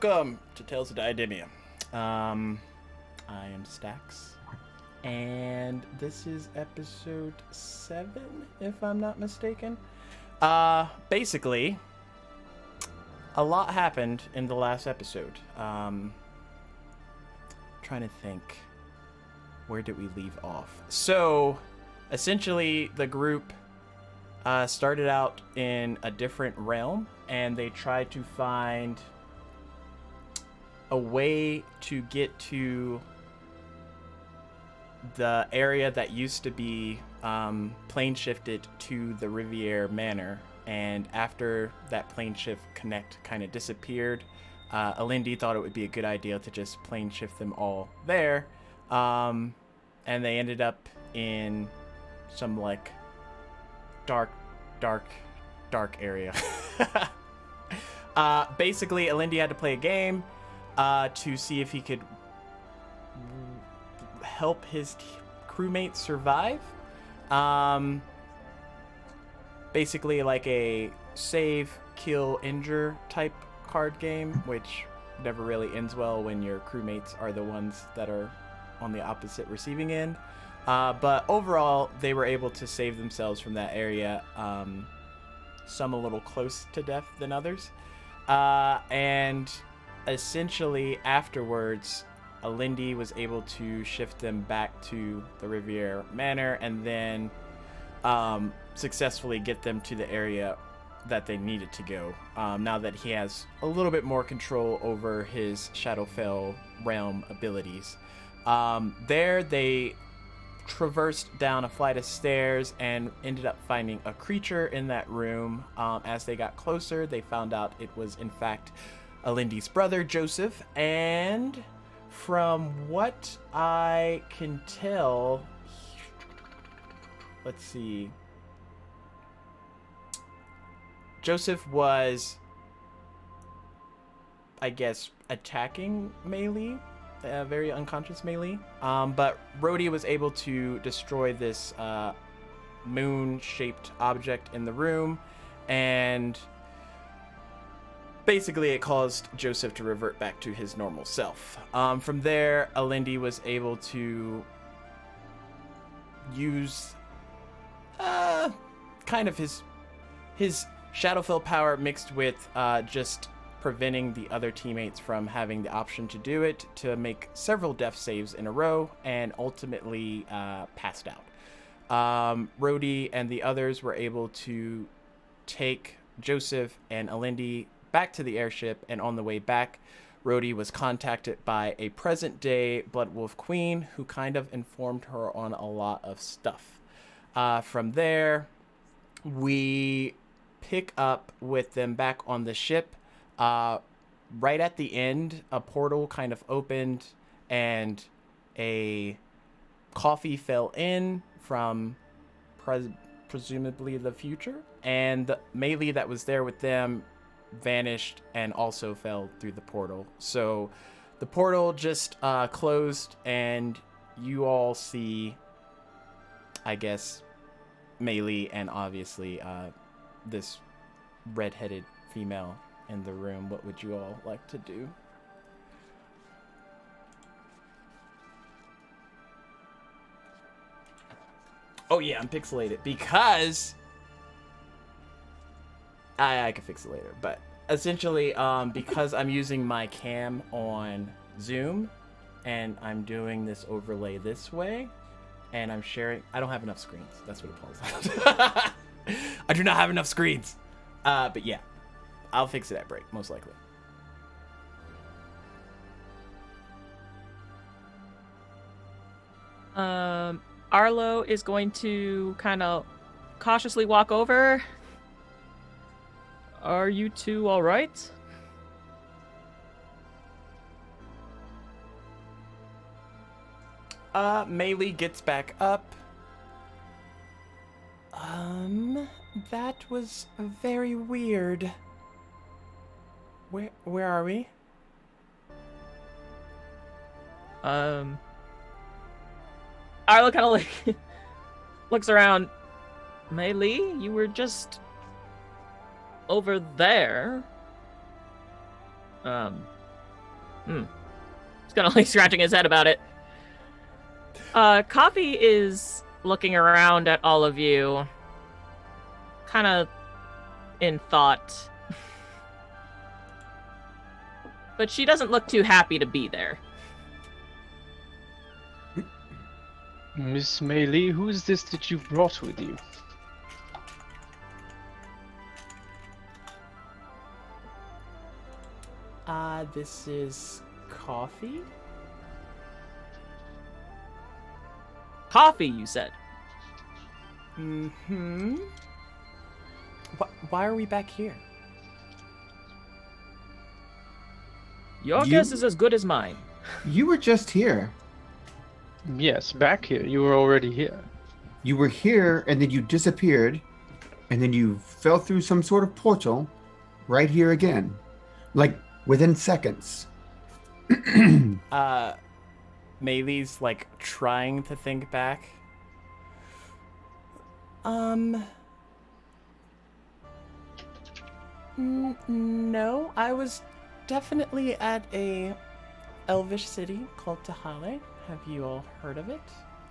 welcome to Tales of Diademia. I am Stax, and this is episode 7, if I'm not mistaken. Basically, a lot happened in the last episode. Trying to think, where did we leave off? So, essentially, the group started out in a different realm, and they tried to find a way to get to the area that used to be plane shifted to the Riviere Manor. And after that plane shift connect kind of disappeared, Alindi thought it would be a good idea to just plane shift them all there. And they ended up in some like dark area. Basically, Alindi had to play a game to see if he could help his crewmates survive. Basically like a save, kill, injure type card game, which never really ends well when your crewmates are the ones that are on the opposite receiving end. But overall, they were able to save themselves from that area, some a little close to death than others. And essentially afterwards, Alindi was able to shift them back to the Riviere Manor and then successfully get them to the area that they needed to go, now that he has a little bit more control over his Shadowfell realm abilities. There they traversed down a flight of stairs and ended up finding a creature in that room. As they got closer, they found out it was in fact Alindi's brother, Joseph, and from what I can tell, let's see, Joseph was, I guess, attacking melee, very unconscious melee, but Rhodey was able to destroy this moon-shaped object in the room, and basically it caused Joseph to revert back to his normal self. From there, Alindi was able to use kind of his Shadowfell power mixed with just preventing the other teammates from having the option to do it, to make several death saves in a row, and ultimately passed out. Rhodey and the others were able to take Joseph and Alindi back to the airship, and on the way back, Rhodey was contacted by a present-day Bloodwolf Queen who kind of informed her on a lot of stuff. From there, we pick up with them back on the ship. Right at the end, a portal kind of opened and a coffee fell in from presumably the future, and the melee that was there with them vanished and also fell through the portal. So the portal just closed, and you all see, I guess, melee and obviously this red-headed female in the room. What would you all like to do? Oh yeah, I'm pixelated because I can fix it later, but essentially because I'm using my cam on Zoom and I'm doing this overlay this way and I'm sharing, I don't have enough screens. That's what it calls out. I do not have enough screens. But yeah, I'll fix it at break, most likely. Arlo is going to kind of cautiously walk over. Are you two all right? Melee gets back up. That was very weird. Where are we? Arlo kind of like looks around. Melee, you were just over there. He's kind of like scratching his head about it. Coffee is looking around at all of you, kind of in thought. But she doesn't look too happy to be there. Miss Mei Li, who is this that you've brought with you? This is coffee? Coffee, you said. Mm-hmm. Why are we back here? Your guess is as good as mine. You were just here. Yes, back here. You were already here. You were here, and then you disappeared, and then you fell through some sort of portal right here again. Like, within seconds. Maylee's like trying to think back. No, I was definitely at a elvish city called Tahale. Have you all heard of it?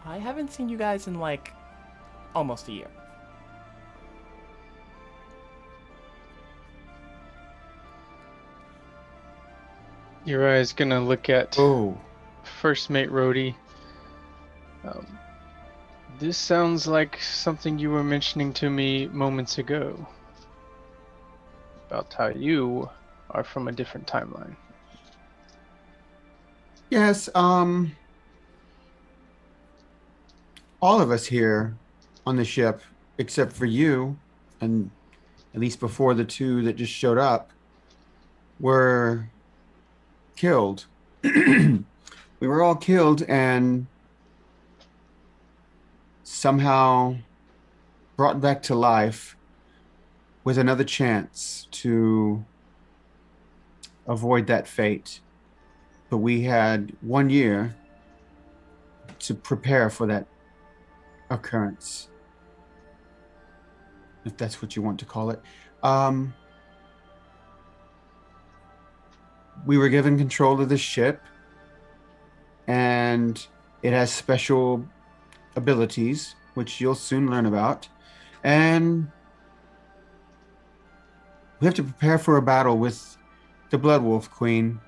I haven't seen you guys in like almost a year. Your eyes gonna look at First Mate Rhodey. This sounds like something you were mentioning to me moments ago. About how you are from a different timeline. Yes, all of us here on the ship, except for you, and at least before the two that just showed up, were killed. We were all killed and somehow brought back to life with another chance to avoid that fate. But we had 1 year to prepare for that occurrence, if that's what you want to call it. We were given control of the ship, and it has special abilities, which you'll soon learn about. And we have to prepare for a battle with the Blood Wolf Queen,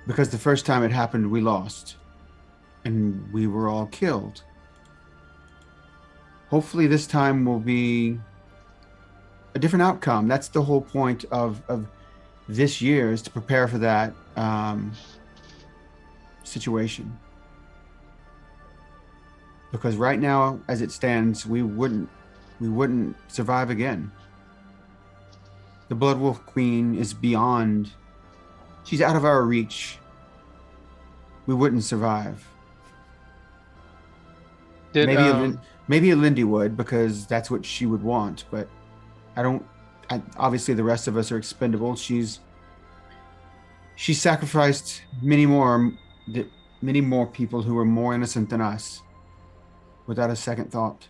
because the first time it happened, we lost, and we were all killed. Hopefully this time will be a different outcome. That's the whole point of this year, is to prepare for that situation. Because right now, as it stands, we wouldn't survive again. The Blood Wolf Queen is beyond. She's out of our reach. We wouldn't survive. Maybe a Lindy would, because that's what she would want. But obviously, the rest of us are expendable. She sacrificed many more people who were more innocent than us, without a second thought.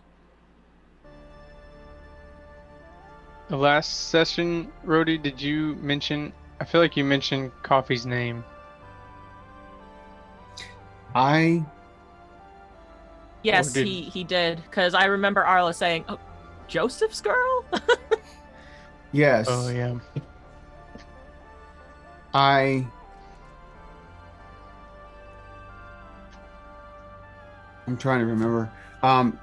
The last session, Rhodey, did you mention? I feel like you mentioned Coffee's name. Yes, he did, because I remember Arla saying, "Oh, Joseph's girl." Yes. Oh yeah. I'm trying to remember.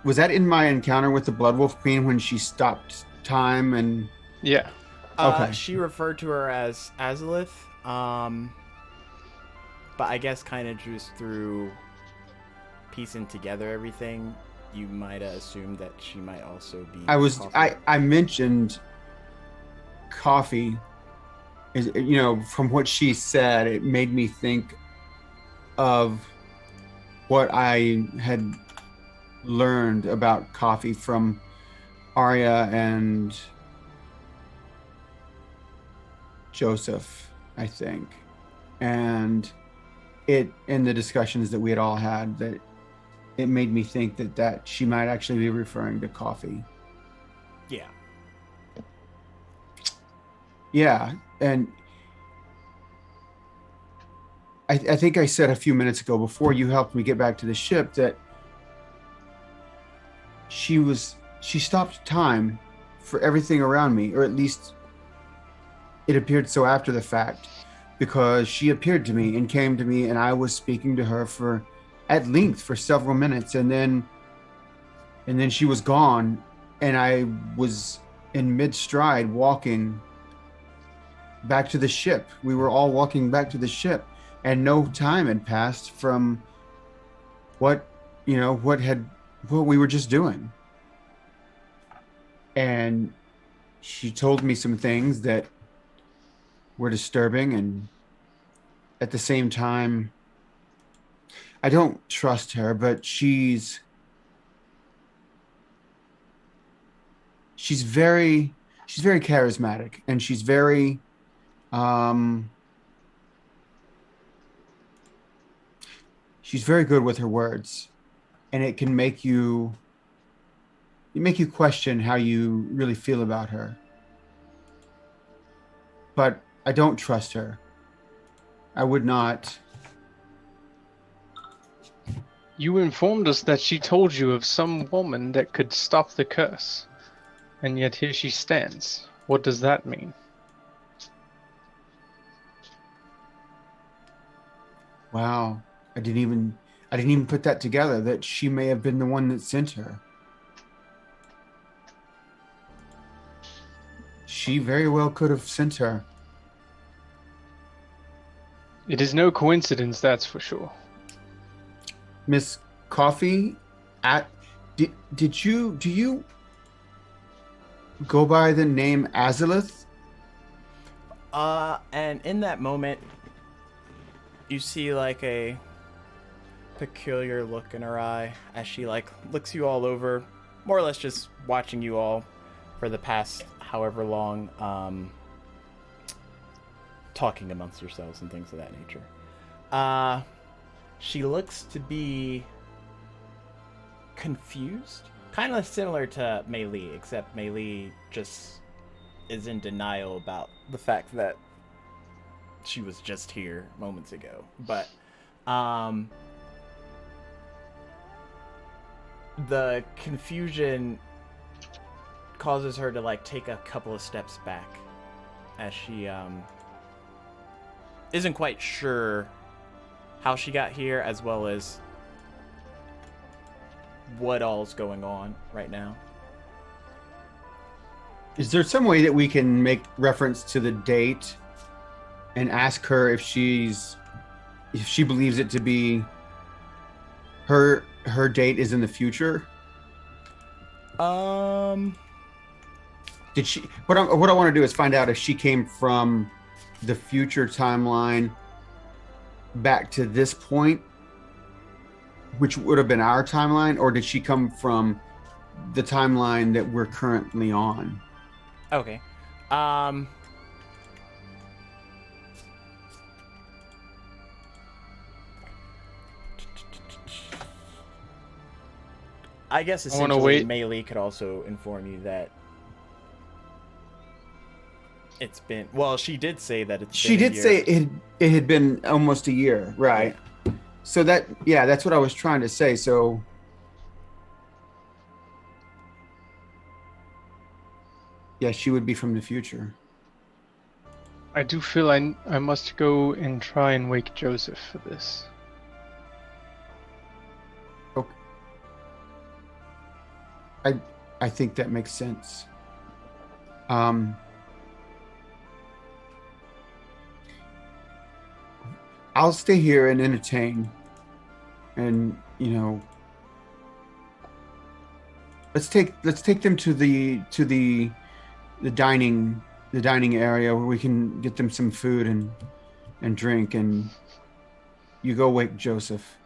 Was that in my encounter with the Blood Wolf Queen when she stopped time and? Yeah. Okay. She referred to her as Azalith, but I guess kind of just through piecing together everything, you might have assumed that she might also be. I mentioned Coffee. From what she said, it made me think of what I had learned about Coffee from Arya and Joseph, I think, and in the discussions that we had all had, that it made me think that she might actually be referring to Coffee. Yeah. Yeah, and I think I said a few minutes ago before you helped me get back to the ship that she stopped time for everything around me, or at least it appeared so after the fact, because she appeared to me and came to me, and I was speaking to her for at length for several minutes, and then she was gone, and I was in mid stride walking back to the ship. We were all walking back to the ship, and no time had passed from what what we were just doing. And she told me some things that were disturbing, and at the same time, I don't trust her, but she's very charismatic, and um she's very good with her words, and it can make you question how you really feel about her. But I don't trust her. I would not. You informed us that she told you of some woman that could stop the curse, and yet here she stands. What does that mean? Wow. I didn't even put that together, that she may have been the one that sent her. She very well could have sent her. It is no coincidence, that's for sure. Miss Coffee, do you go by the name Azalith? And in that moment, you see like a peculiar look in her eye as she like looks you all over, more or less just watching you all for the past however long, talking amongst yourselves and things of that nature. She looks to be confused, kind of similar to Mei Li, except Mei Li just is in denial about the fact that she was just here moments ago. But the confusion causes her to like take a couple of steps back as she isn't quite sure how she got here, as well as what all's going on right now. Is there some way that we can make reference to the date and ask her if she believes it to be her date is in the future? Did she? What I want to do is find out if she came from the future timeline back to this point, which would have been our timeline, or did she come from the timeline that we're currently on? Okay. I guess essentially Mei Li could also inform you that it's been, well, she did say that it's she been did say it had been almost a year, right? Yeah. So that's what I was trying to say. So yeah, she would be from the future. I do feel I must go and try and wake Joseph for this. Okay. I think that makes sense. I'll stay here and entertain, and let's take them to the dining area where we can get them some food and drink, and you go wake Joseph.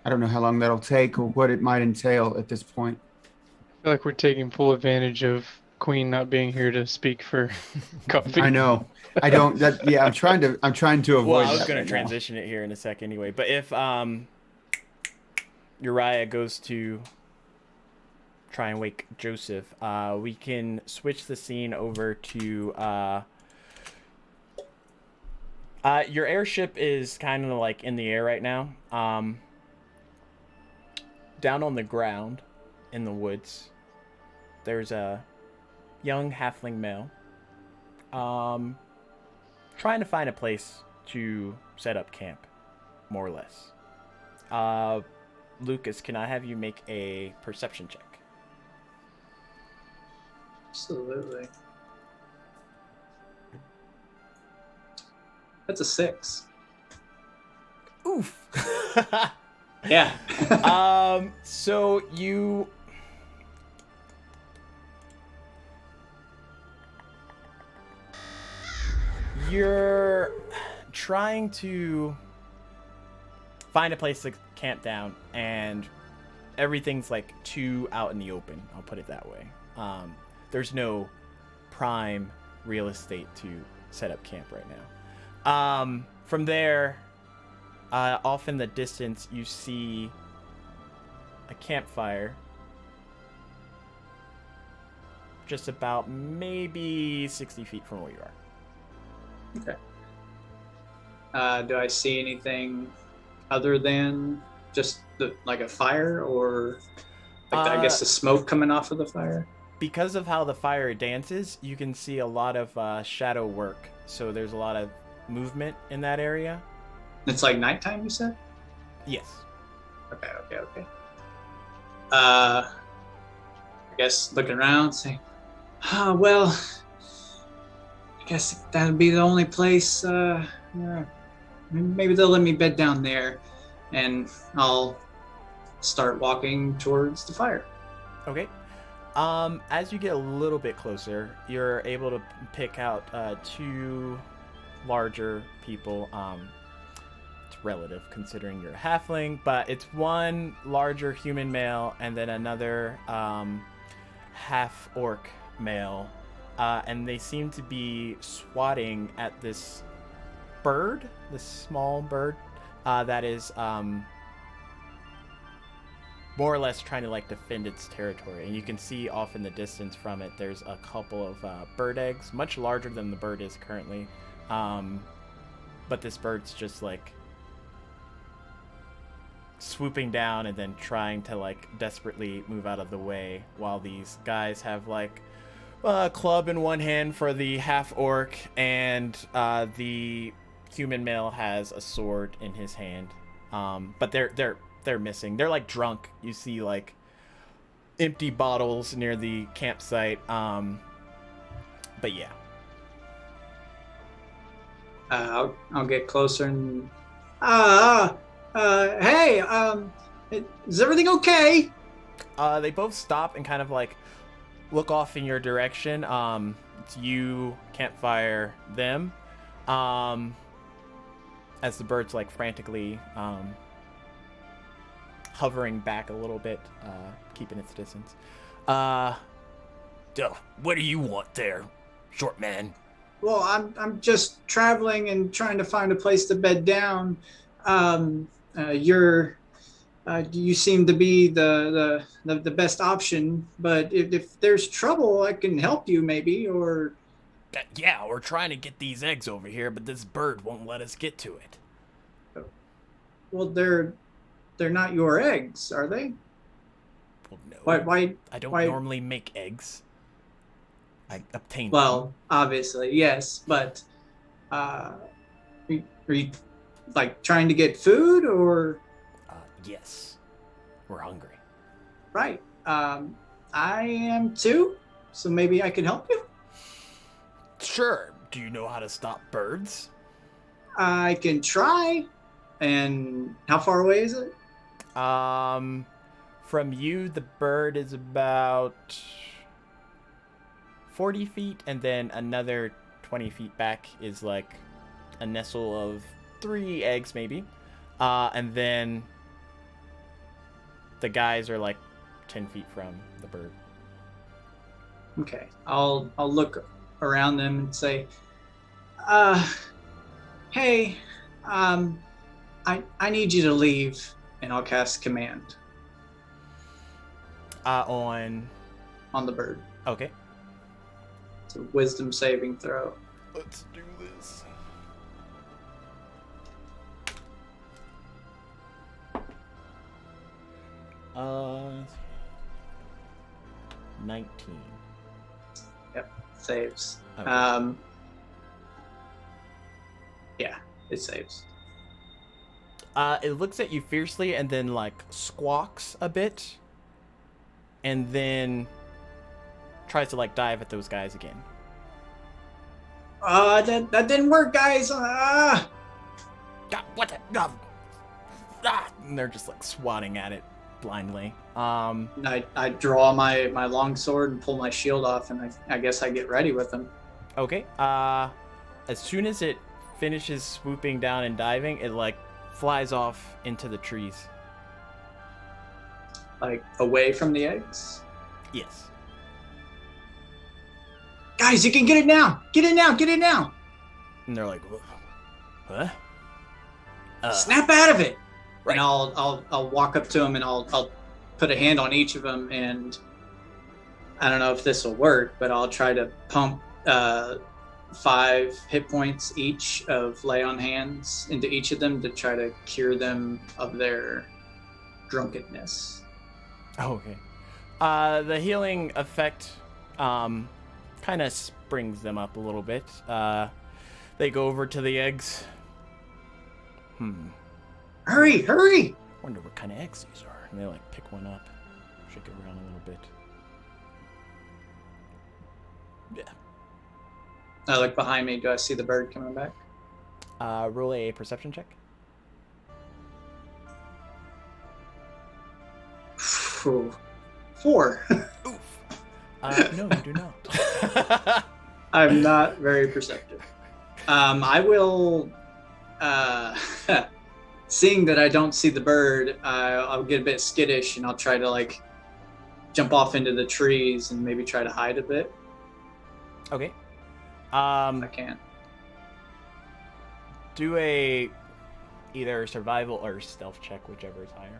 I don't know how long that'll take or what it might entail at this point. I feel like we're taking full advantage of Queen not being here to speak for Coffee. I know. I don't. I'm trying to avoid. Well, I was going to transition it here in a sec anyway. But if Uriah goes to try and wake Joseph, we can switch the scene over to Your airship is kind of like in the air right now. Down on the ground in the woods, there's a young halfling male trying to find a place to set up camp, more or less. Lucas, can I have you make a perception check? Absolutely. That's a 6. Oof. Yeah. So you're trying to find a place to camp down, and everything's like too out in the open. I'll put it that way. There's no prime real estate to set up camp right now. From there, off in the distance, you see a campfire just about maybe 60 feet from where you are. Okay. Do I see anything other than just like a fire, or like I guess the smoke coming off of the fire? Because of how the fire dances, you can see a lot of shadow work. So there's a lot of movement in that area. It's like nighttime, you said? Yes. Okay. I guess looking around, saying, well, I guess that'd be the only place. Maybe they'll let me bed down there, and I'll start walking towards the fire. Okay. As you get a little bit closer, you're able to pick out two larger people. It's relative considering you're a halfling, but it's one larger human male and then another half orc male, and they seem to be swatting at this bird, this small bird that is more or less trying to like defend its territory. And you can see off in the distance from it, there's a couple of bird eggs, much larger than the bird is currently. But this bird's just like swooping down and then trying to like desperately move out of the way, while these guys have like a club in one hand for the half orc, and the human male has a sword in his hand. But they're missing. They're like drunk. You see like empty bottles near the campsite. But yeah. I'll get closer and hey, is everything okay? They both stop and kind of like look off in your direction. It's you, campfire, them. As the bird's like frantically hovering back a little bit, keeping its distance. What do you want there, short man? Well, I'm just traveling and trying to find a place to bed down. You seem to be the best option, but if there's trouble, I can help you maybe, or... Yeah, we're trying to get these eggs over here, but this bird won't let us get to it. Well, they're not your eggs, are they? Well, no. Why? I don't why... normally make eggs. I obtain Well, them. obviously, yes, but are you like trying to get food, or? Yes, we're hungry. Right. I am too, so maybe I can help you. Sure. Do you know how to stop birds? I can try. And how far away is it? From you, the bird is about 40 feet, and then another 20 feet back is like a nestle of 3 eggs, maybe. And then the guys are like 10 feet from the bird. Okay. I'll look around them and say, hey, I need you to leave, and I'll cast command. On the bird. Okay. It's a wisdom saving throw. Let's do this. Uh, 19. Saves. Okay. Yeah, it saves. It looks at you fiercely and then like squawks a bit, and then tries to like dive at those guys again. That didn't work, guys. God, what the? And they're just like swatting at it blindly. I draw my long sword and pull my shield off, and I guess I get ready with them. Okay. As soon as it finishes swooping down and diving, it like flies off into the trees. Like away from the eggs. Yes. Guys, you can get it now. Get it now. Get it now. And they're like, huh? Snap out of it. Right. And I'll walk up to them and I'll put a hand on each of them, and I don't know if this will work, but I'll try to pump 5 hit points each of lay on hands into each of them to try to cure them of their drunkenness. Oh, okay. The healing effect kind of springs them up a little bit. They go over to the eggs. Hurry! Wonder what kind of eggs these are. And they like pick one up, shake it around a little bit. Yeah. I look behind me. Do I see the bird coming back? Roll a perception check. Phew. 4. Oof. No, you do not. I'm not very perceptive. I will, seeing that I don't see the bird, I'll get a bit skittish and I'll try to like jump off into the trees and maybe try to hide a bit. Okay. If I can. Do a either survival or stealth check, whichever is higher.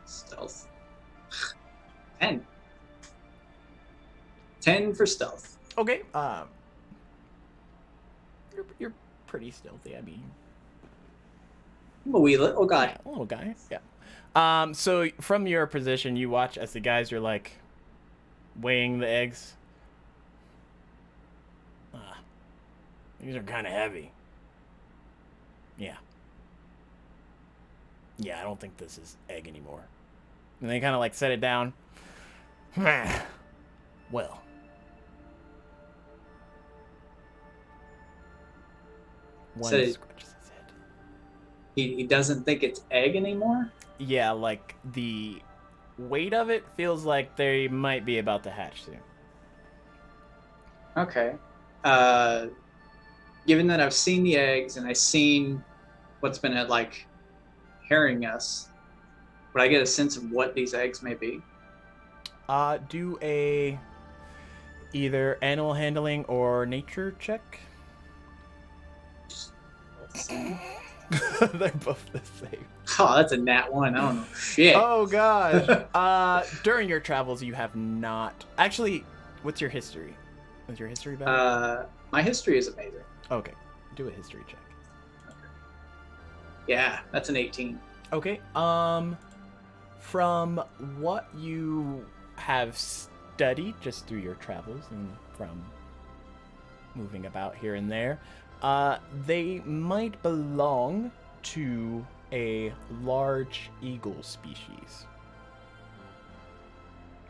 Stealth. 10. 10 for stealth. Okay. You're pretty stealthy. I mean, I'm a wee little guy. yeah, little guy. Yeah. So from your position, you watch as the guys are like weighing the eggs. These are kind of heavy. Yeah. Yeah, I don't think this is egg anymore. And they kind of like set it down. Well. One So- scratches his head. He doesn't think it's egg anymore? Yeah, like the weight of it feels like they might be about to hatch soon. Okay. Given that I've seen the eggs and I've seen what's been like harrying us, would I get a sense of what these eggs may be? Do a either animal handling or nature check. They're both the same. Oh, that's a nat 1. I don't know shit. Oh gosh. During your travels, you have not actually. What's your history? Is your history better? My history is amazing. Okay, do a history check. Yeah, that's an 18. Okay. From what you have studied just through your travels and from moving about here and there, they might belong to a large eagle species.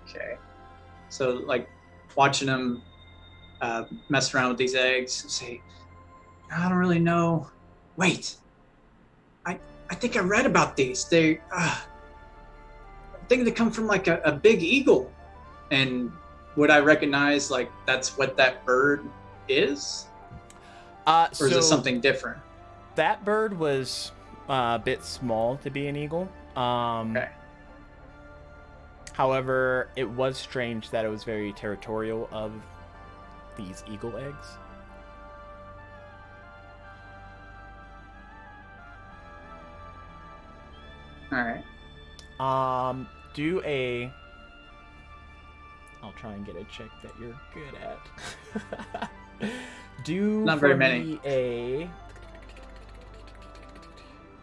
Okay. So, like, watching them mess around with these eggs, say, I don't really know. Wait. I think I read about these. They, I think they come from, like, a big eagle. And would I recognize, like, that's what that bird is? Or is it something different? That bird was a bit small to be an eagle. Okay. However, it was strange that it was very territorial of these eagle eggs. All right. Do a... I'll try and get a check that you're good at. Do Not very for many. me a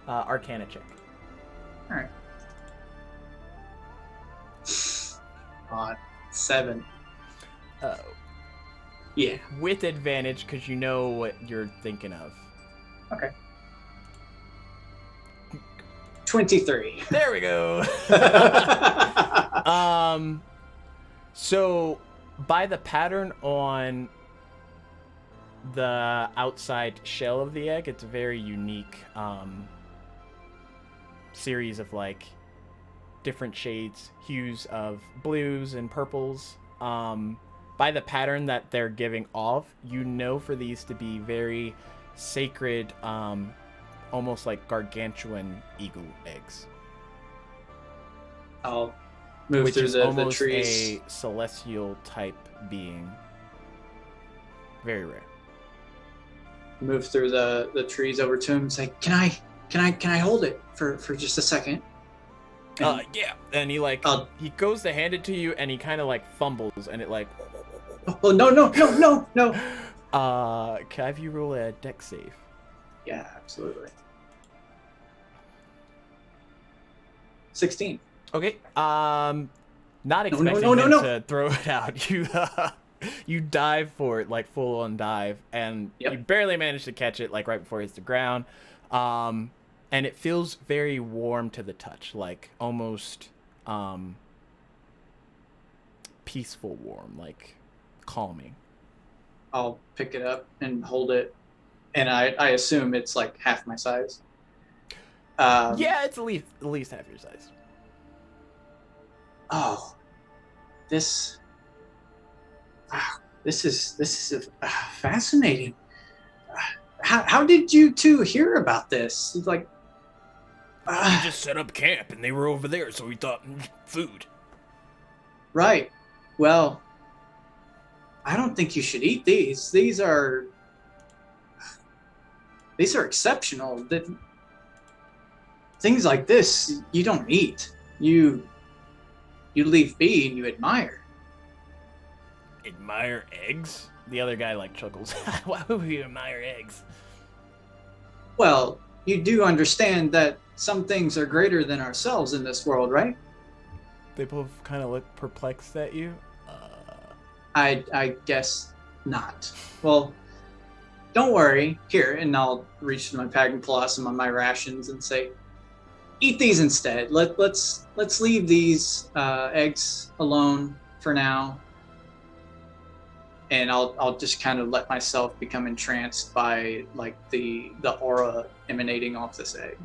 Arcana check. All right. on. 7. Uh, Yeah. with advantage, because you know what you're thinking of. Okay. 23. There we go. So by the pattern on the outside shell of the egg, it's a very unique series of like different shades, hues of blues and purples. By the pattern that they're giving off, you know for these to be very sacred, almost like gargantuan eagle eggs. I'll move Which through is the almost trees. a celestial type being. Very rare. Move through the trees over to him and say, Can I hold it for just a second? And Yeah. And he like he goes to hand it to you, and he kind of like fumbles, and it like. Oh no. Can I have you roll a dex save? Yeah, absolutely. 16. Okay. Not expecting no, him no. to throw it out. You dive for it, like full on dive, and Yep. you barely manage to catch it, like right before it hits the ground. And it feels very warm to the touch, like almost peaceful warm, like calming. I'll pick it up and hold it, and I assume it's like half my size. Yeah, it's at least half your size. Oh, this is fascinating. How did you two hear about this? It's like, We just set up camp, and they were over there, so we thought food. right. Well, I don't think you should eat these. These are exceptional. Things like this you don't eat. You leave be and you admire. Admire eggs? The other guy like chuckles. Why would we admire eggs? Well, you do understand that some things are greater than ourselves in this world, right? They both kind of look perplexed at you. I guess not. Well, don't worry. Here, and I'll reach to my pack and pull out some of my rations and say, eat these instead. Let's leave these eggs alone for now. And I'll just kind of let myself become entranced by like the aura emanating off this egg.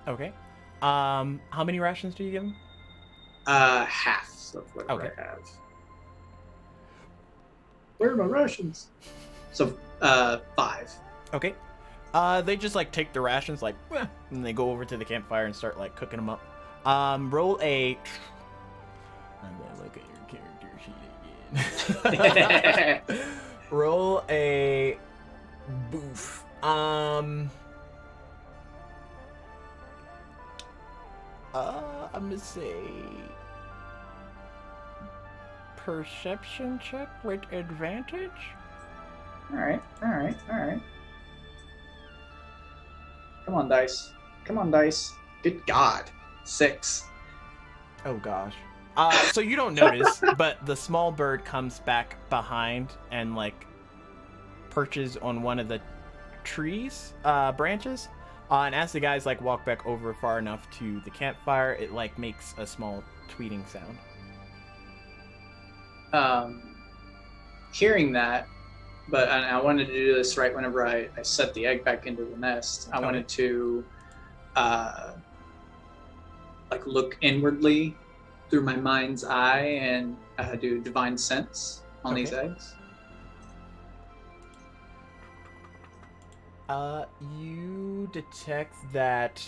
Okay. How many rations do you give him? Half of whatever Okay. I have. Where are my rations? So 5. Okay. They just like take the rations, like, and they go over to the campfire and start like cooking them up. Roll a. I'm gonna look at your character sheet again. Roll a boof. I'm gonna say perception check with advantage. All right. Come on, dice. Good God. 6. Oh gosh. So you don't notice, but the small bird comes back behind and like perches on one of the trees branches. And as the guys like walk back over far enough to the campfire, it like makes a small tweeting sound. Hearing that, but I wanted to do this right whenever I set the egg back into the nest. I wanted to like look inwardly through my mind's eye and do divine sense on these eggs. You detect that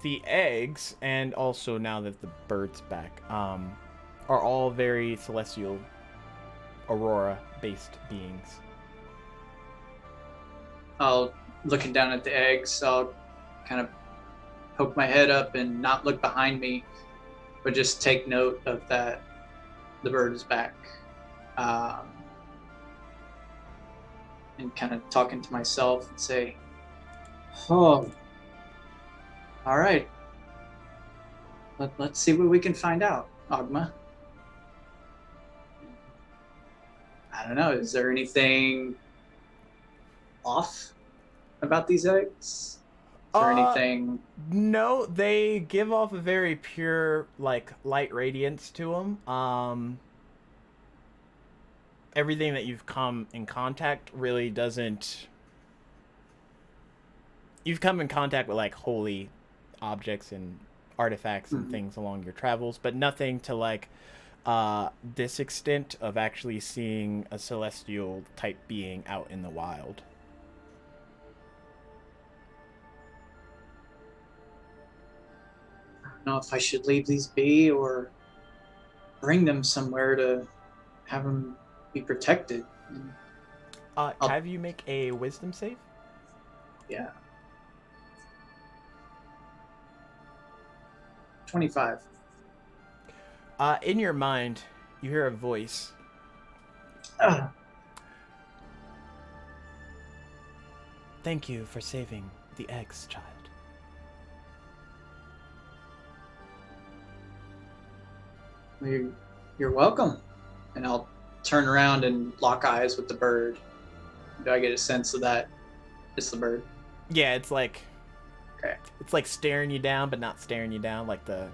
the eggs, and also now that the bird's back, are all very celestial, aurora-based beings. I'll looking down at the eggs. I'll kind of poke my head up and not look behind me, but just take note of that the bird is back. And kind of talking to myself and say, oh, all right. Let's see what we can find out. Ogma. I don't know. Is there anything off about these eggs? Is there anything? No, they give off a very pure, like, light radiance to them. Everything that you've come in contact really doesn't. You've come in contact with, like, holy objects and artifacts and things along your travels, but nothing to, like, this extent of actually seeing a celestial type being out in the wild. I don't know if I should leave these be or bring them somewhere to have them be protected. Have you make a wisdom save? Yeah. 25. In your mind, you hear a voice. Thank you for saving the eggs, child. You're welcome. And I'll turn around and lock eyes with the bird. Do I get a sense of that it's the bird? Yeah, it's like... Okay. It's like staring you down, but not staring you down, like the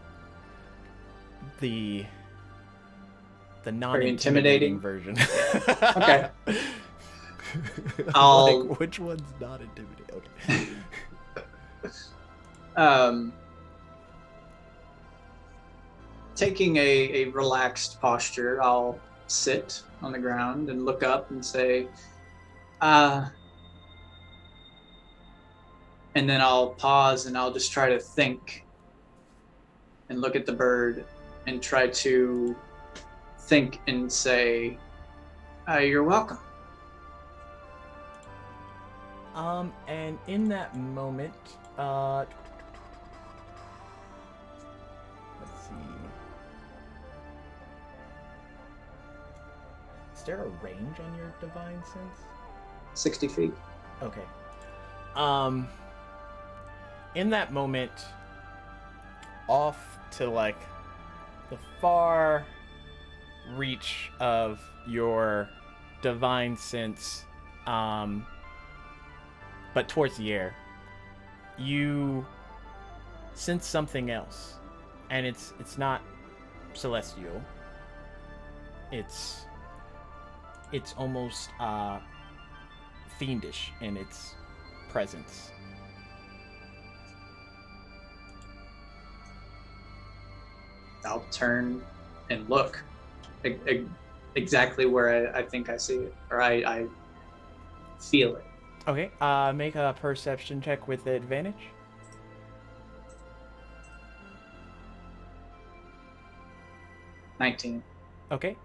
non-intimidating version. Okay. I'll... Like, which one's not intimidating? Okay. Taking a relaxed posture, I'll sit on the ground and look up and say, and then I'll pause and I'll just try to think and look at the bird and try to think and say, you're welcome. And in that moment, let's see. Is there a range on your divine sense? 60 feet. Okay. In that moment, off to, like, the far reach of your divine sense, but towards the air, you sense something else, and it's not celestial. It's almost fiendish in its presence. I'll turn and look exactly where I think I see it, or I feel it. Okay, make a perception check with advantage. 19. Okay.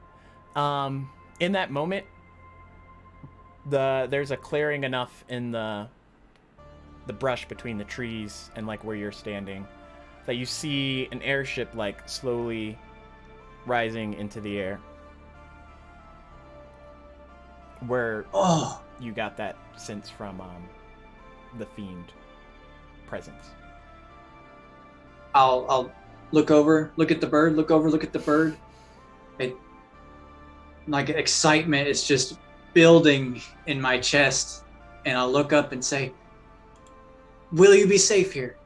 In that moment, there's a clearing enough in the brush between the trees and, like, where you're standing that you see an airship, like, slowly rising into the air. Where you got that sense from the fiend presence. I'll look over, look at the bird, look over, look at the bird. Like, excitement is just building in my chest, and I'll look up and say, will you be safe here?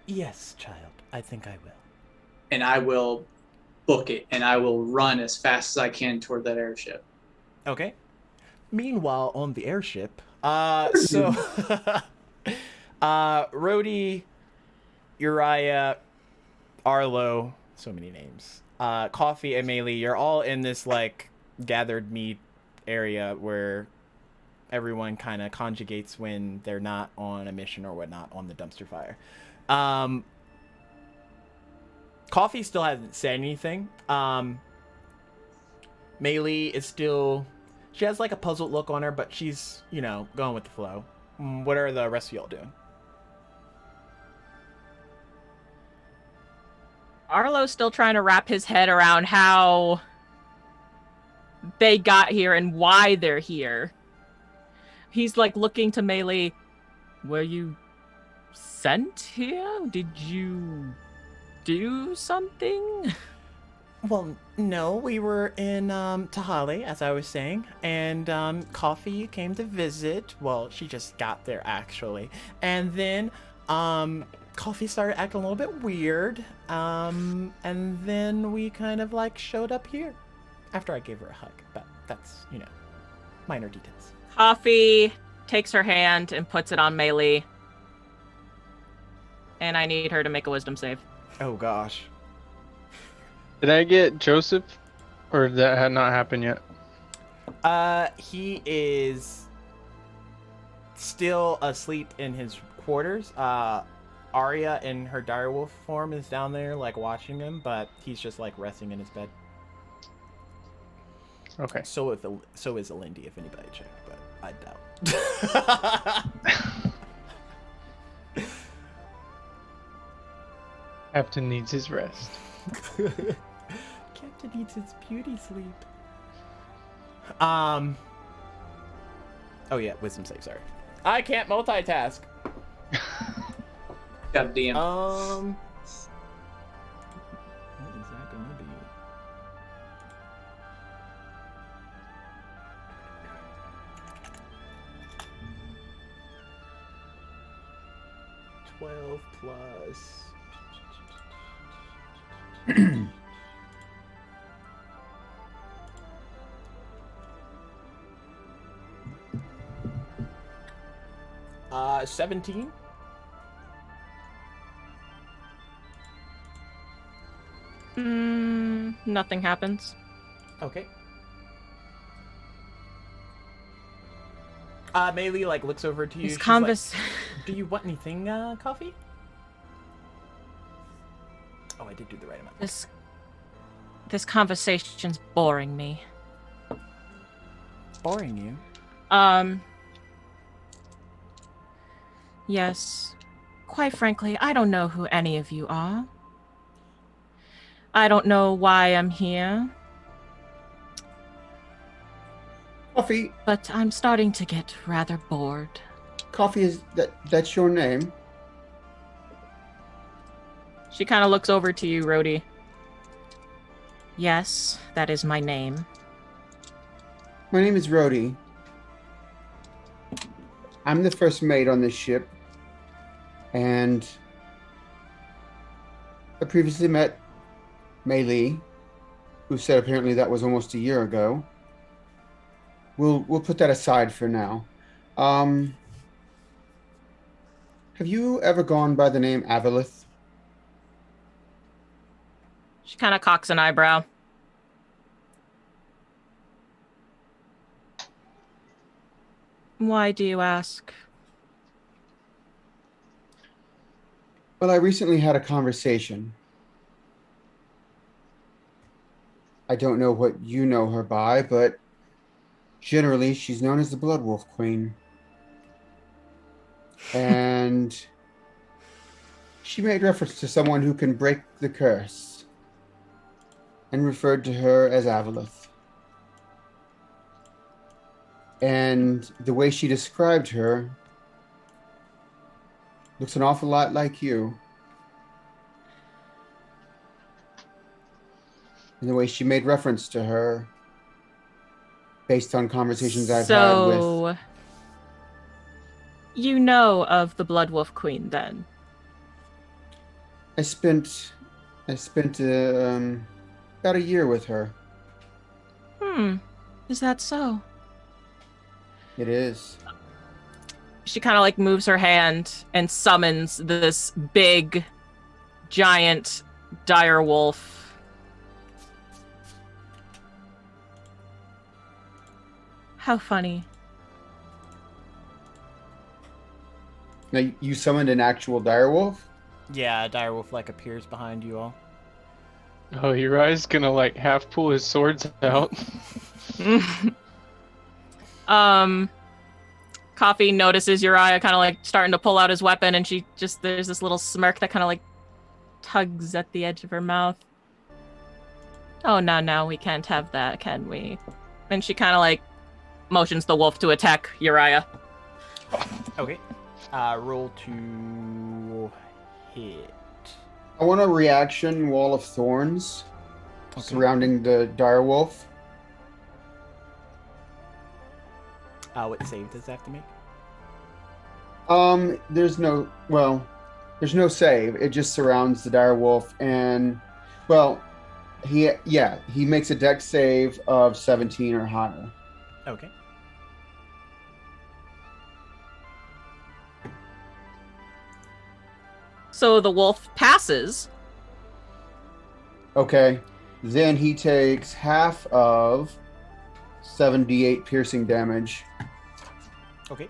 Yes, child, I think I will. And I will book it, and I will run as fast as I can toward that airship. Okay. Meanwhile, on the airship, Rhodey, Uriah, Arlo, so many names, Coffee, and Maylee, you're all in this, like, gathered meat area where everyone kind of conjugates when they're not on a mission or whatnot on the dumpster fire. Coffee still hasn't said anything. Maylee is still... She has, like, a puzzled look on her, but she's, you know, going with the flow. What are the rest of y'all doing? Arlo's still trying to wrap his head around how they got here and why they're here. He's, like, looking to Maylee. Were you sent here? Did you do something? Well, no, we were in Tahali, as I was saying, and Coffee came to visit. Well, she just got there actually, and then Coffee started acting a little bit weird, and then we kind of like showed up here after I gave her a hug. But that's, you know, minor details. Coffee takes her hand and puts it on Melee, and I need her to make a wisdom save. Oh gosh. Did I get Joseph? Or did that had not happened yet? He is still asleep in his quarters. Arya in her direwolf form is down there, like, watching him, but he's just, like, resting in his bed. Okay. So is Alindy, if anybody checked, but I doubt. Captain needs his rest. Captain needs his beauty sleep. Oh yeah, wisdom save, sorry. I can't multitask. Got DM. What is that gonna be? $12 plus. Uh, 17. Nothing happens. Okay. Melee like looks over to you. This She's like, do you want anything, Coffee? Oh, I did do the right amount. This conversation's boring me. Boring you? Yes. Quite frankly, I don't know who any of you are. I don't know why I'm here, Coffee. but I'm starting to get rather bored. Coffee is that's your name? She kind of looks over to you, Rhodey. Yes, that is my name. My name is Rhodey. I'm the first mate on this ship, and I previously met Melee, who said apparently that was almost a year ago. We'll put that aside for now. Have you ever gone by the name Avalith? She kind of cocks an eyebrow. Why do you ask? Well, I recently had a conversation. I don't know what you know her by, but generally she's known as the Blood Wolf Queen. And she made reference to someone who can break the curse and referred to her as Avalith. And the way she described her looks an awful lot like you. And the way she made reference to her based on conversations I've had with... So, you know of the Blood Wolf Queen, then? I spent about a year with her. Is that so? It is. She kind of like moves her hand and summons this big, giant dire wolf. How funny. Now, you summoned an actual direwolf? Yeah, a direwolf like appears behind you all. Oh, Uriah's gonna like half pull his swords out. Coffee notices Uriah kind of like starting to pull out his weapon, and she just, there's this little smirk that kind of like tugs at the edge of her mouth. Oh, no, we can't have that, can we? And she kind of like motions the wolf to attack Uriah. Okay. Roll to hit. I want a reaction wall of thorns surrounding the direwolf. What save does it have to make? There's no save. It just surrounds the direwolf, and he makes a dex save of 17 or higher. Okay. So the wolf passes. Okay. Then he takes half of 78 piercing damage, Okay.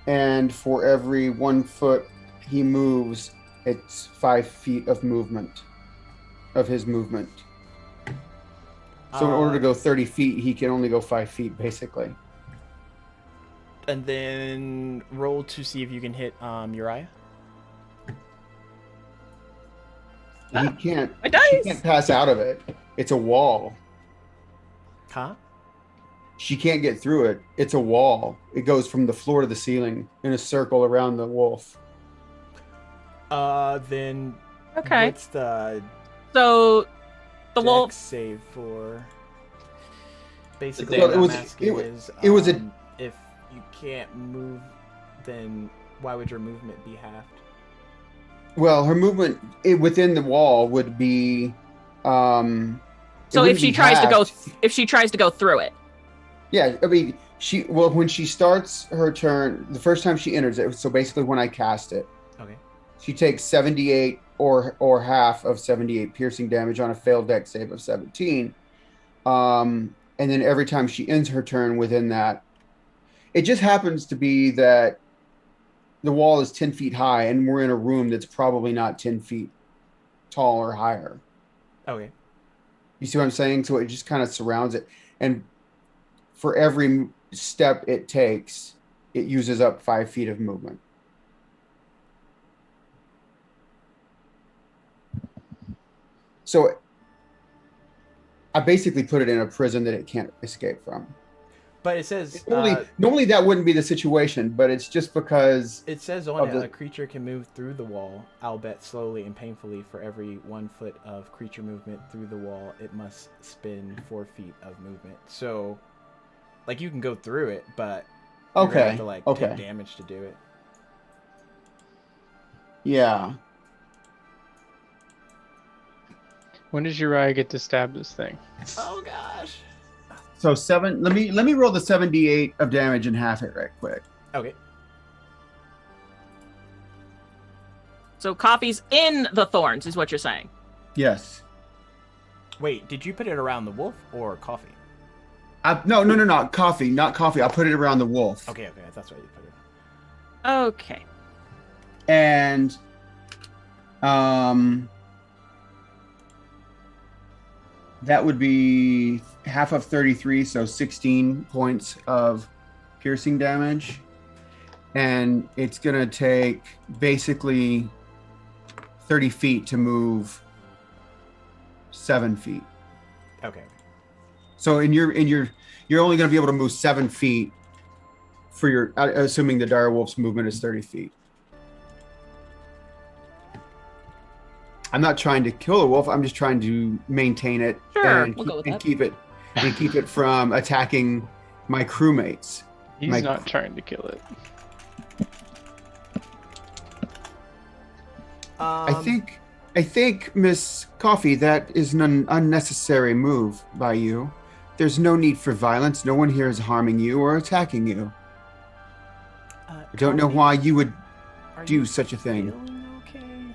and for every 1 foot he moves, it's 5 feet of movement, of his movement. So in order to go 30 feet, he can only go 5 feet, basically. And then roll to see if you can hit Uriah. He can't. My dice! She can't pass out of it. It's a wall. Huh? She can't get through it. It's a wall. It goes from the floor to the ceiling in a circle around the wolf. Then. Okay. What's the So the dex wolf. save for? Basically, Well, what it I'm was- asking is, it was a- if you can't move, then why would your movement be halved? Well, her movement within the wall would be. So if wouldn't she be tries to go, halved. if she tries to go through it. Yeah, I mean, when she starts her turn, the first time she enters it, so basically when I cast it, Okay. she takes 78 or half of 78 piercing damage on a failed dex save of 17. And then every time she ends her turn within that, it just happens to be that the wall is 10 feet high and we're in a room that's probably not 10 feet tall or higher. Okay. You see what I'm saying? So it just kind of surrounds it. And for every step it takes, it uses up 5 feet of movement. So I basically put it in a prison that it can't escape from. But it says Normally that wouldn't be the situation, but it's just because it says on of it the- a creature can move through the wall, albeit slowly and painfully. For every 1 foot of creature movement through the wall, it must spin 4 feet of movement. So, like, you can go through it, but you're gonna have to take damage to do it. Yeah. When does Uriah get to stab this thing? Oh gosh. So let me roll the 78 of damage and half it right quick. Okay. So coffee's in the thorns, is what you're saying. Yes. Wait, did you put it around the wolf or coffee? No, coffee, not coffee. I'll put it around the wolf. Okay, that's why you put it. Okay. And that would be half of 33, so 16 points of piercing damage. And it's going to take basically 30 feet to move 7 feet. Okay. So you're only going to be able to move 7 feet for your, assuming the direwolf's movement is 30 feet. I'm not trying to kill the wolf. I'm just trying to maintain it Sure, and, we'll go with that. keep it from attacking my crewmates. He's not trying to kill it. I think, Miss Coffee, that is an unnecessary move by you. There's no need for violence. No one here is harming you or attacking you. I don't know why you would do such a thing. Okay.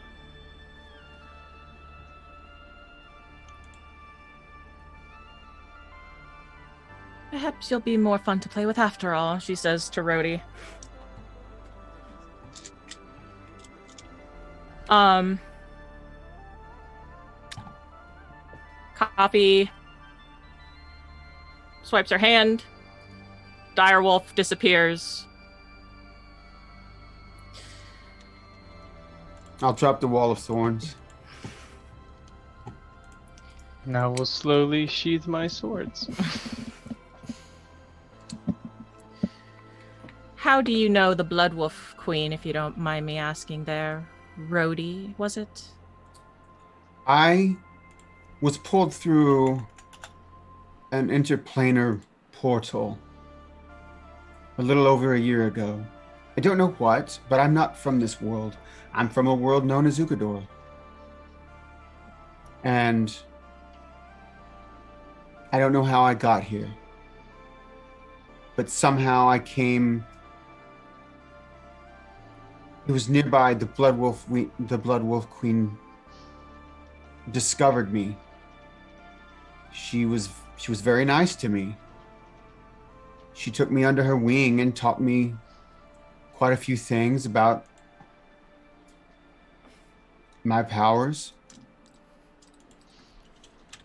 Perhaps you'll be more fun to play with after all, she says to Rhodey. Coffee swipes her hand. Direwolf disappears. I'll drop the wall of thorns. Now we'll slowly sheath my swords. How do you know the Blood Wolf Queen, if you don't mind me asking there? Rhodey, was it? I was pulled through an interplanar portal a little over a year ago. I don't know what, but I'm not from this world. I'm from a world known as Ukador. And I don't know how I got here. But somehow I came. It was nearby. The Blood Wolf Queen discovered me. She was very nice to me. She took me under her wing and taught me quite a few things about my powers.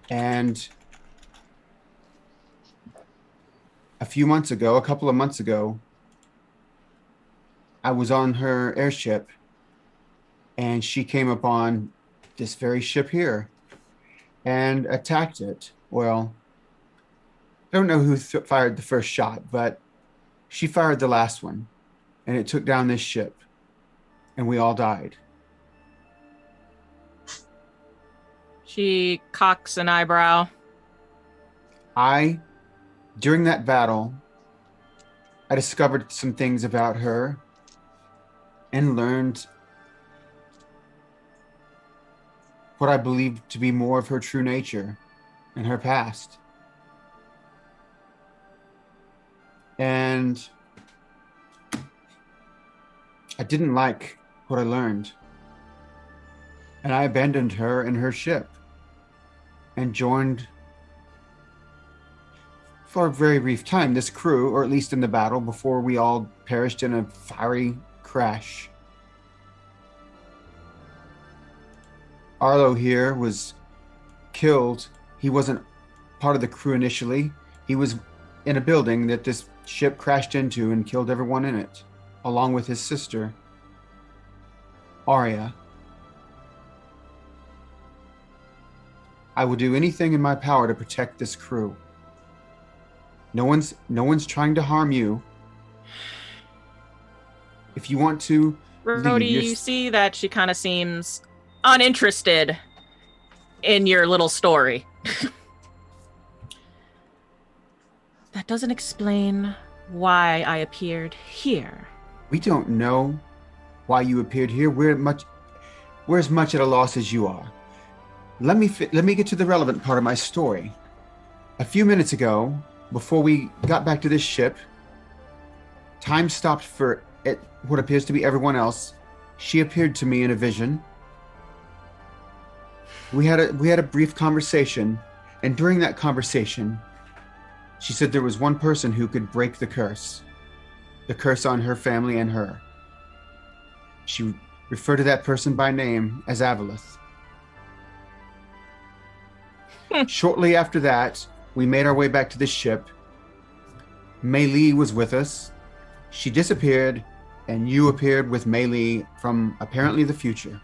And a couple of months ago, I was on her airship and she came upon this very ship here and attacked it. Well, I don't know who fired the first shot, but she fired the last one and it took down this ship and we all died. She cocks an eyebrow. During that battle, I discovered some things about her and learned what I believed to be more of her true nature and her past. And I didn't like what I learned. And I abandoned her and her ship and joined, for a very brief time, this crew, or at least in the battle, before we all perished in a fiery crash. Arlo here was killed. He wasn't part of the crew initially. He was in a building that this ship crashed into and killed everyone in it, along with his sister, Arya. I will do anything in my power to protect this crew. No one's trying to harm you. If you want to Rhodey, you see that she kind of seems uninterested in your little story. That doesn't explain why I appeared here. We don't know why you appeared here. We're as much at a loss as you are. Let me get to the relevant part of my story. A few minutes ago, before we got back to this ship, time stopped for what appears to be everyone else. She appeared to me in a vision. We had a brief conversation, and during that conversation, she said there was one person who could break the curse on her family and her. She referred to that person by name as Avalith. Shortly after that, we made our way back to the ship. Mei Li was with us. She disappeared, and you appeared with Mei Li from apparently the future.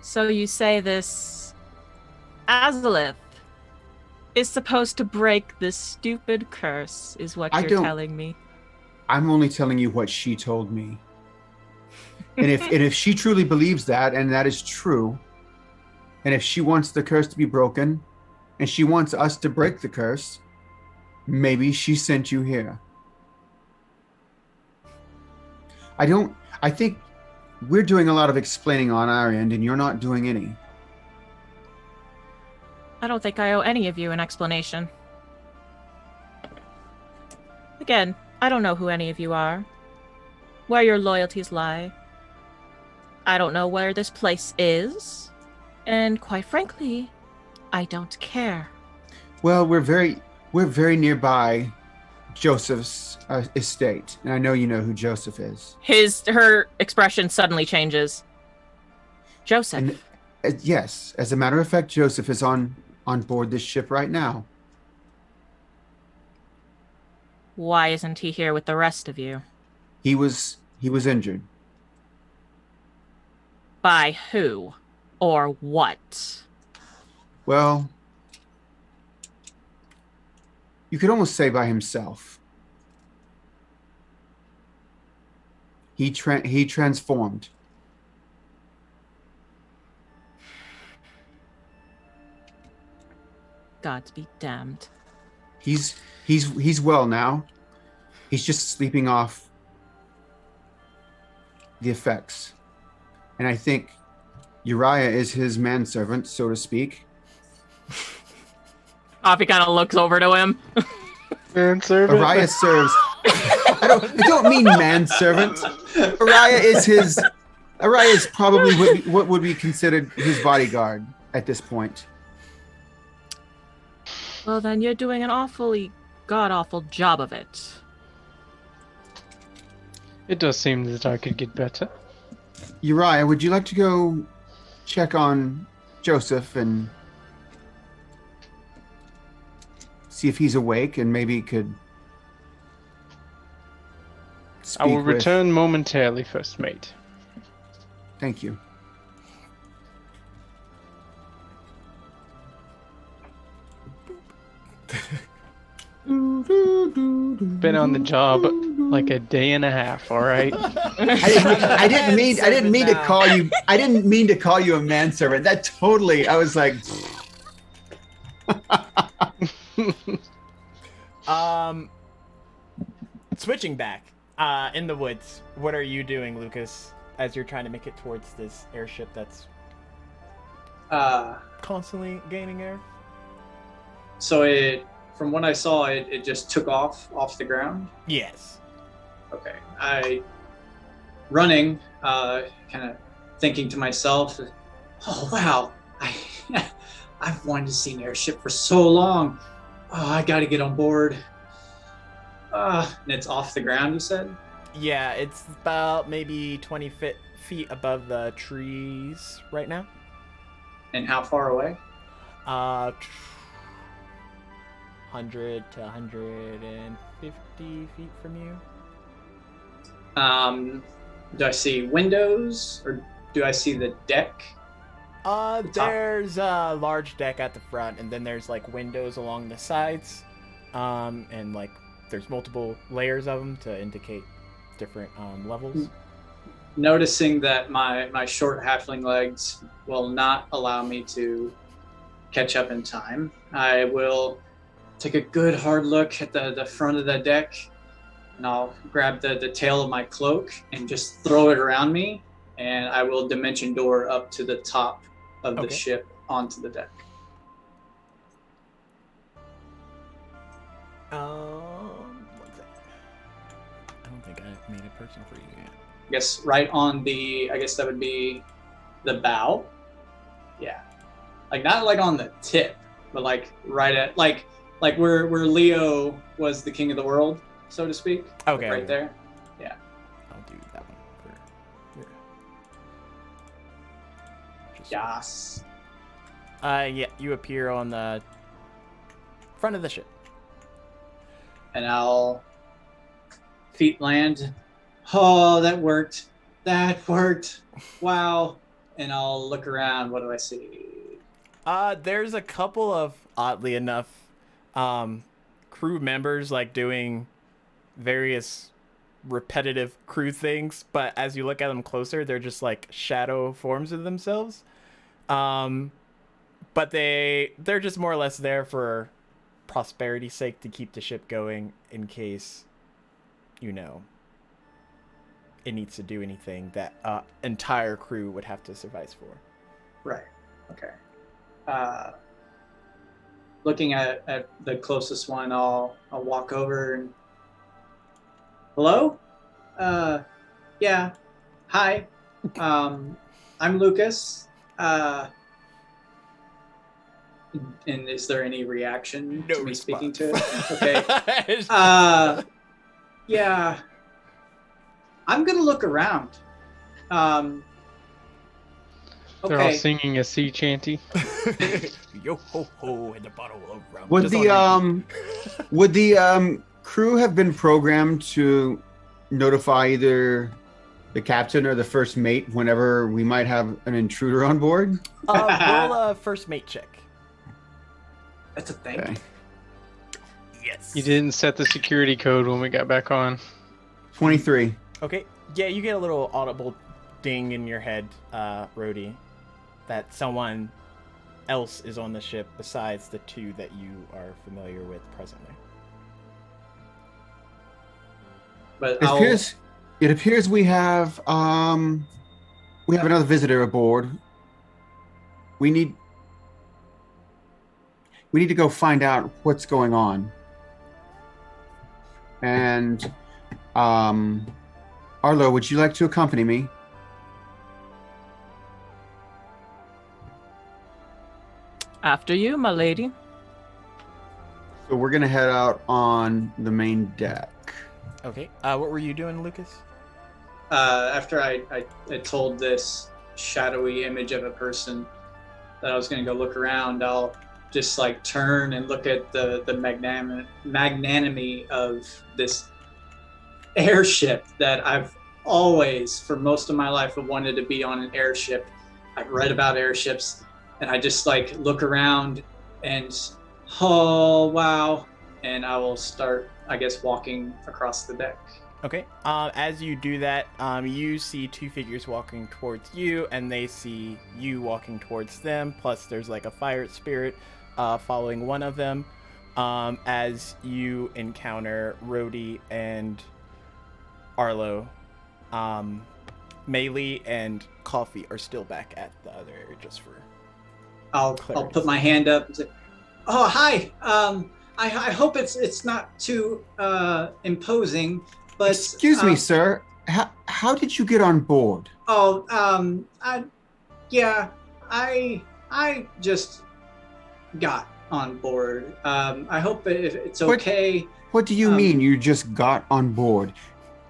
So you say this Azalith is supposed to break this stupid curse, is what you're telling me. I'm only telling you what she told me. And if she truly believes that, and that is true, and if she wants the curse to be broken, and she wants us to break the curse, maybe she sent you here. I think we're doing a lot of explaining on our end, and you're not doing any. I don't think I owe any of you an explanation. Again, I don't know who any of you are, where your loyalties lie. I don't know where this place is, and quite frankly, I don't care. Well, we're very nearby Joseph's estate, and I know you know who Joseph is. Her expression suddenly changes. Joseph. And, yes, as a matter of fact, Joseph is on board this ship right now. Why isn't he here with the rest of you? He was injured. By who? Or what? Well, you could almost say by himself. He transformed. Gods be damned. He's well now. He's just sleeping off the effects. And I think Uriah is his manservant, so to speak. Avi kind of looks over to him. Manservant. Uriah serves. I don't mean manservant. Uriah is probably what would be considered his bodyguard at this point. Well, then you're doing an awfully god-awful job of it. It does seem that I could get better. Uriah, would you like to go check on Joseph and see if he's awake and maybe could speak I will with... return momentarily, First Mate. Thank you. Been on the job like a day and a half, all right? I didn't mean to call you. I didn't mean to call you a manservant. That totally. I was like. Switching back, in the woods. What are you doing, Lucas? As you're trying to make it towards this airship that's constantly gaining air. So from what I saw, it just took off the ground. Yes. Okay. Running, kind of thinking to myself, oh wow, I've wanted to see an airship for so long. Oh, I got to get on board. And it's off the ground, you said? Yeah, it's about maybe 20 feet above the trees right now. And how far away? 100 to 150 feet from you. Do I see windows or do I see the deck? There's a large deck at the front, and then there's like windows along the sides, and like there's multiple layers of them to indicate different levels. Noticing that my short halfling legs will not allow me to catch up in time, I will take a good hard look at the front of the deck, and I'll grab the tail of my cloak and just throw it around me, and I will dimension door up to the top of the ship onto the deck. One second. I don't think I've made it personal for you yet. I guess right on I guess that would be the bow. Yeah. Like not like on the tip, but like right at like where Leo was the king of the world, so to speak. Okay. Right there. Yeah. I'll do that one for here. Yes. Yeah, you appear on the front of the ship. And I'll feet land. Oh, that worked. That worked. Wow. And I'll look around. What do I see? There's a couple of, oddly enough, crew members like doing various repetitive crew things, but as you look at them closer, they're just like shadow forms of themselves. But they're just more or less there for prosperity's sake, to keep the ship going in case, it needs to do anything that entire crew would have to suffice for. Right. Okay. Looking at the closest one, I'll walk over and hello? Yeah. Hi. I'm Lucas. And is there any reaction No to me response. speaking to it? Okay. Yeah. I'm gonna look around. They're all Okay. singing a sea chanty. Yo ho ho, and the bottle of rum. Would Just the on would the crew have been programmed to notify either the captain or the first mate whenever we might have an intruder on board? roll a first mate check. That's a thing. Okay. Yes. You didn't set the security code when we got back on. 23. Okay. Yeah, you get a little audible ding in your head, Rhodey, that someone else is on the ship besides the two that you are familiar with presently. But It appears we have another visitor aboard. We need to go find out what's going on. And Arlo, would you like to accompany me? After you, my lady. So we're gonna head out on the main deck. Okay. What were you doing, Lucas? After I told this shadowy image of a person that I was going to go look around, I'll just like turn and look at the magnanimity of this airship that I've always, for most of my life, have wanted to be on an airship. I've read about airships, and I just like look around and, oh, wow. And I will start, I guess, walking across the deck. Okay. As you do that, you see two figures walking towards you, and they see you walking towards them. Plus, there's like a fire spirit following one of them. As you encounter Rhodey and Arlo, Melee and Coffee are still back at the other area, just for. I'll put my hand up and say, "Oh, hi. I hope it's not too imposing, but Excuse me, sir. How did you get on board? Oh, I just got on board. I hope it's okay. What do you mean you just got on board?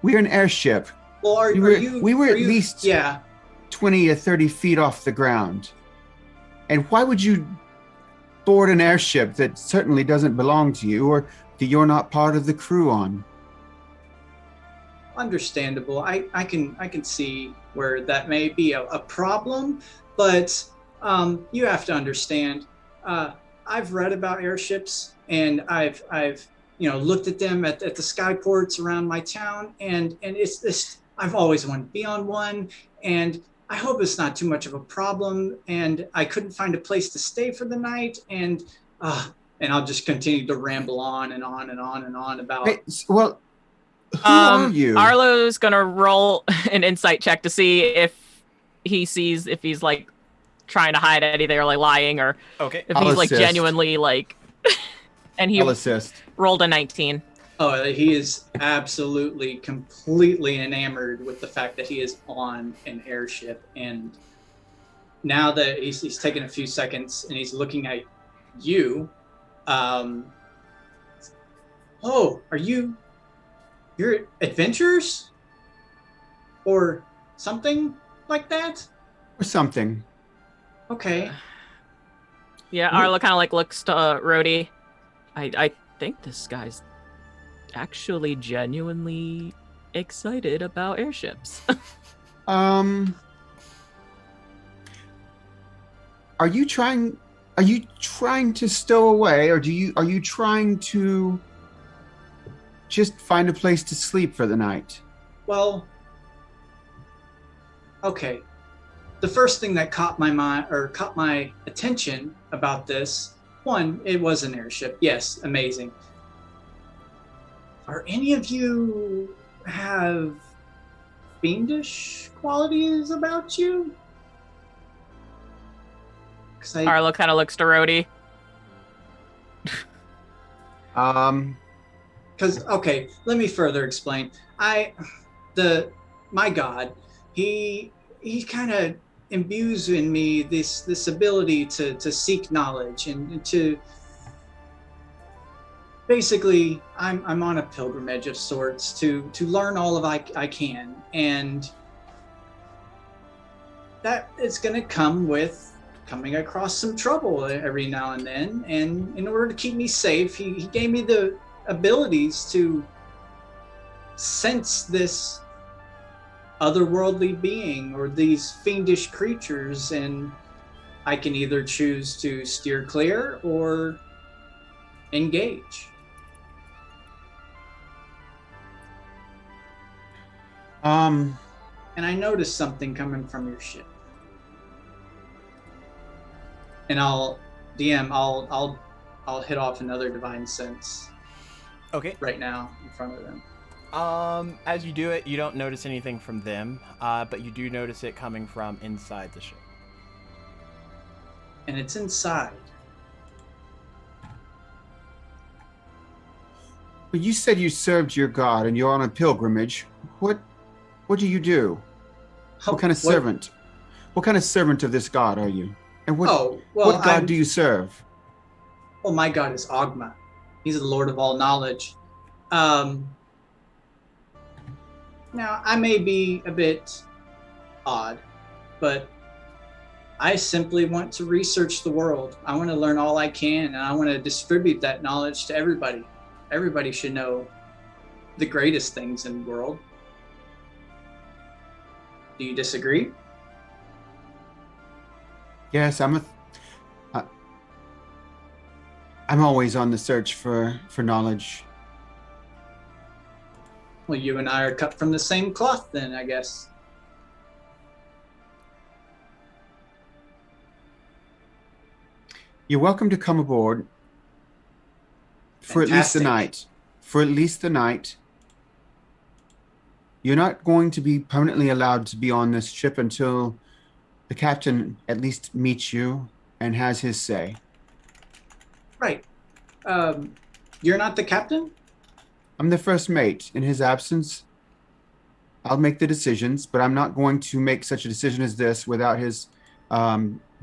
We're an airship. Well, we were at least 20 or 30 feet off the ground. And why would you board an airship that certainly doesn't belong to you or that you're not part of the crew on? Understandable. I can see where that may be a problem, but you have to understand. I've read about airships, and I've looked at them at the skyports around my town, and it's this. I've always wanted to be on one, and I hope it's not too much of a problem. And I couldn't find a place to stay for the night, and I'll just continue to ramble on and on and on and on about. Hey, well, who are you? Arlo's gonna roll an insight check to see if he sees if he's like trying to hide anything or like lying, or if I'll he's like assist. Genuinely like. And he I'll assist. rolled a 19. Oh, he is absolutely, completely enamored with the fact that he is on an airship. And now that he's taken a few seconds and he's looking at you, are you're adventurers? Or something like that? Or something. Okay. Yeah, Arlo kind of like looks to Rhodey. I think this guy's actually genuinely excited about airships. Are you trying to stow away, or are you trying to just find a place to sleep for the night? Well, okay. The first thing that caught my attention about this, one, it was an airship. Yes, amazing. Are any of you have fiendish qualities about you? Arlo kind of looks to Rhodey. Because, okay, let me further explain. My God, he kind of imbues in me this ability to seek knowledge and to basically I'm on a pilgrimage of sorts to learn all of I can, and that is going to come with coming across some trouble every now and then, and in order to keep me safe, he gave me the abilities to sense this otherworldly being or these fiendish creatures, and I can either choose to steer clear or engage. Um, And I noticed something coming from your ship. And I'll hit off another divine sense Okay. right now in front of them. As you do it, you don't notice anything from them, but you do notice it coming from inside the ship. And it's inside. but you said you served your god and you're on a pilgrimage. What do you do? What kind of servant? What kind of servant of this god are you? And what god do you serve? Well, my god is Ogma. He's the Lord of all knowledge. Now, I may be a bit odd, but I simply want to research the world. I want to learn all I can, and I want to distribute that knowledge to everybody. Everybody should know the greatest things in the world. Do you disagree? Yes, I'm always on the search for knowledge. Well, you and I are cut from the same cloth then, I guess. You're welcome to come aboard for at least the night. For at least the night. You're not going to be permanently allowed to be on this ship until the captain at least meets you and has his say. Right. You're not the captain? I'm the first mate. In his absence, I'll make the decisions, but I'm not going to make such a decision as this without his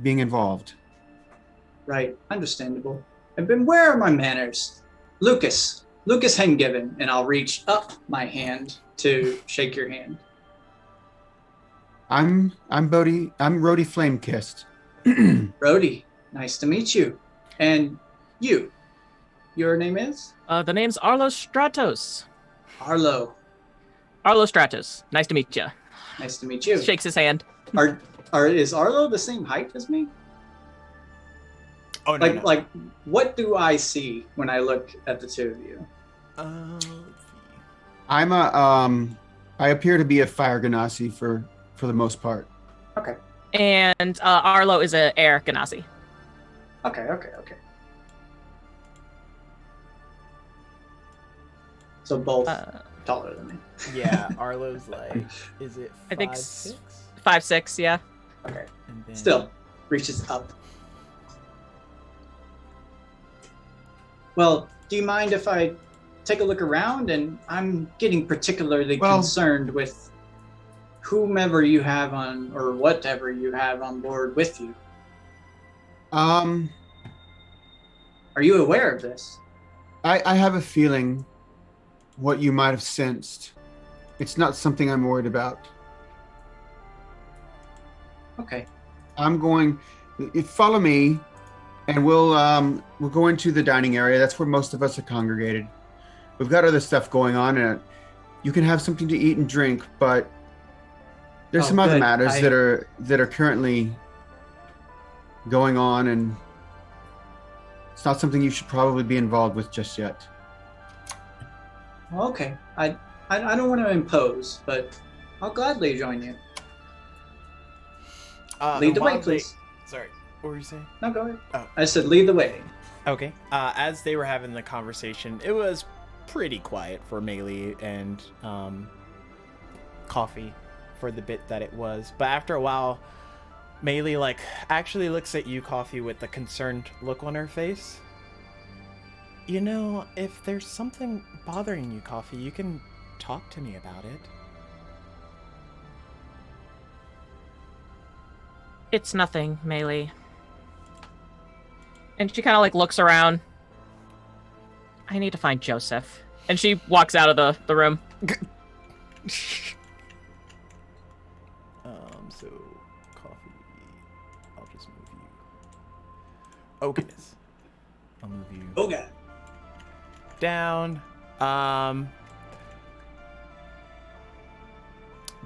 being involved. Right. Understandable. And where are my manners? Lucas Hengiven, and I'll reach up my hand to shake your hand. I'm Rhodey Flamekissed. Rhodey, nice to meet you. And your name is? The name's Arlo Stratos. Arlo. Arlo Stratos. Nice to meet you. Nice to meet you. Shakes his hand. Is Arlo the same height as me? Oh no. Like, what do I see when I look at the two of you? Let's see. I appear to be a fire ganassi for the most part. Okay. And Arlo is a air ganassi. Okay. So both taller than me. Yeah, Arlo's like, is it 5'6"? I think 5'6", yeah. Okay. And then... Still reaches up. Well, do you mind if I take a look around? And I'm getting particularly concerned with whomever you have on, or whatever you have on board with you. Are you aware of this? I have a feeling what you might have sensed. It's not something I'm worried about. Okay. Follow me, and we'll go into the dining area. That's where most of us are congregated. We've got other stuff going on, and you can have something to eat and drink, but there's some other matters that are currently going on, and it's not something you should probably be involved with just yet. Well, okay. I don't want to impose, but I'll gladly join you. Lead the way, please. Sorry, what were you saying? No, go ahead. Oh. I said lead the way. Okay. As they were having the conversation, it was pretty quiet for Melee and Coffee for the bit that it was. But after a while, Melee actually looks at you, Coffee, with a concerned look on her face. You know, if there's something bothering you, Coffee, you can talk to me about it. It's nothing, Melee. And she kind of looks around. I need to find Joseph. And she walks out of the room. So, Coffee, I'll just move you. Oh, goodness. I'll move you. Oh, God. Down.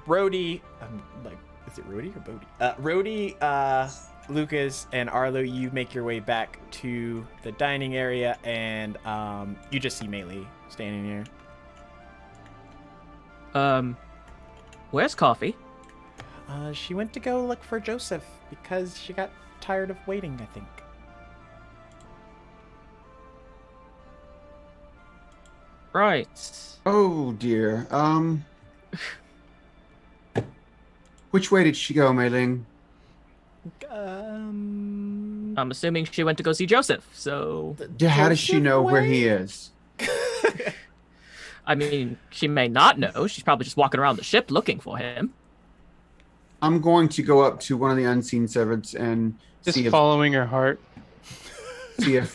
Brody, is it Rhodey or Bodie? Rhodey, Lucas and Arlo, you make your way back to the dining area, and you just see Melee standing there. Where's Coffee? She went to go look for Joseph because she got tired of waiting, I think. Right. Oh dear. Which way did she go, Mei Ling? I'm assuming she went to go see Joseph, so... How does she know where he is? I mean, she may not know. She's probably just walking around the ship looking for him. I'm going to go up to one of the unseen servants and Just see following her heart. if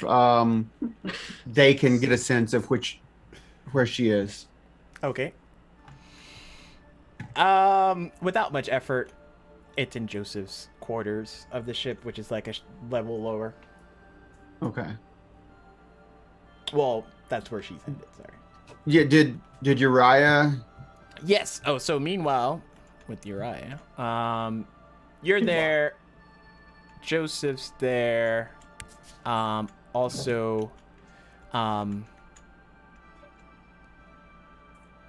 they can get a sense of where she is. Okay. Without much effort, it's in Joseph's quarters of the ship, which is like a level lower. Okay. Well, that's where she's headed. Sorry. Yeah. Did Uriah? Yes. Oh, so meanwhile, with Uriah, you're there. Joseph's there. Also,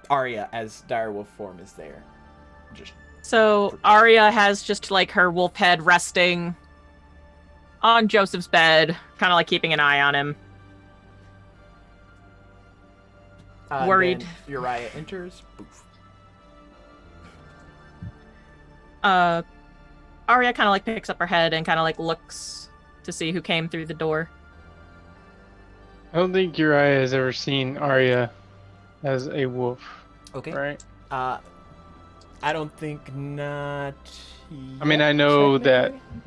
Arya as direwolf form is there. Just So Arya has just like her wolf head resting on Joseph's bed, kind of like keeping an eye on him. Worried. Then Uriah enters. Boof. Arya kind of like picks up her head and kind of like looks to see who came through the door. I don't think Uriah has ever seen Arya as a wolf. Okay. Right? I don't think not. I mean, yet, I know that. technically.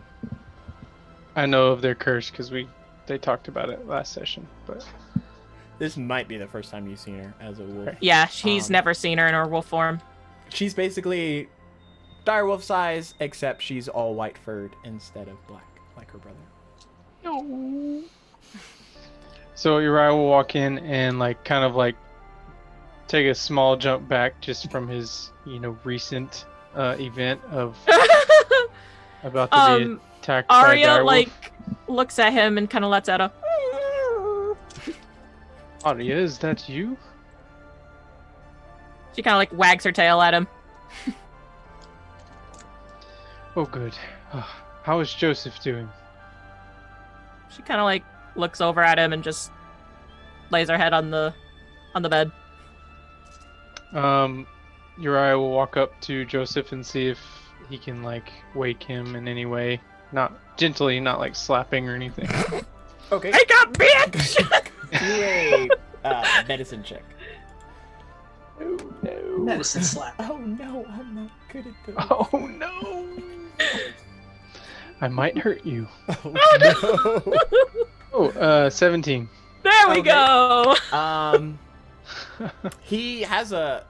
I know of their curse because they talked about it last session. But This might be the first time you've seen her as a wolf. Yeah, he's Um, never seen her in her wolf form. She's basically direwolf size, except she's all white furred instead of black, like her brother. no. So Uriah will walk in and like kind of like take a small jump back just from his recent event of about to be attacked by a Arya direwolf. like looks at him and kind of lets out a. Arya, is that you? She kind of like wags her tail at him. Oh, good. How is Joseph doing? She kind of like looks over at him and just lays her head on the bed. Uriah will walk up to Joseph and see if he can like wake him in any way. Not gently, not like slapping or anything. Okay. Wake up, bitch! Do a medicine check. Oh no. Medicine slap. Oh no, I'm not good at this. Oh no. I might hurt you. Oh no. Oh, 17. There we Okay. go. He has a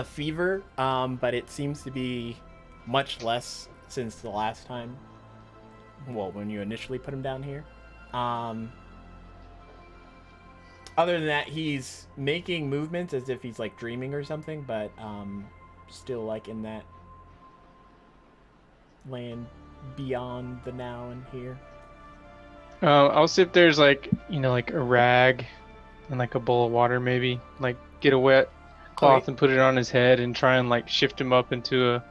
fever, but it seems to be much less since the last time. Well, when you initially put him down here. Other than that, he's making movements as if he's like dreaming or something, but still like in that land beyond the now and here. I'll see if there's like like a rag and like a bowl of water maybe. Like get a wet cloth Okay. and put it on his head and try and like shift him up into a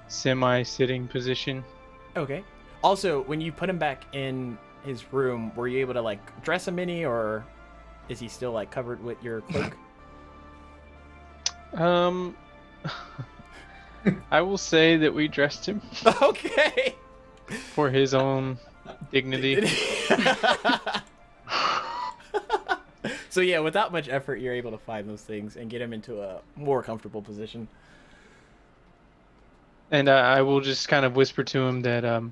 semi-sitting position. Okay. Also, when you put him back in his room, were you able to like dress him any, or is he still like covered with your cloak? I will say that we dressed him Okay. for his own dignity. So yeah, without much effort, you're able to find those things and get him into a more comfortable position. And I will just kind of whisper to him that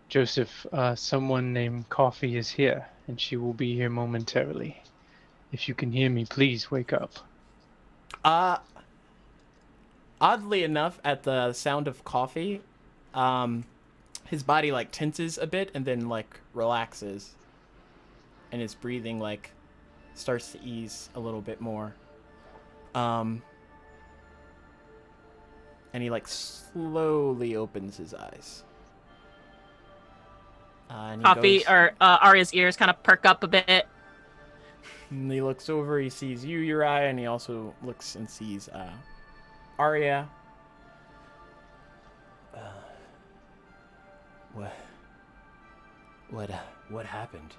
Joseph, someone named Coffee is here, and she will be here momentarily. If you can hear me, please wake up. Oddly enough, at the sound of coffee, his body like tenses a bit and then like relaxes, and his breathing like starts to ease a little bit more. And he like slowly opens his eyes. And he Coffee goes, or Arya's ears kind of perk up a bit. and he looks over, he sees you, Uriah, and he also looks and sees Arya. What happened?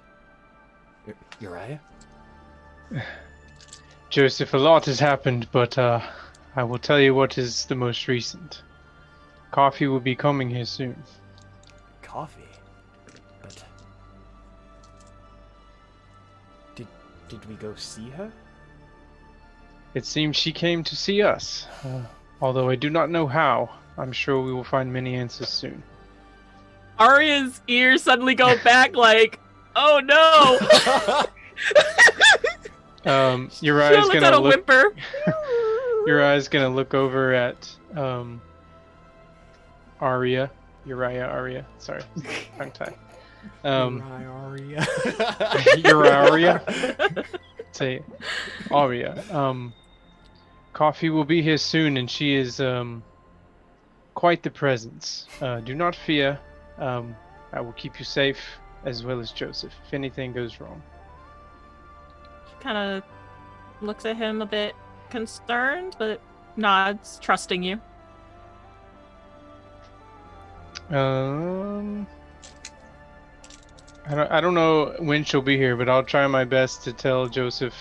Uriah? Joseph, a lot has happened, but I will tell you what is the most recent. Coffee will be coming here soon. Coffee? But... Did we go see her? It seems she came to see us. Although I do not know how. I'm sure we will find many answers soon. Arya's ears suddenly go back like, oh no! Uriah's She lets gonna out a look. whimper. Uriah's gonna look over at Arya. Arya. Sorry, tongue tie. Arya. Uriah. Say Arya. Coffee will be here soon, and she is quite the presence. Do not fear. I will keep you safe, as well as Joseph, if anything goes wrong. She kind of looks at him a bit concerned, but nods, trusting you. I don't know when she'll be here, but I'll try my best to tell Joseph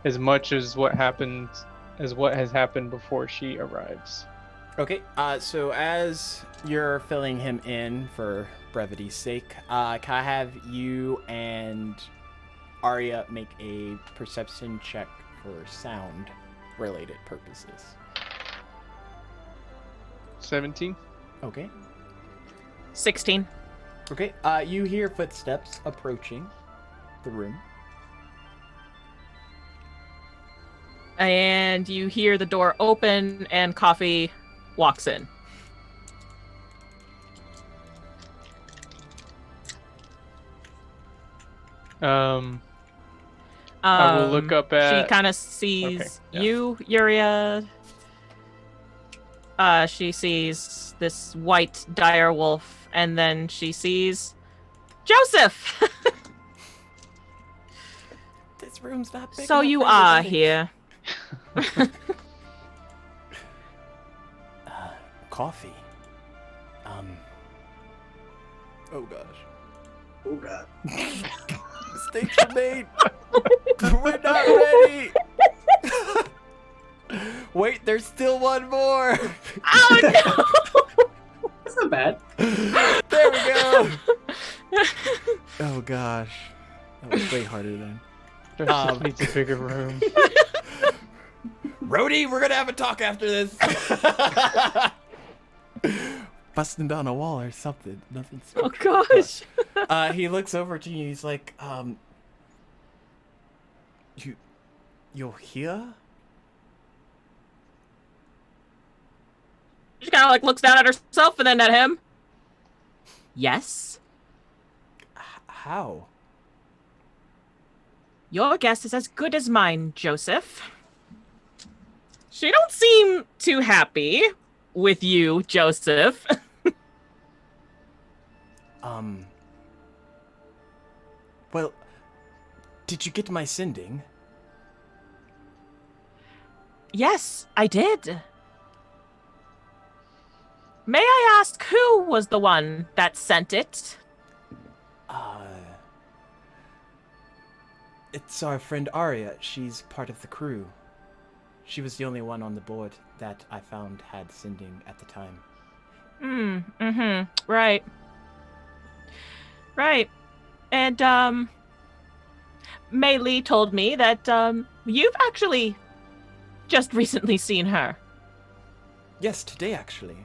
as much as what has happened before she arrives. Okay, so as you're filling him in for brevity's sake, can I have you and Arya make a perception check for sound-related purposes? 17? Okay. 16. Okay, you hear footsteps approaching the room. And you hear the door open and Coffee walks in. I will look up at... She kind of sees yeah. you, Yuria. She sees this white dire wolf, and then she sees Joseph. This room's not big So enough you for are everybody. here. Coffee. Oh gosh. Oh god. Mistakes were made. We're not ready. Wait, there's still one more. Oh no! That's not bad. There we go. Oh gosh, that was way harder than. Joseph needs a bigger room. Rhodey, we're gonna have a talk after this. Busting down a wall or something. Nothing's. Oh gosh. He looks over to you. He's like, you're here? She kind of like looks down at herself and then at him. Yes. How? Your guess is as good as mine, Joseph. She don't seem too happy with you, Joseph. Well, did you get my sending? Yes, I did. May I ask who was the one that sent it? It's our friend Arya. She's part of the crew. She was the only one on the board that I found had sending at the time. Right. Right. And, Mei Li told me that, you've actually just recently seen her. Yes, today actually.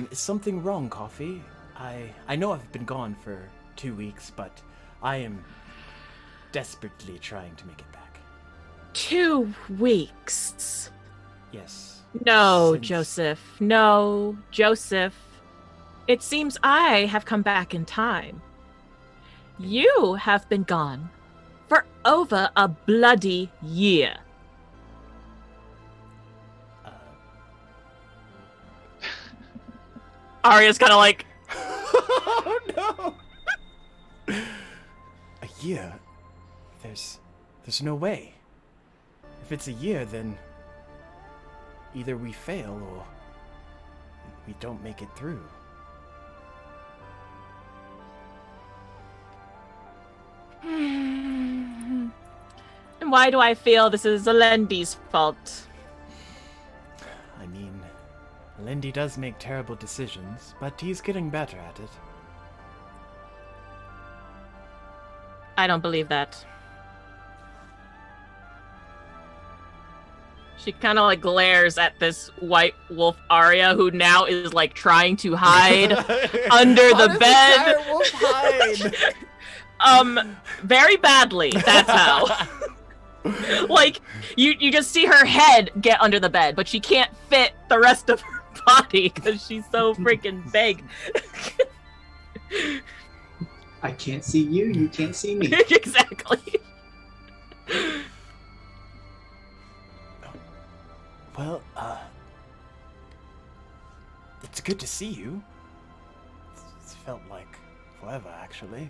Is something wrong, Coffee? I know I've been gone for 2 weeks, but I am desperately trying to make it back. 2 weeks. Yes. No, Since- Joseph. No, Joseph. It seems I have come back in time. You have been gone for over a bloody year. Arya's kind of like Oh no! A year? There's no way. If it's a year, then either we fail or we don't make it through. And why do I feel this is Alendi's fault? I mean, Lindy does make terrible decisions, but he's getting better at it. I don't believe that. She kind of like glares at this white wolf Arya, who now is like trying to hide under the bed. Wolf hide? Very badly. That's how. Like you just see her head get under the bed, but she can't fit the rest of her body because she's so freaking big. I can't see you. You can't see me. Exactly. Well, it's good to see you. It's felt like forever, actually.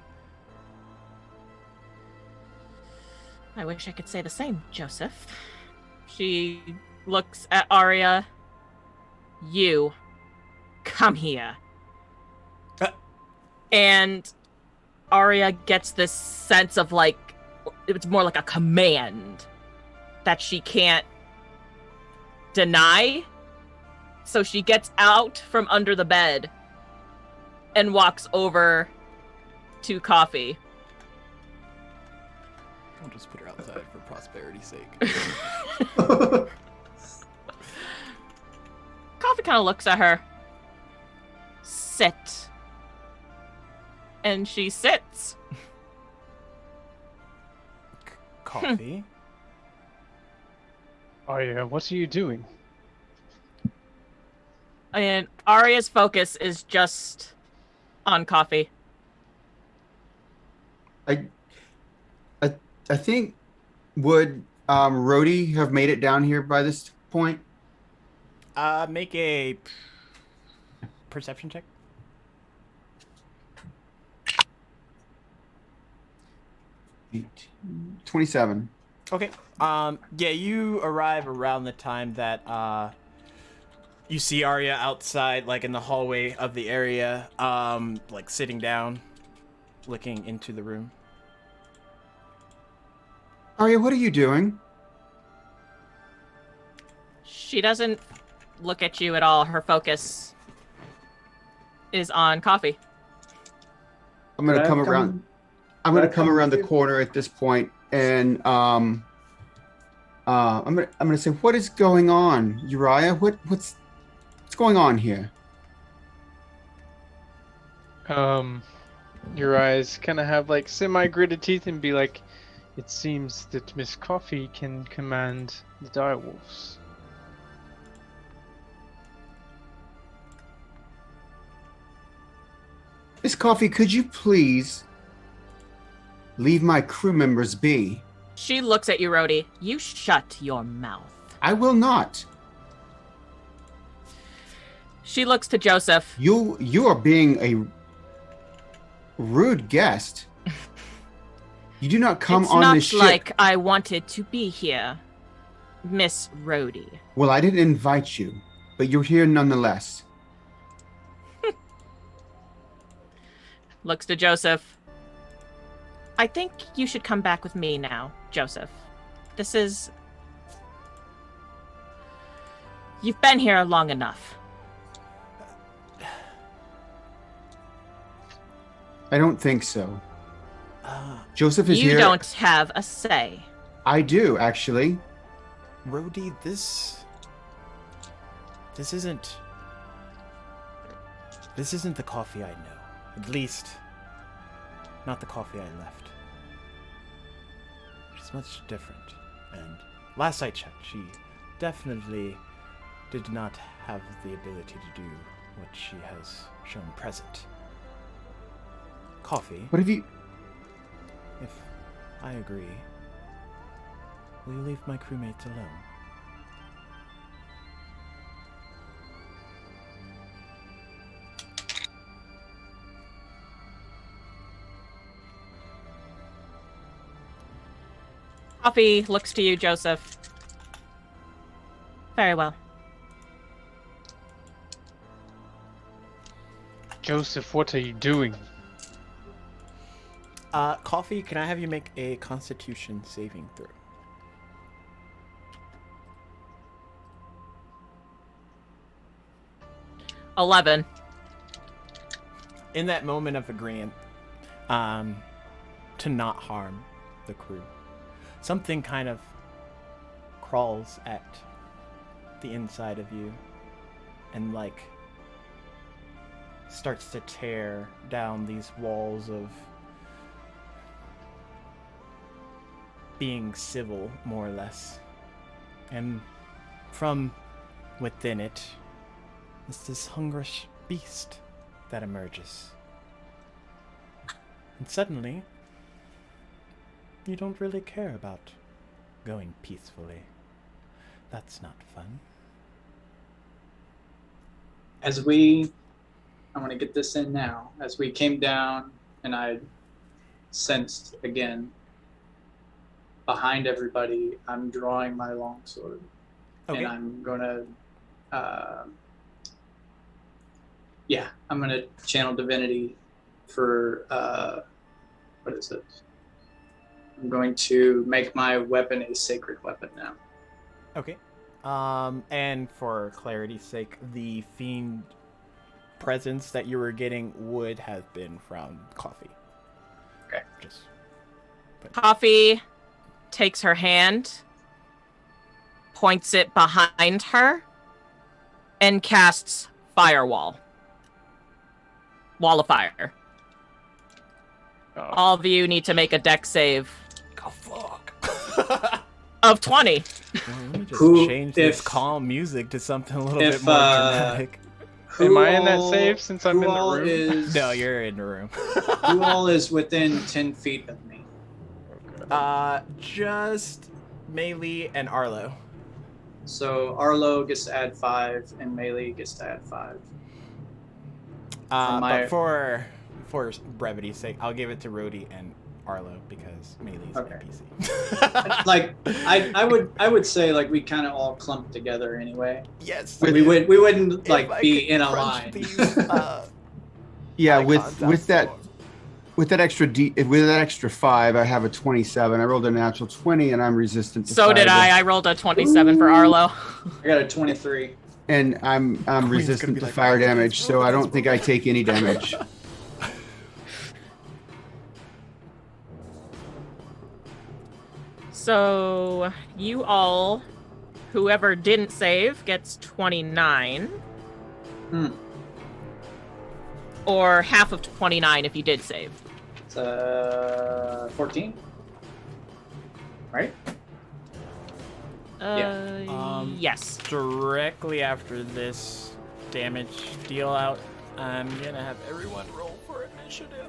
I wish I could say the same, Joseph. She looks at Arya. You, come here. And Arya gets this sense of like, it's more like a command that she can't deny. So she gets out from under the bed and walks over to Coffee. I'll just put her outside for prosperity's sake. Coffee kind of looks at her. Sit. And she sits. Coffee? Oh yeah, what are you doing? And Arya's focus is just on Coffee. I think would Rhodey have made it down here by this point? Make a perception check. 27. Okay. Yeah, you arrive around the time that you see Arya outside, like in the hallway of the area, like sitting down, looking into the room. Arya, what are you doing? She doesn't look at you at all. Her focus is on Coffee. I'm gonna come around. I'm gonna come around the corner at this point, and I'm gonna say, what is going on, Uriah? What's going on here? Your eyes kind of have like semi-gritted teeth and be like, it seems that Miss Coffee can command the direwolves. Miss Coffee, could you please leave my crew members be? She looks at you, Rhodey. You shut your mouth. I will not. She looks to Joseph. You are being a rude guest. You do not come on this ship. It's not like I wanted to be here, Miss Rhodey. Well, I didn't invite you, but you're here nonetheless. Looks to Joseph. I think you should come back with me now, Joseph. You've been here long enough. I don't think so. Joseph is here. You don't have a say. I do, actually. Rhodey, this isn't the Coffee I know. At least, not the Coffee I left. She's much different. And last I checked, she definitely did not have the ability to do what she has shown present. Coffee, What have you... if I agree, will you leave my crewmates alone? Coffee looks to you, Joseph. Very well. Joseph, what are you doing? Coffee, can I have you make a Constitution saving throw? $11. In that moment of agreement, to not harm the crew, something kind of crawls at the inside of you and like starts to tear down these walls of being civil, more or less. And from within it is this hungrish beast that emerges. And suddenly, you don't really care about going peacefully. That's not fun. I want to get this in now. As we came down and I sensed again, behind everybody, I'm drawing my longsword. Okay. And I'm gonna, I'm gonna channel divinity for, what is it? I'm going to make my weapon a sacred weapon now. Okay. And for clarity's sake, the fiend presence that you were getting would have been from Coffee. Okay. Just. Coffee takes her hand, points it behind her, and casts Firewall. Wall of fire. Oh. All of you need to make a dex save Oh, fuck. of 20. Well, let me just change this calm music to something a little bit more dramatic. Am I in that save since I'm in the room? No, you're in the room. Who all is within 10 feet of me? Just Melee and Arlo. So Arlo gets to add 5, and Melee gets to add 5. But for brevity's sake, I'll give it to Rhodey and Arlo because Melee's Okay. NPC. Like I would say like we kind of all clumped together anyway. Yes. Like, we wouldn't If like I be could in a crunch line. these, Yeah, icons out with that for- with that extra 5, I have a 27. I rolled a natural 20, and I'm resistant to So did fire. I. I rolled a 27 for Arlo. I got a 23. And I'm gonna resistant be to like, fire "Oh, that's damage, so I don't think I take any damage. So you all, whoever didn't save gets 29. Or half of 29 if you did save. It's 14. Right? Yes. Directly after this damage deal out, I'm gonna have everyone roll for initiative.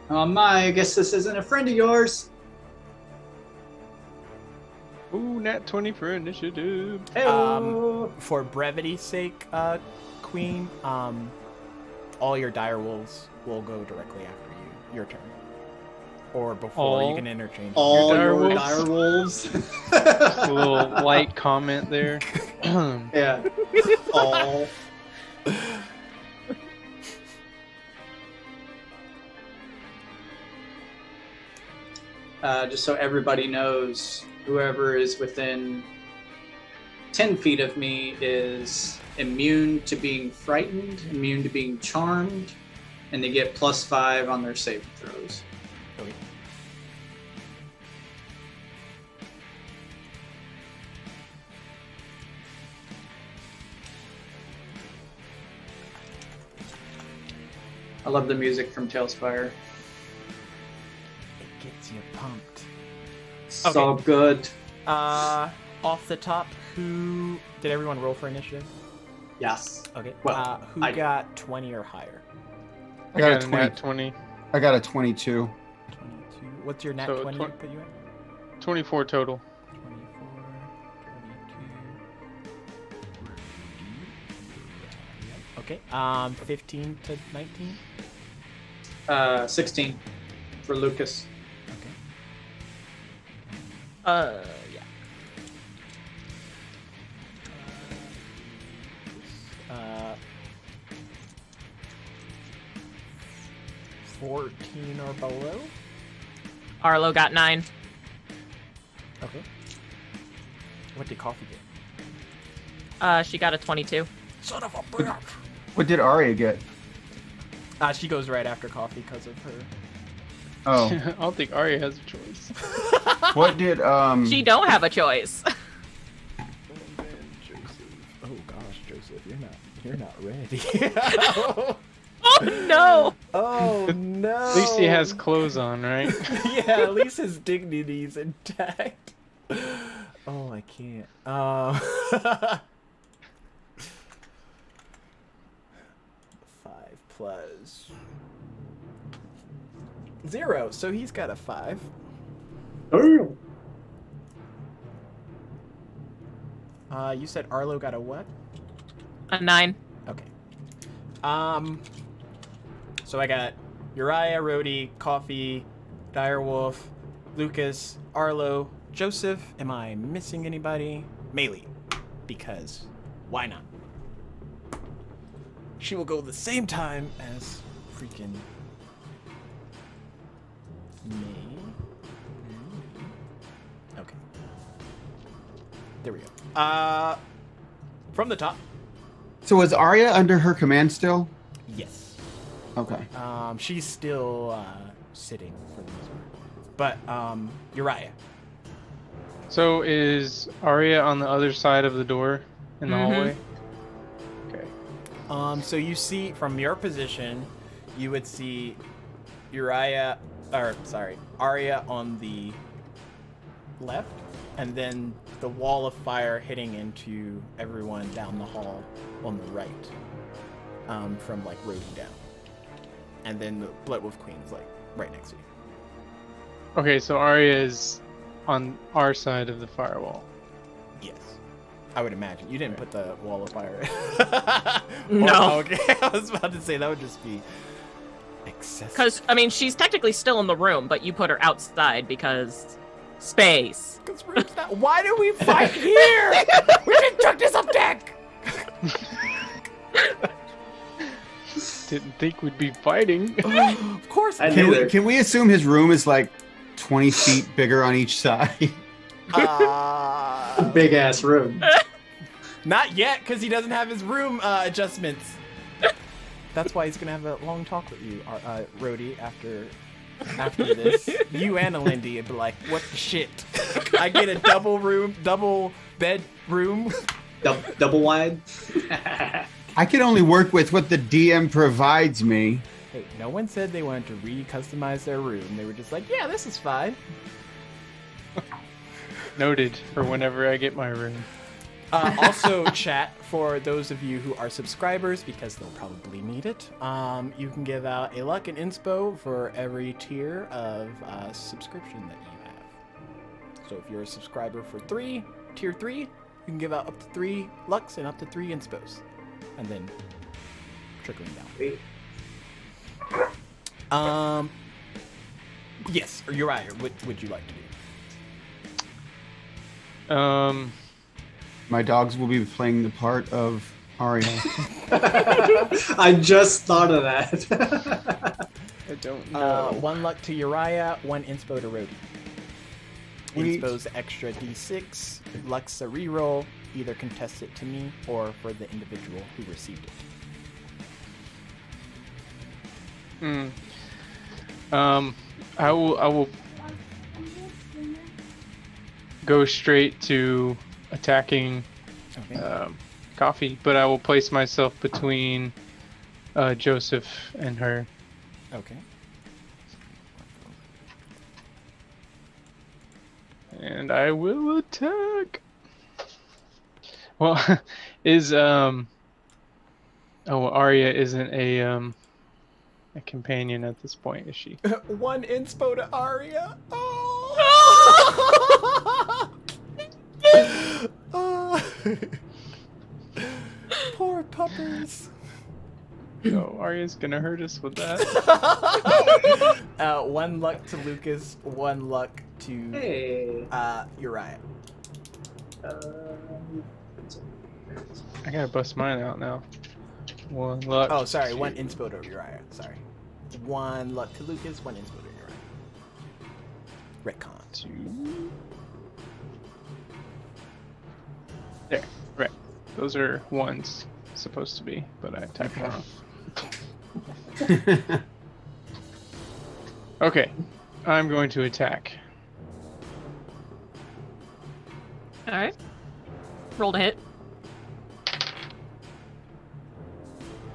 Oh my, I guess this isn't a friend of yours. Ooh, nat 20 for initiative. Hey, For brevity's sake, Queen, all your dire wolves will go directly after you. Your turn. Or before, you can interchange. all Your your dire dire wolves. A little light comment there. Yeah. All. Just so everybody knows, whoever is within 10 feet of me is immune to being frightened, immune to being charmed, and they get +5 on their saving throws. Okay. I love the music from Tailspire. It gets you pumped. So good. Off the top, who did everyone roll for initiative? Yes. Okay. Well, who I- got 20 or higher? I got a got a nat 20. I got a 22. 22. What's your nat So 20 twen- put you at? 24 total. 24, 22. Okay. 15 to 19. 16. for Lucas. Okay. Yeah. 14 or below. Arlo got 9. Okay. What did Coffee get? She got a 22. Son of a bitch. What did Arya get? She goes right after Coffee because of her. Oh. I don't think Arya has a choice. What did She don't have a choice. Oh man, Joseph. Oh gosh, Joseph, you're not ready. Oh no! Oh no. At least he has clothes on, right? Yeah, at least his dignity's intact. Oh, I can't. 5 plus 0, so he's got a 5. Oh. You said Arlo got a what? A 9. Okay. So I got Uriah, Rhodey, Coffee, Direwolf, Lucas, Arlo, Joseph. Am I missing anybody? Maylee. Because why not? She will go the same time as freaking me. Okay. There we go. From the top. So is Arya under her command still? Yes. Okay. She's still sitting for the most part. But Uriah. So is Arya on the other side of the door in the hallway? Okay. So you see from your position, you would see Arya on the left, and then the wall of fire hitting into everyone down the hall on the right, from like Rhodey down, and then the Bloodwolf Queen's like right next to you. Okay, so Arya is on our side of the firewall. Yes, I would imagine. You didn't put the wall of fire. No. Oh, okay, I was about to say that would just be excessive. Because, I mean, she's technically still in the room, but you put her outside because space. Why do we fight here? We just took this up deck. Didn't think we'd be fighting. Of course. I Can knew we, there. can we assume his room is like 20 feet bigger on each side? Big ass room. Not yet, because he doesn't have his room adjustments. That's why he's gonna have a long talk with you, Rhodey, after this. You and Alindy would be like, "What the shit? I get a double bed room." Double wide. I can only work with what the DM provides me. Hey, no one said they wanted to re-customize their room. They were just like, "Yeah, this is fine." Noted for whenever I get my room. Also, chat, for those of you who are subscribers, because they'll probably need it, you can give out a luck and inspo for every tier of subscription that you have. So if you're a subscriber for tier 3, you can give out up to 3 lucks and up to 3 inspos. And then trickling down. Yes, or Uriah, what would you like to do? My dogs will be playing the part of Arya. I just thought of that. I don't know. 1 luck to Uriah, 1 inspo to Rhodey. Sweet. Inspo's extra d6, luck's a reroll, either contest it to me or for the individual who received it. I will go straight to attacking Okay. Coffee, but I will place myself between Joseph and her. Okay. And I will attack. Well, Arya isn't a companion at this point, is she? 1 inspo to Arya. Oh. Poor puppers. No, Arya's gonna hurt us with that. 1 luck to Lucas, 1 luck to Hey. Uriah. I gotta bust mine out now. 1 luck. Oh, sorry, to- 1 inspo to Uriah. Sorry. 1 luck to Lucas, 1 inspo to Uriah. Retcon. 2. There, right. Those are 1s supposed to be, but I typed wrong. Okay, I'm going to attack. All right. Roll to hit.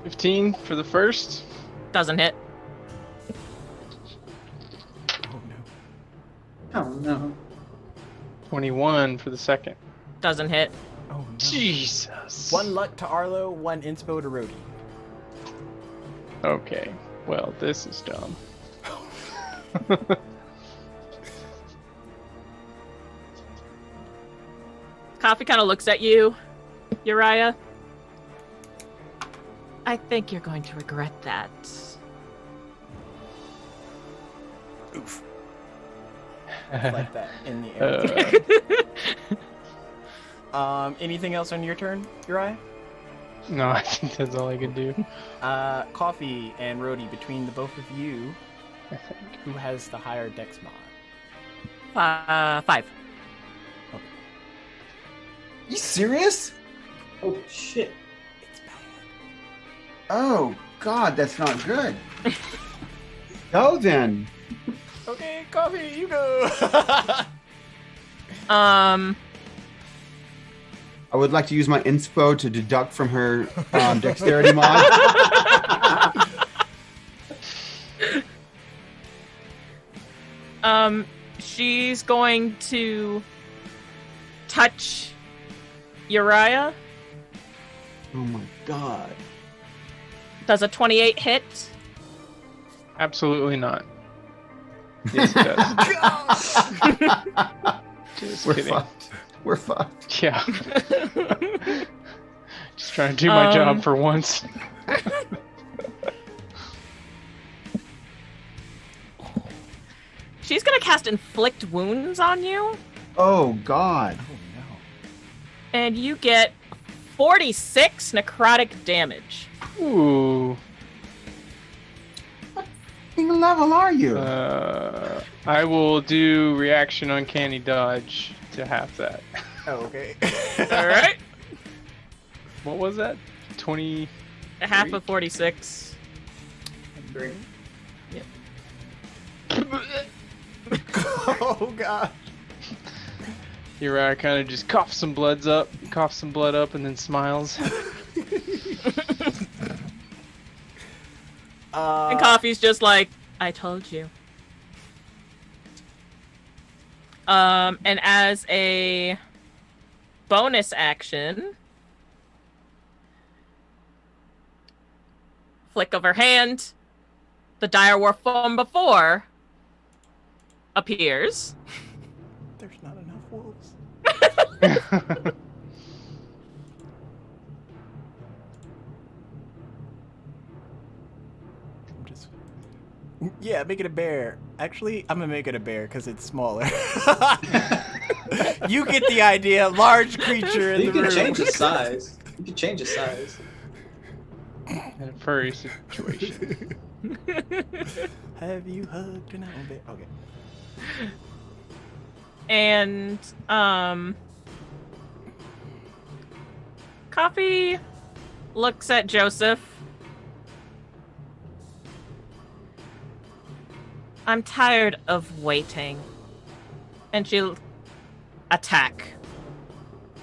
15 for the first. Doesn't hit. Oh no. Oh no. 21 for the second. Doesn't hit. Oh no. Jesus. 1 luck to Arlo, 1 inspo to Rhodey. Okay, well, this is dumb. Coffee kind of looks at you, Uriah. I think you're going to regret that. Oof. Like that in the air. Anything else on your turn, Uriah? No, I think that's all I can do. Coffee and Rhodey, between the both of you, I think. who has the higher dex mod? 5. You serious? Oh shit. It's bad. Oh God, that's not good. Go then. Okay, Coffee, you go. I would like to use my inspo to deduct from her dexterity mod. She's going to touch Uriah. Oh my God. Does a 28 hit? Absolutely not. Yes, it does. Just We're kidding. fucked. We're fucked. Yeah. Just trying to do my job for once. She's gonna cast Inflict Wounds on you, Oh God. Oh no. and you get 46 necrotic damage. Ooh. What level are you? I will do reaction uncanny dodge to half that. Oh, okay. Alright. What was that? 20. Half of 46. Great. Oh god. Uriah kind of just coughs some blood up, and then smiles. And Coffee's just like, I told you. And as a bonus action, flick of her hand, the direwolf from before appears. There's not enough wolves. I'm just. Yeah, make it a bear. Actually, I'm gonna make it a bear because it's smaller. You get the idea. Large creature in You the can room. change his size. You can change his size. In a furry situation. Have you hugged an owl bear? Okay. And Coffee looks at Joseph. I'm tired of waiting. And she'll attack.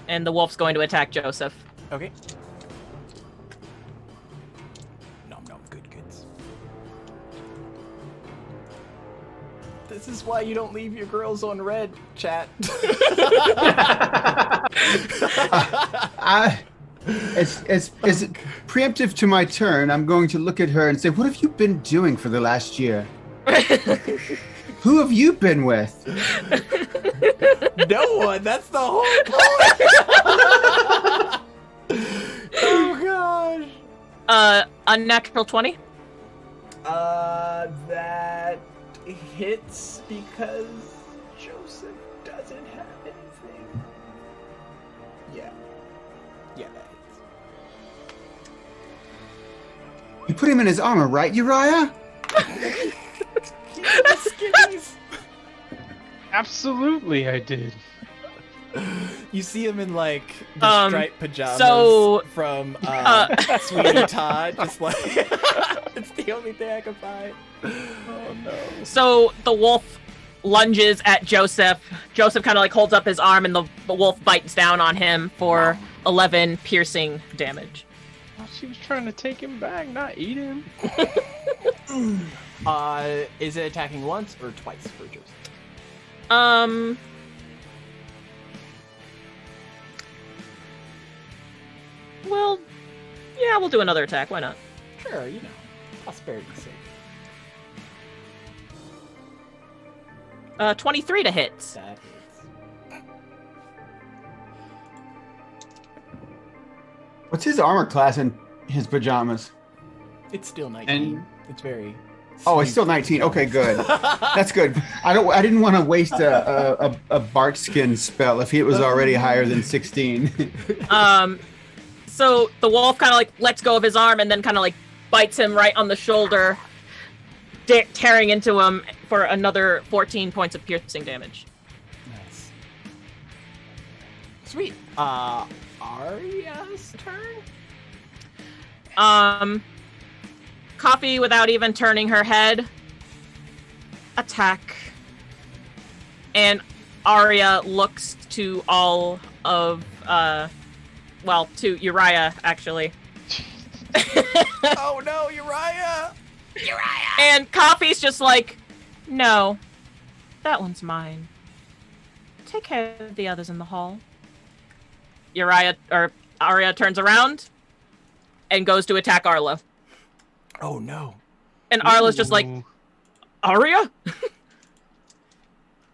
And the wolf's going to attack Joseph. Okay. Nom nom, good goods. This is why you don't leave your girls on red, chat. It's preemptive to my turn. I'm going to look at her and say, "What have you been doing for the last year? Who have you been with?" No one. That's the whole point. Oh gosh. Unnatural 20. That hits because Joseph doesn't have anything. Yeah, that hits. You put him in his armor, right, Uriah? Skivvies. Absolutely, I did. You see him in like the striped pajamas from Sweetie Todd, just like it's the only thing I can find. Oh no. So the wolf lunges at Joseph. Joseph kind of like holds up his arm, and the wolf bites down on him for 11 piercing damage. Oh, she was trying to take him back, not eat him. Is it attacking once or twice for Joseph? Well, yeah, we'll do another attack. Why not? Sure, you know, prosperity's sake. 23 to hit. That hits. What's his armor class in his pajamas? It's still 19. And- It's very. Oh, it's still 19. Okay, good. That's good. I didn't want to waste a bark skin spell if it was already higher than 16. So the wolf kind of like lets go of his arm and then kind of like bites him right on the shoulder, tearing into him for another 14 points of piercing damage. Nice. Sweet. Arya's turn? Coffee, without even turning her head, attack. And Arya looks to all of, to Uriah, actually. Oh no, Uriah! And Coffee's just like, no, that one's mine. Take care of the others in the hall. Arya turns around and goes to attack Arlo. Oh no. And Arla's just like, Ooh. Arya?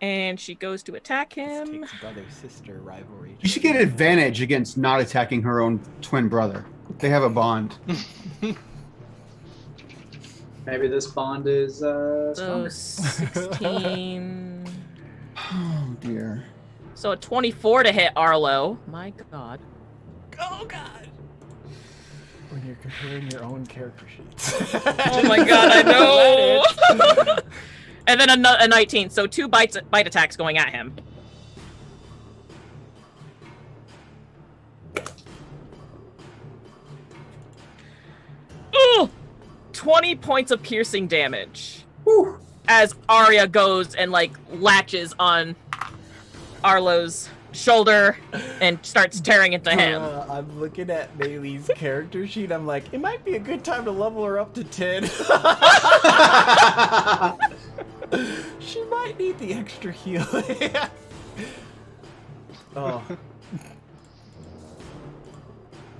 And she goes to attack This him. takes brother-sister rivalry. You should get an advantage against not attacking her own twin brother. They have a bond. Maybe this bond is So stronger. 16. Oh dear. So a 24 to hit Arlo. My god. Oh god! When you're comparing your own character sheets. Oh my god, I know! And then a 19, so 2 bite attacks going at him. Ooh! 20 points of piercing damage. Whew. As Arya goes and like latches on Arlo's shoulder and starts tearing into him. I'm looking at Maylee's character sheet. I'm like, it might be a good time to level her up to 10. She might need the extra healing. Oh.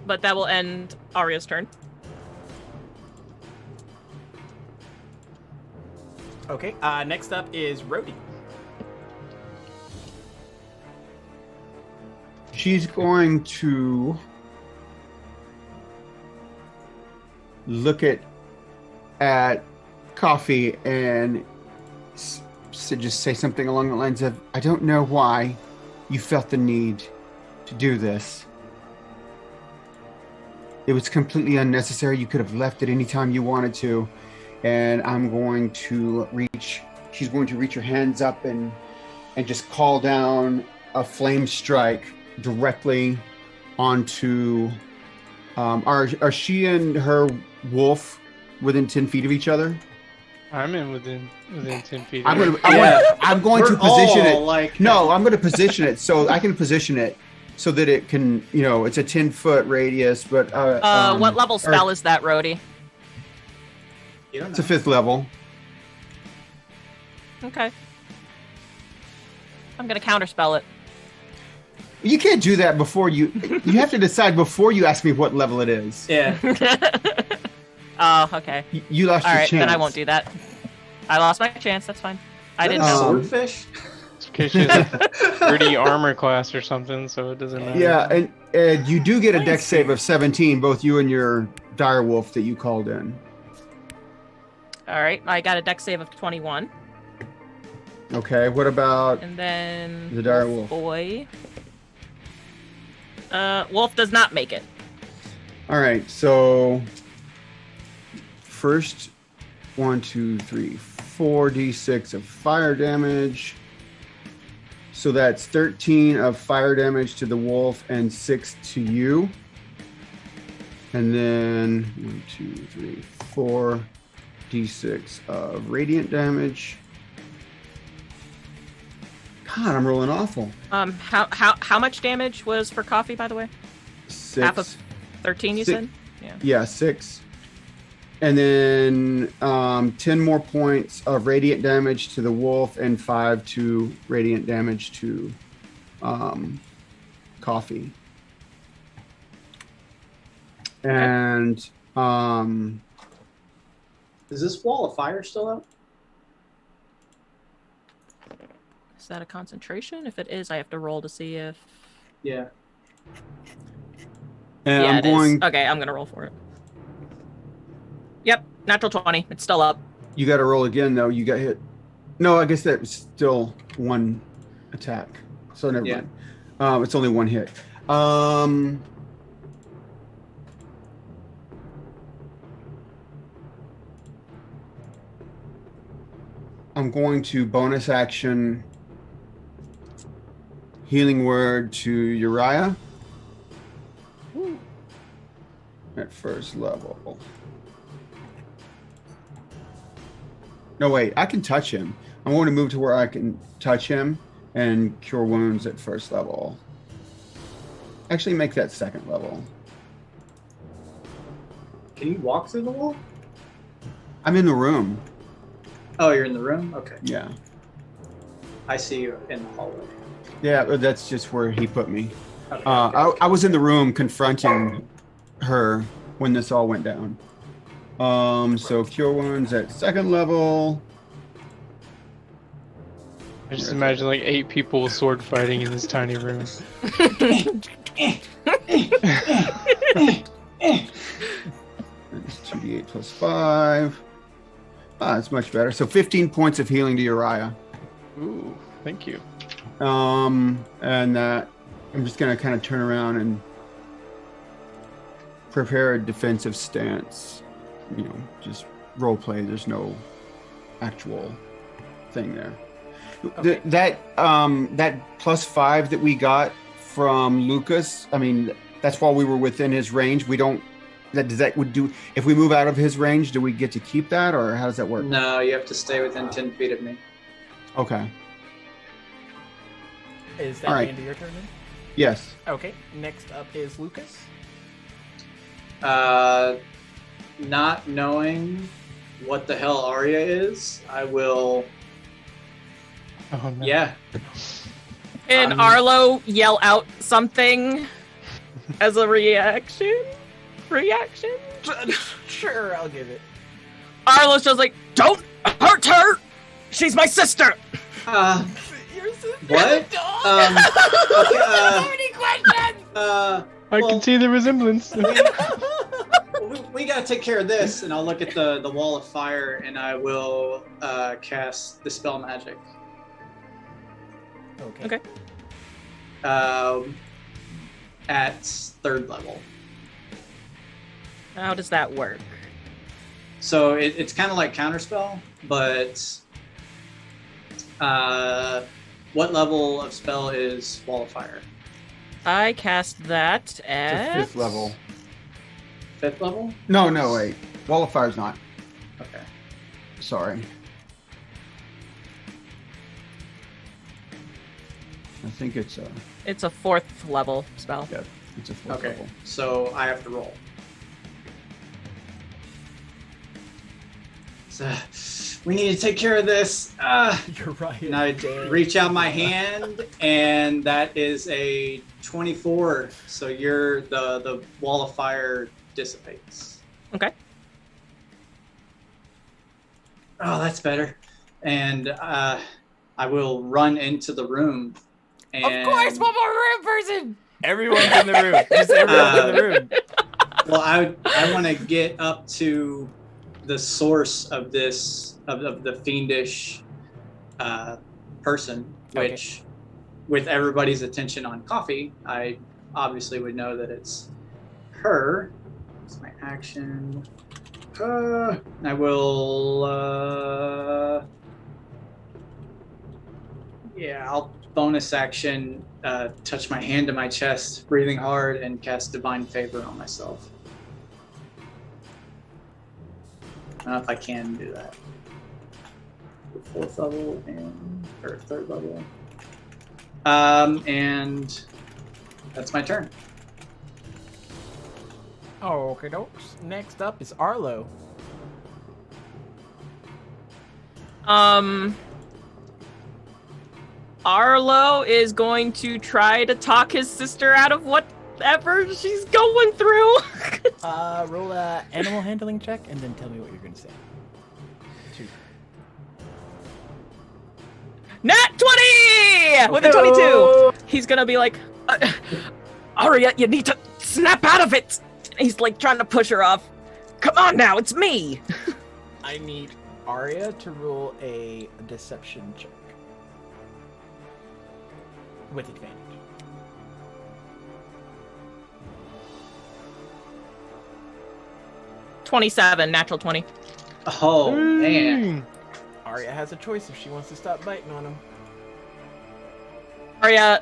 But that will end Arya's turn. Okay, next up is Rhodey. She's going to look at Coffee and just say something along the lines of, I don't know why you felt the need to do this. It was completely unnecessary. You could have left at any time you wanted to. And she's going to reach her hands up and just call down a flame strike directly onto, are she and her wolf within 10 feet of each other? I'm in within 10 feet. I'm going We're to position it. all like No, I'm going to position it so I can position it so that it can, it's a 10-foot radius, but What level spell is that, Rhodey? You don't it's a know. 5th level. Okay. I'm gonna counterspell it. You can't do that before you have to decide before you ask me what level it is. Yeah. Oh, okay. You lost All your right, chance. then I won't do that. I lost my chance. That's fine. I didn't Is that a know. swordfish? Because she has a 30 armor class or something, so it doesn't matter. Yeah, and you do get a dex save of 17, both you and your dire wolf that you called in. All right, I got a dex save of 21. Okay, what about And then the dire wolf? boy. Wolf does not make it. All right, so first 1, 2, 3, 4d6 of fire damage. So that's 13 of fire damage to the wolf and 6 to you. And then 1, 2, 3, 4 d6 of radiant damage. God, I'm rolling awful. How much damage was for coffee, by the way? 6. Half of 13, you said? Yeah. Yeah, 6. And then 10 more points of radiant damage to the wolf and 5 to radiant damage to coffee. And Is this wall of fire still up? Is that a concentration? If it is, I have to roll to see if... Yeah. and yeah, I'm it is. going. Okay, I'm gonna roll for it. Yep, natural 20. It's still up. You got to roll again though. You got hit. No, I guess that was still one attack. So never Yeah. mind. It's only one hit. I'm going to bonus action healing word to Uriah at first level. No, wait, I can touch him. I'm going to move to where I can touch him and cure wounds at first level. Actually, make that second level. Can you walk through the wall? I'm in the room. Oh, you're in the room? Okay. Yeah. I see you in the hallway. Yeah, but that's just where he put me. Okay, I was in the room confronting her when this all went down. So cure wounds at second level. I just imagine like 8 people sword fighting in this tiny room. That's 2d8 plus 5. Ah, that's much better. So 15 points of healing to Uriah. Ooh, thank you. And I'm just gonna kind of turn around and prepare a defensive stance. You know, just role play. There's no actual thing there. Okay. That plus 5 that we got from Lucas. I mean, that's while we were within his range. We don't. If we move out of his range, do we get to keep that, or how does that work? No, you have to stay within 10 feet of me. Okay. Is that All right. the end of your turn then? Yes. Okay. Next up is Lucas. Not knowing what the hell Arya is, I will. Oh no. Yeah. Can Arlo yell out something as a reaction? Sure, I'll give it. Arlo's just like, don't hurt her! She's my sister! Your sister. What? Okay, So many questions. I well, can see the resemblance. we gotta take care of this, and I'll look at the wall of fire, and I will cast Dispel Magic. Okay. At 3rd level. How does that work? So it's kind of like Counterspell, but what level of spell is Wall of Fire? I cast that It's at... a 5th level. 5th level? No, wait. Wall of Fire's not. Okay. Sorry. I think it's a. It's a 4th level spell. Yeah, it's a 4th Okay. level. So I have to roll. So, we need to take care of this. You're right. And I reach out my hand, and that is a 24. So the wall of fire dissipates. Okay. Oh, that's better. And I will run into the room. And Of course, one more room person. Everyone's in the room. Just everyone's in the room. Well, I want to get up to the source of this of the fiendish person, which, with everybody's attention on coffee, I obviously would know that it's her. It's my action. I will. I'll bonus action. Touch my hand to my chest, breathing hard, and cast Divine Favor on myself. I don't know if I can do that. 4th level or 3rd level. And that's my turn. Okay, dokes. Next up is Arlo. Arlo is going to try to talk his sister out of whatever she's going through. Roll a animal handling check and then tell me what you're going to say. 2. Nat 20! With a 22! He's gonna be like, Arya, you need to snap out of it! He's like trying to push her off. Come on now, it's me! I need Arya to roll a deception check. With advantage. Natural 20. Oh, man. Arya has a choice if she wants to stop biting on him. Arya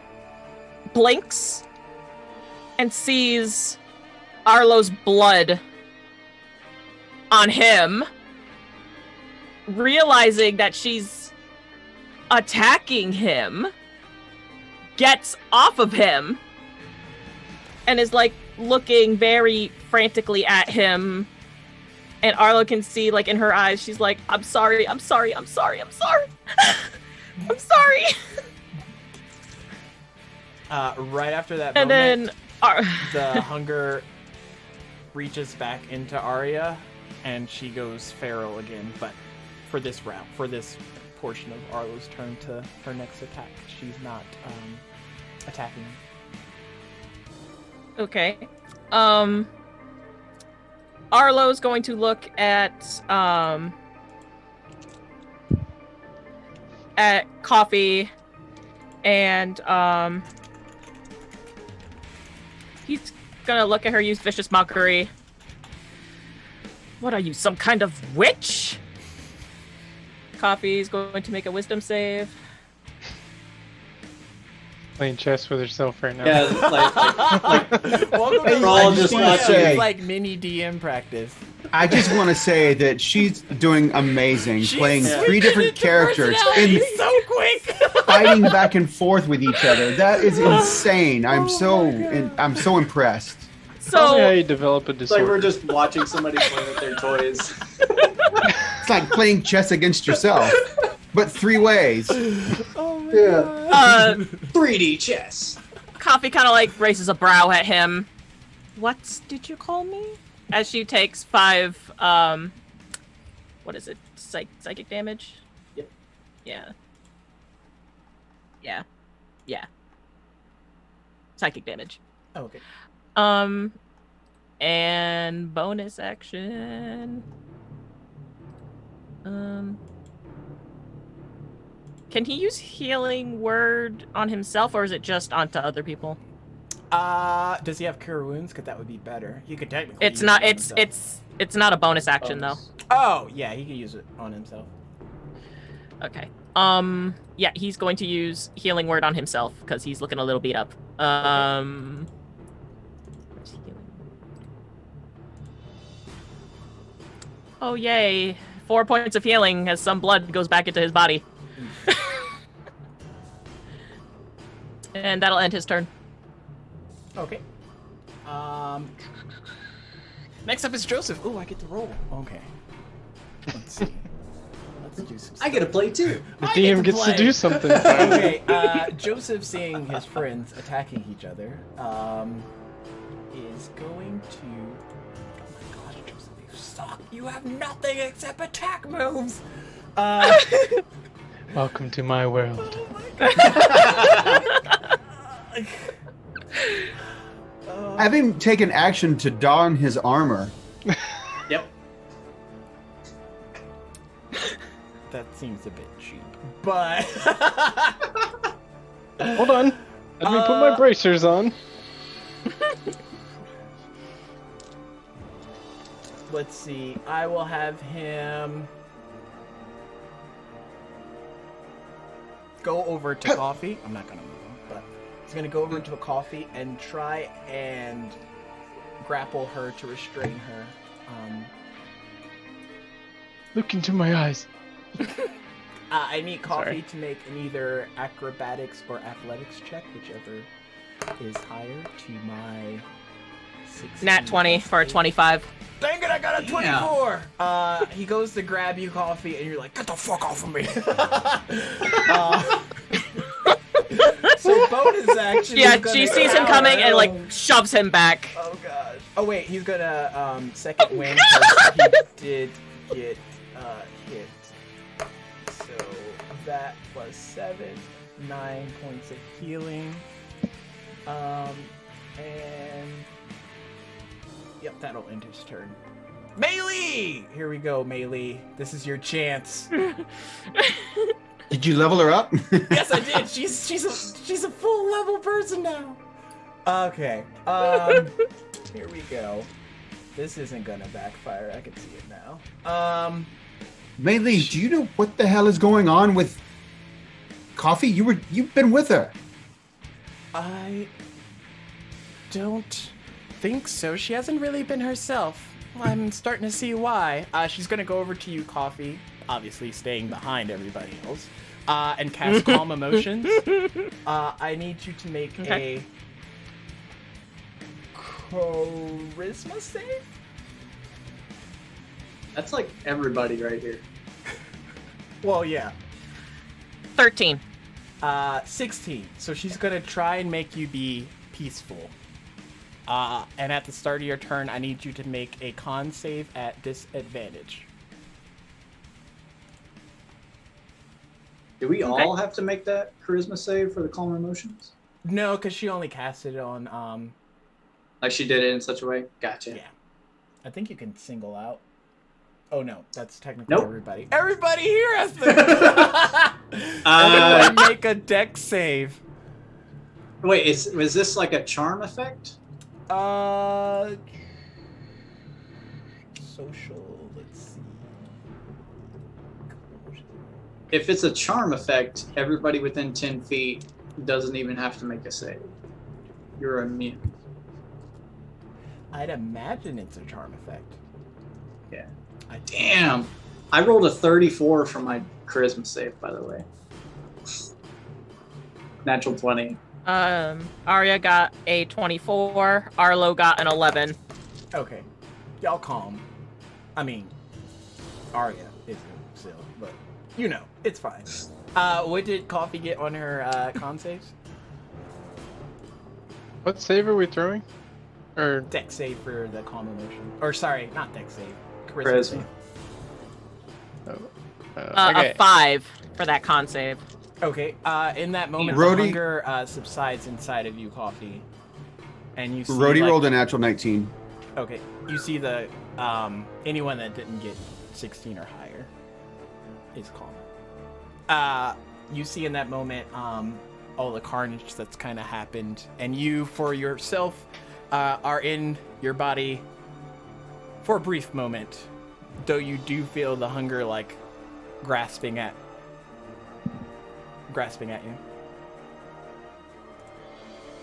blinks and sees Arlo's blood on him, realizing that she's attacking him, gets off of him, and is like looking very frantically at him. And Arlo can see, like, in her eyes, she's like, I'm sorry. I'm sorry. I'm sorry. Right after that And moment, then the hunger reaches back into Arya, and she goes feral again. But for this round, for this portion of Arlo's turn to her next attack, she's not attacking him. Okay. Arlo's going to look at Coffee, and he's gonna look at her, use vicious mockery. What are you, some kind of witch? Coffee's going to make a wisdom save. Playing chess with herself right now. Yeah, like Welcome to we're all just watching. say- It's like mini DM practice. I just want to say that she's doing amazing, She's playing switching 3 different into characters personalities and so quick. fighting back and forth with each other. That is insane. I'm so impressed. Probably how So you develop a It's like disorder. we're just watching somebody play with their toys. It's like playing chess against yourself, but 3 ways. Yeah. 3D chess. Coffee kind of like raises a brow at him. What did you call me? As she takes 5, what is it? Psychic damage? Yep. Yeah. Psychic damage. Oh, okay. And bonus action. Can he use healing word on himself, or is it just onto other people? Does he have cure wounds? Because that would be better. He could technically. It's use not. it on It's himself. it's not a bonus action Bonus. though. Oh yeah, he could use it on himself. Okay. Yeah, he's going to use healing word on himself because he's looking a little beat up. Where's healing? Oh yay! 4 points of healing as some blood goes back into his body. And that'll end his turn. Okay. Next up is Joseph. Ooh, I get to roll. Okay. Let's see. Let's do some. I get to play too. The I get DM to gets to play. do something. Okay. Joseph, seeing his friends attacking each other, is going to. Oh my gosh, Joseph, you suck. You have nothing except attack moves. Welcome to my world. Having taken action to don his armor, Yep. That seems a bit cheap, but Hold on. Let me put my bracers on. let's see. I will have him go over to Coffee. I'm not gonna move him, but he's gonna go over to a Coffee and try and grapple her to restrain her. Look into my eyes. I need Coffee Sorry. to make an either acrobatics or athletics check, whichever is higher, to my 16. Nat 20 for a 25. Dang it, I got a 24! He goes to grab you, Coffee, and you're like, get the fuck off of me! So bonus action. Yeah, is gonna she sees him cower. coming and like shoves him back. Oh gosh. Oh wait, he's gonna second win because he did get hit. So that plus 7, 9 points of healing. And yep, that'll end his turn. Melee! Here we go, Melee. This is your chance. did you level her up? Yes, I did. She's a full level person now. Okay. Here we go. This isn't gonna backfire. I can see it now. Melee, do you know what the hell is going on with Coffee? You've been with her. I don't think so. She hasn't really been herself. I'm starting to see why. She's gonna go over to you, Coffee, obviously staying behind everybody else, and cast Calm Emotions. I need you to make a charisma save. That's like everybody right here. Well, yeah. 13. 16. So she's gonna try and make you be peaceful. And at the start of your turn, I need you to make a con save at disadvantage. Do we all have to make that charisma save for the calm emotions? No, because she only casted it on, Like she did it in such a way? Gotcha. yeah. I think you can single out. Oh no, that's technically Nope. everybody. Everybody here has to everyone make a dex save. Wait, is this like a charm effect? Social, let's see. If it's a charm effect, everybody within 10 feet doesn't even have to make a save. You're immune. I'd imagine it's a charm effect. Yeah. Damn. I rolled a 34 for my charisma save, by the way. Natural 20. Arya got a 24. Arlo got an 11. Okay. Y'all calm. I mean, Arya isn't still, but you know, it's fine. What did Coffee get on her con saves? What save are we throwing? Or Dex save for the calm emotion. Or sorry, not dex save. Charisma Charisma. save. okay. A 5 for that con save. Okay, in that moment, Rhodey- the hunger subsides inside of you, Coffee. And you see, Rhodey like- rolled a natural 19. Okay, you see the, anyone that didn't get 16 or higher is calm. You see in that moment, all the carnage that's kind of happened, and you, for yourself, are in your body for a brief moment, though you do feel the hunger, like, grasping at you.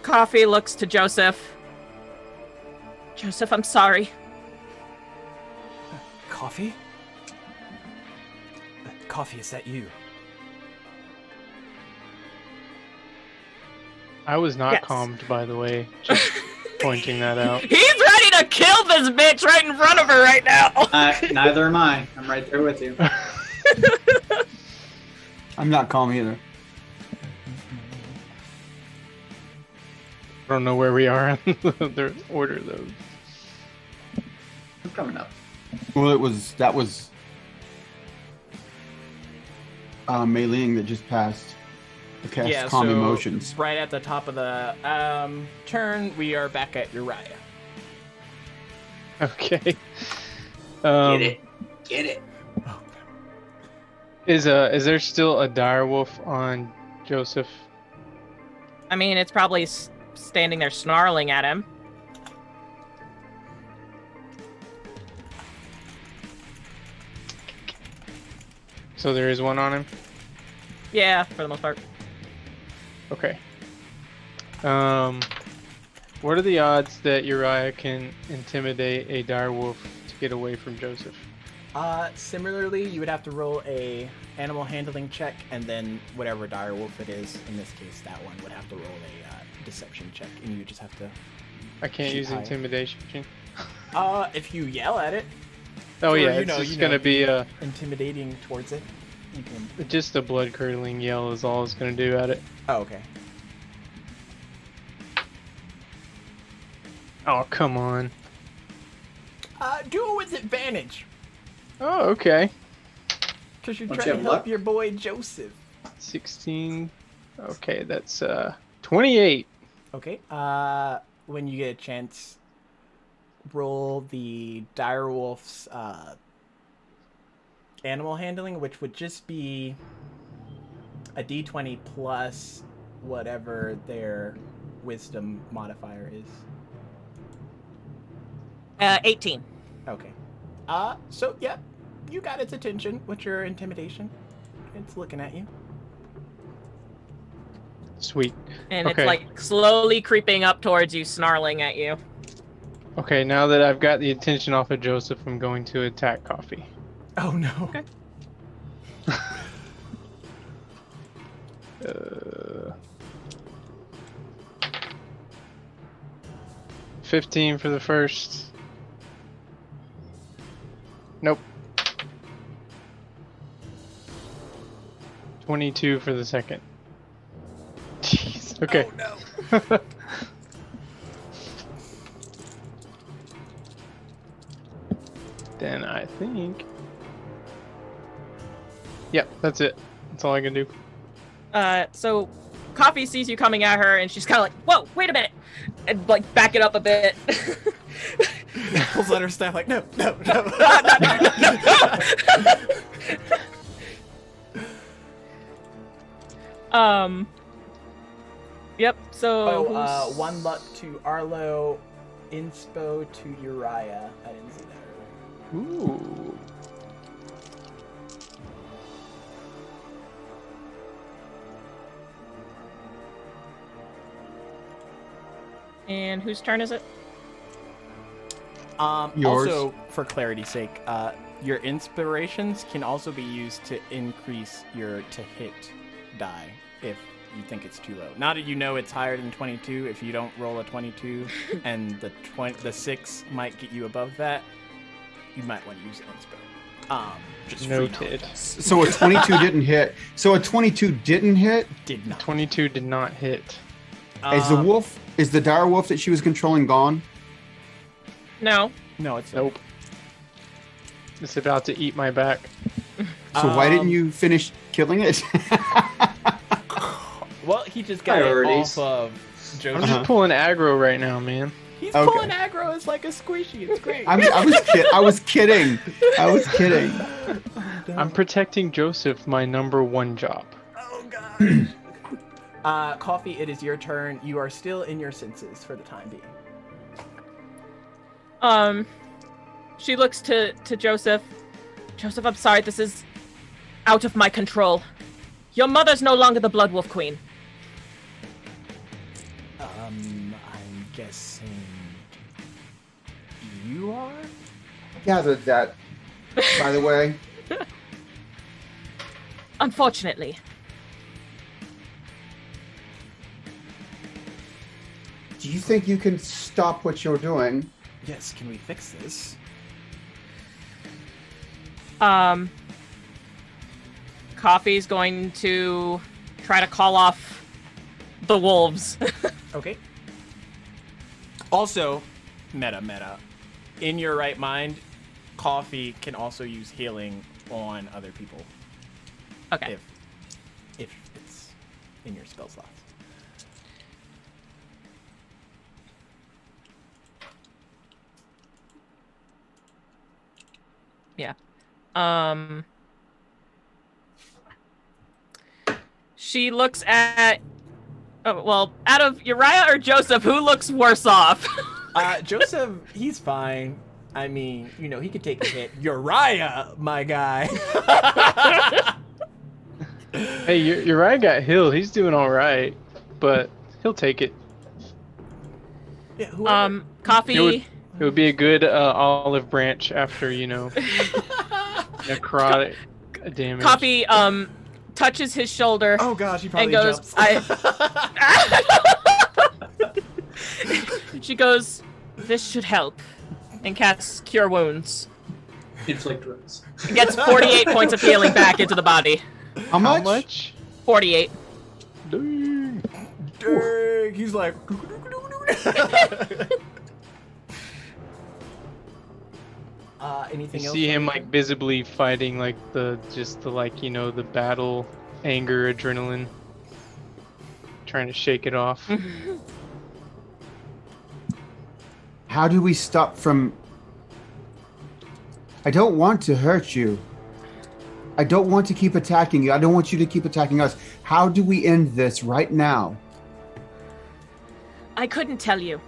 Coffee looks to Joseph. Joseph, I'm sorry. Coffee? Coffee, is that you? I was not Yes. calmed, by the way. Just pointing that out. He's ready to kill this bitch right in front of her right now. Neither am I. I'm right there with you. I'm not calm either. I don't know where we are on the order, though. I'm coming up. Well, that was Mei Ling that just passed. to cast Yeah, Calm so Emotions. right at the top of the turn, we are back at Uriah. Okay. Get it. Get it. Is there still a direwolf on Joseph? I mean, it's probably standing there snarling at him. So there is one on him? Yeah, for the most part. Okay. What are the odds that Uriah can intimidate a direwolf to get away from Joseph? Similarly, you would have to roll a animal handling check, and then whatever direwolf it is, in this case, that one would have to roll a deception check, and you just have to. I can't shoot use higher. intimidation. If you yell at it. Oh or, yeah, you it's know, just you gonna be intimidating towards it. You can. just a blood curdling yell is all it's gonna do at it. Oh, okay. Oh come on. Do it with advantage, Oh okay. because you're Don't trying you to have help luck? your boy Joseph. 16. Okay, that's 28. Okay. When you get a chance, roll the direwolf's animal handling, which would just be a d20 plus whatever their wisdom modifier is. 18. Okay. So yeah, you got its attention with your intimidation. It's looking at you. Sweet. And Okay. it's like slowly creeping up towards you, snarling at you. Okay, now that I've got the attention off of Joseph, I'm going to attack Coffee. Oh no. Okay. 15 for the first. Nope. 22 for the second. Jeez. Okay. Oh no. Then I think. Yep, that's it. That's all I can do. So Coffee sees you coming at her, and she's kind of like, "Whoa, wait a minute," and like back it up a bit. Pulls out her staff like, no. Yep. So. Oh, one luck to Arlo, inspo to Uriah. I didn't see that earlier. Ooh. And whose turn is it? Yours. Also, for clarity's sake, your inspirations can also be used to increase your to hit die if you think it's too low. Now that you know it's higher than 22, if you don't roll a 22 and the 6 might get you above that, you might want to use inspo. Just Noted. So a 22 didn't hit. So a 22 didn't hit. Did not. 22 did not hit. Is the dire wolf that she was controlling gone? No. No, it's Nope. It's about to eat my back. So why didn't you finish killing it? Well, he just got Priorities. it off of I'm Joseph. just pulling aggro right now, man. He's Okay. pulling aggro. It's like a squishy. It's great. I was kidding. I was kidding. I'm protecting Joseph, my number one job. Oh god. Coffee, it is your turn. You are still in your senses for the time being. She looks to Joseph. Joseph, I'm sorry. This is out of my control. Your mother's no longer the Blood Wolf Queen. I'm guessing you are? Gathered that, by the way. Unfortunately. Do you think you can stop what you're doing? Yes, can we fix this? Coffee's going to try to call off the wolves. Okay. Also, meta. In your right mind, Coffee can also use healing on other people. Okay. If in your spell slots. Yeah. She looks at. Oh, well, out of Uriah or Joseph, who looks worse off? Joseph, he's fine. I mean, he could take a hit. Uriah, my guy. Hey, Uriah got healed. He's doing all right, but he'll take it. Yeah, whoever. Coffee. It would be a good olive branch after necrotic damage. Coffee touches his shoulder. Oh gosh, he probably and goes, jumps. She goes, "This should help," and casts Cure Wounds. Inflict wounds. Gets 48 points of healing back into the body. How much? 48. Dang. Dang, he's like. Anything You else? see him like visibly fighting like the battle, anger, adrenaline, trying to shake it off. How do we stop from... I don't want to hurt you. I don't want to keep attacking you. I don't want you to keep attacking us. How do we end this right now? I couldn't tell you.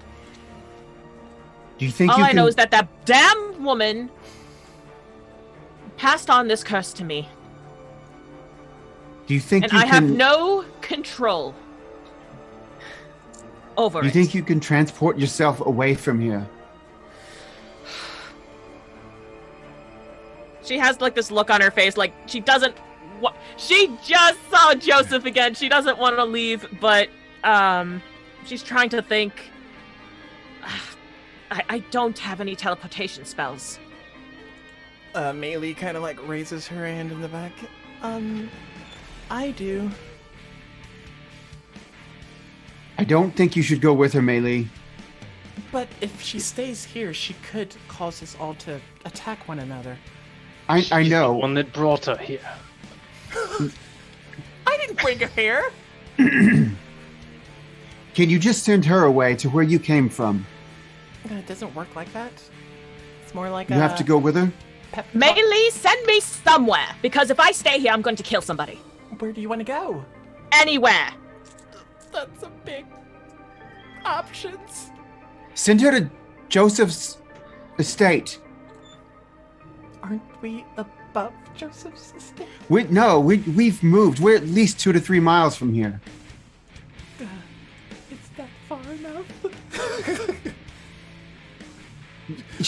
Do you think All you I can... know is that that damn woman passed on this curse to me, Do you think and you I can... have no control over Do you it. think you can transport yourself away from here? She has like this look on her face, like she doesn't. She just saw Joseph again. She doesn't want to leave, but she's trying to think. I don't have any teleportation spells. Melee kind of like raises her hand in the back. I do. I don't think you should go with her, Melee. But if she stays here, she could cause us all to attack one another. I She's the know. one that brought her here. I didn't bring her here. Can you just send her away to where you came from? It doesn't work like that. It's more like You have to go with her? pep talk. Melee, send me somewhere, because if I stay here, I'm going to kill somebody. Where do you want to go? Anywhere. That's a big options. Send her to Joseph's estate. Aren't we above Joseph's estate? We've moved. We're at least 2 to 3 miles from here. It's that far enough.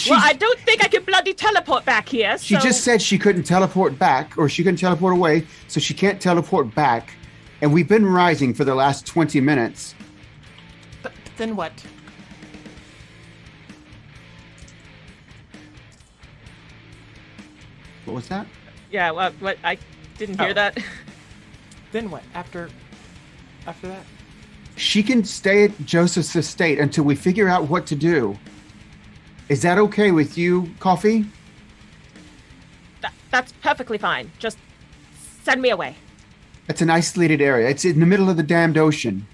Well, I don't think I can bloody teleport back here. She so... just said she couldn't teleport back, or she couldn't teleport away, so she can't teleport back. And we've been rising for the last 20 minutes. But then what? What was that? Yeah, well, what? I didn't hear Oh. that. Then what? After that? She can stay at Joseph's estate until we figure out what to do. Is that okay with you, Coffee? That's perfectly fine. Just send me away. It's an isolated area. It's in the middle of the damned ocean.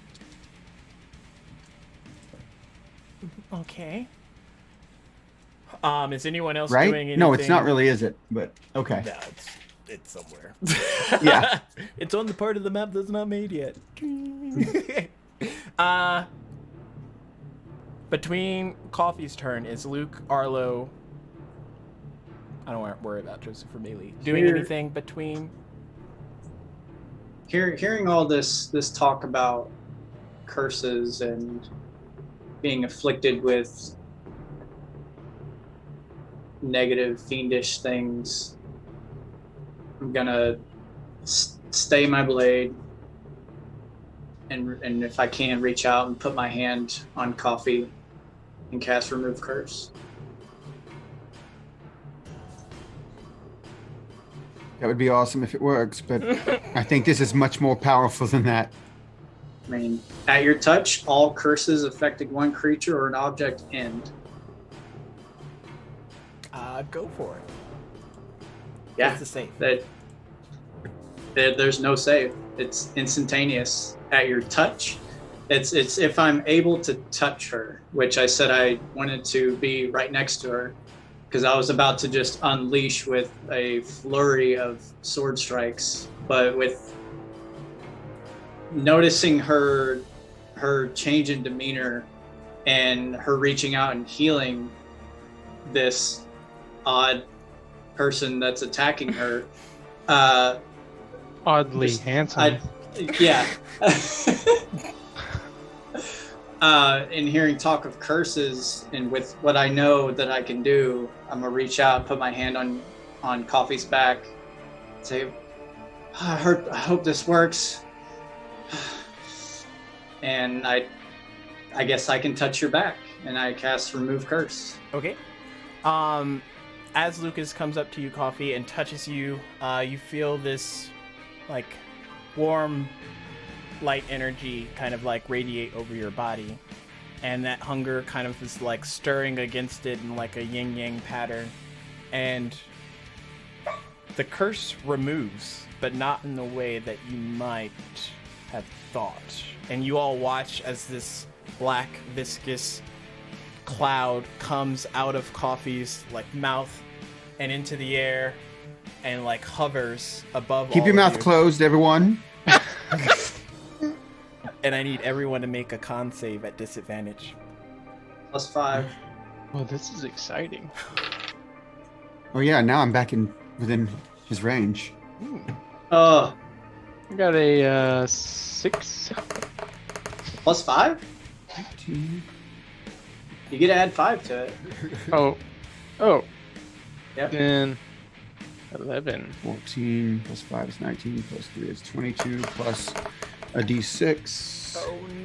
Okay. Is anyone else Right? doing anything? No, it's not really, is it? But okay. No, it's somewhere. Yeah. It's on the part of the map that's not made yet. Between Coffee's turn is Luke, Arlo. I don't worry about Joseph or Melee. Doing Here- anything between? Hearing all this talk about curses and being afflicted with negative, fiendish things, I'm gonna stay my blade, and if I can, reach out and put my hand on Coffee and cast Remove Curse. That would be awesome if it works, but I think this is much more powerful than that. I mean, at your touch, all curses affecting one creature or an object end. Go for it. Yeah, That's the same. that There's no save. It's instantaneous at your touch. It's if I'm able to touch her, which I said I wanted to be right next to her, because I was about to just unleash with a flurry of sword strikes, but with noticing her change in demeanor and her reaching out and healing this odd person that's attacking her. Oddly handsome. Yeah. In hearing talk of curses and with what I know that I can do, I'm gonna reach out, put my hand on Coffee's back, say, I hope this works. And I guess I can touch your back, and I cast Remove Curse. Okay. As Lucas comes up to you, Coffee, and touches you, you feel this, like, warm, light energy kind of, like, radiate over your body. And that hunger kind of is, like, stirring against it in, like, a yin-yang pattern. And the curse removes, but not in the way that you might have thought. And you all watch as this black, viscous cloud comes out of Coffee's, like, mouth and into the air and, like, hovers above Keep all your of mouth you. closed, everyone. And I need everyone to make a con save at disadvantage. +5. Well, this is exciting. Oh yeah, now I'm back within his range. Oh, I got a 6. +5? 15. You get to add 5 to it. Oh. Yep. Then 11. 14 plus 5 is 19 plus 3 is 22 plus a d6.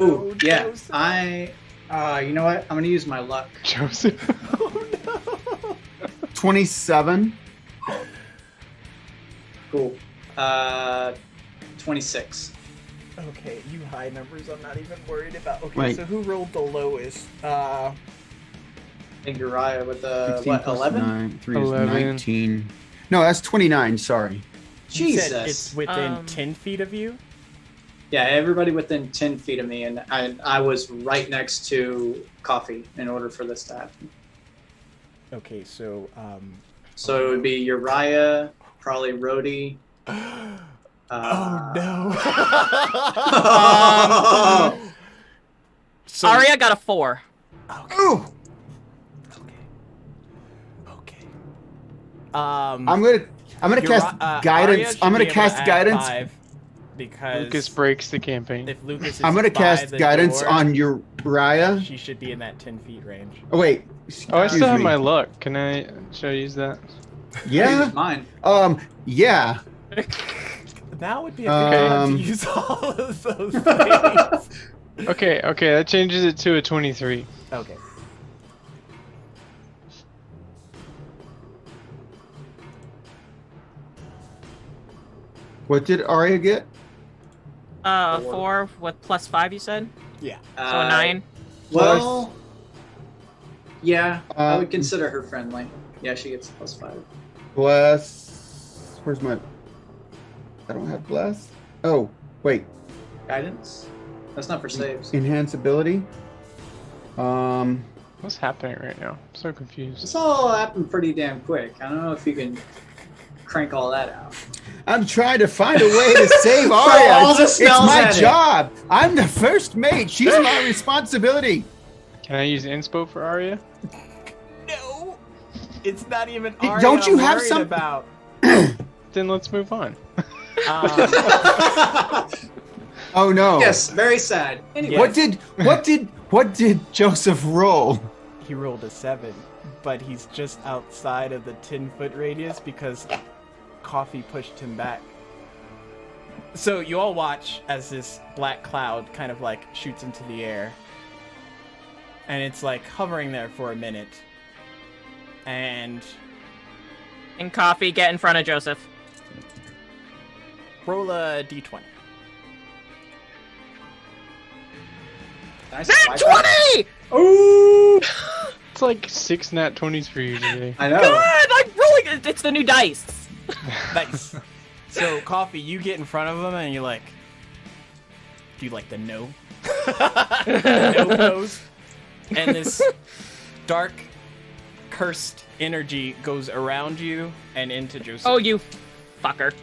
Oh Ooh, yeah. You know what? I'm gonna use my luck. Joseph. Oh no! 27. Cool. 26. Okay, you high numbers I'm not even worried about. Okay, Wait. so who rolled the lowest? I think Uriah with the 16 what? plus 11. 9, 3 11. is 19. No, that's 29. Sorry. You said Jesus. it's within 10 feet of you? Yeah, everybody within 10 feet of me, and I was right next to Coffee in order for this to happen. Okay, so So it would be Uriah, probably Rhodey. oh no. So Arya got a 4. Okay. Oh, Okay. I'm gonna cast guidance. I'm gonna cast guidance. Because Lucas breaks the campaign. if Lucas is I'm gonna by cast the guidance door, on Uriah. she should be in that 10 feet range. Oh wait. Oh, I still have me. my luck. Should I use that? Yeah. Use mine. Yeah. Now would be a good time to use all of those things. Okay, that changes it to a 23. Okay. What did Arya get? 4 with +5, you said? Yeah. So 9. Well, yeah, I would Um, consider her friendly. Yeah, she gets +5. Bless. Where's my? I don't have bless. Oh, wait. Guidance? That's not for saves. Enhance ability. What's happening right now? I'm so confused. This all happened pretty damn quick. I don't know if you can crank all that out. I'm trying to find a way to save Throw Arya. all the It's spells my at it. job. I'm the first mate. She's my responsibility. Can I use inspo for Arya? No. It's not even Hey, Arya don't you I'm have worried some- about. Then let's move on. Oh no. Yes, very sad. Anyway, What did Joseph roll? He rolled a 7, but he's just outside of the 10-foot radius because Coffee pushed him back. So you all watch as this black cloud kind of like shoots into the air. And it's like hovering there for a minute. And And Coffee, get in front of Joseph. roll a d20. nice. Nat 20! Ooh! It's like 6 nat 20s for you today. I know. God, I'm rolling. It's the new dice. Nice. So, Coffee, you get in front of him and you're like, do you like the no? The no pose? And this dark, cursed energy goes around you and into Joseph. Oh, you fucker.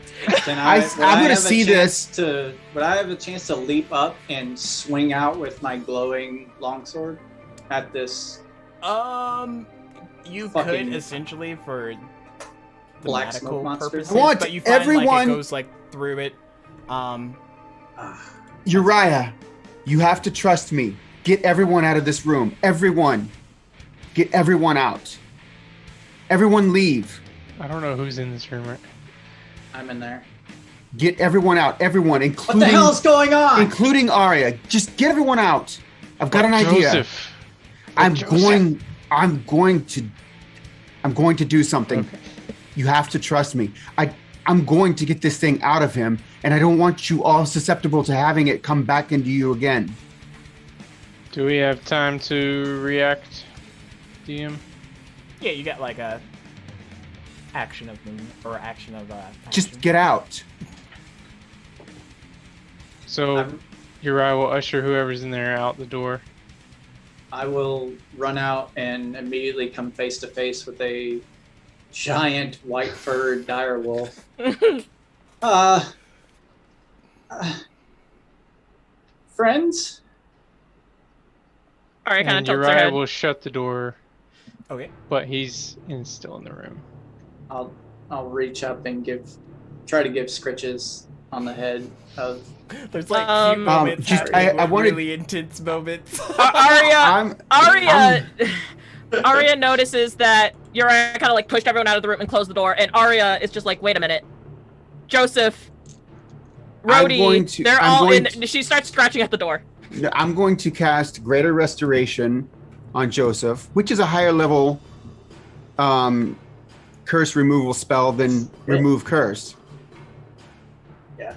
Then I'm gonna see this. Would I have a chance to leap up and swing out with my glowing longsword at this You fucking could essentially for black thematical smoke monster? purposes, I want but you find like everyone- it goes like through it. Uriah, you have to trust me. Get everyone out of this room. Everyone. Get everyone out. Everyone leave. I don't know who's in this room right. I'm in there. Get everyone out. Everyone, What including the hell's going on? including Arya. Just get everyone out. I've got an idea. Joseph. I'm Joseph. going to do something. Okay. You have to trust me. I'm going to get this thing out of him, and I don't want you all susceptible to having it come back into you again. Do we have time to react, DM? Yeah, you got like a action of them or action of Just action. get out. So I'm- Uriah will usher whoever's in there out the door. I will run out and immediately come face to face with a giant white-furred dire wolf. Friends? Alright, kind of And tilts her Uriah head. will shut the door, Okay. but he's still in the room. I'll reach up and try to give scritches on the head of. There's like cute Um, moments. just- happening I with wanted- really intense moments. Arya I'm Arya notices that Uriah kind of like pushed everyone out of the room and closed the door, and Arya is just like, wait a minute. Joseph, I'm Rhodey, going to- they're I'm all going in. She starts scratching at the door. I'm going to cast Greater Restoration on Joseph, which is a higher level curse removal spell than Remove Curse. Yeah.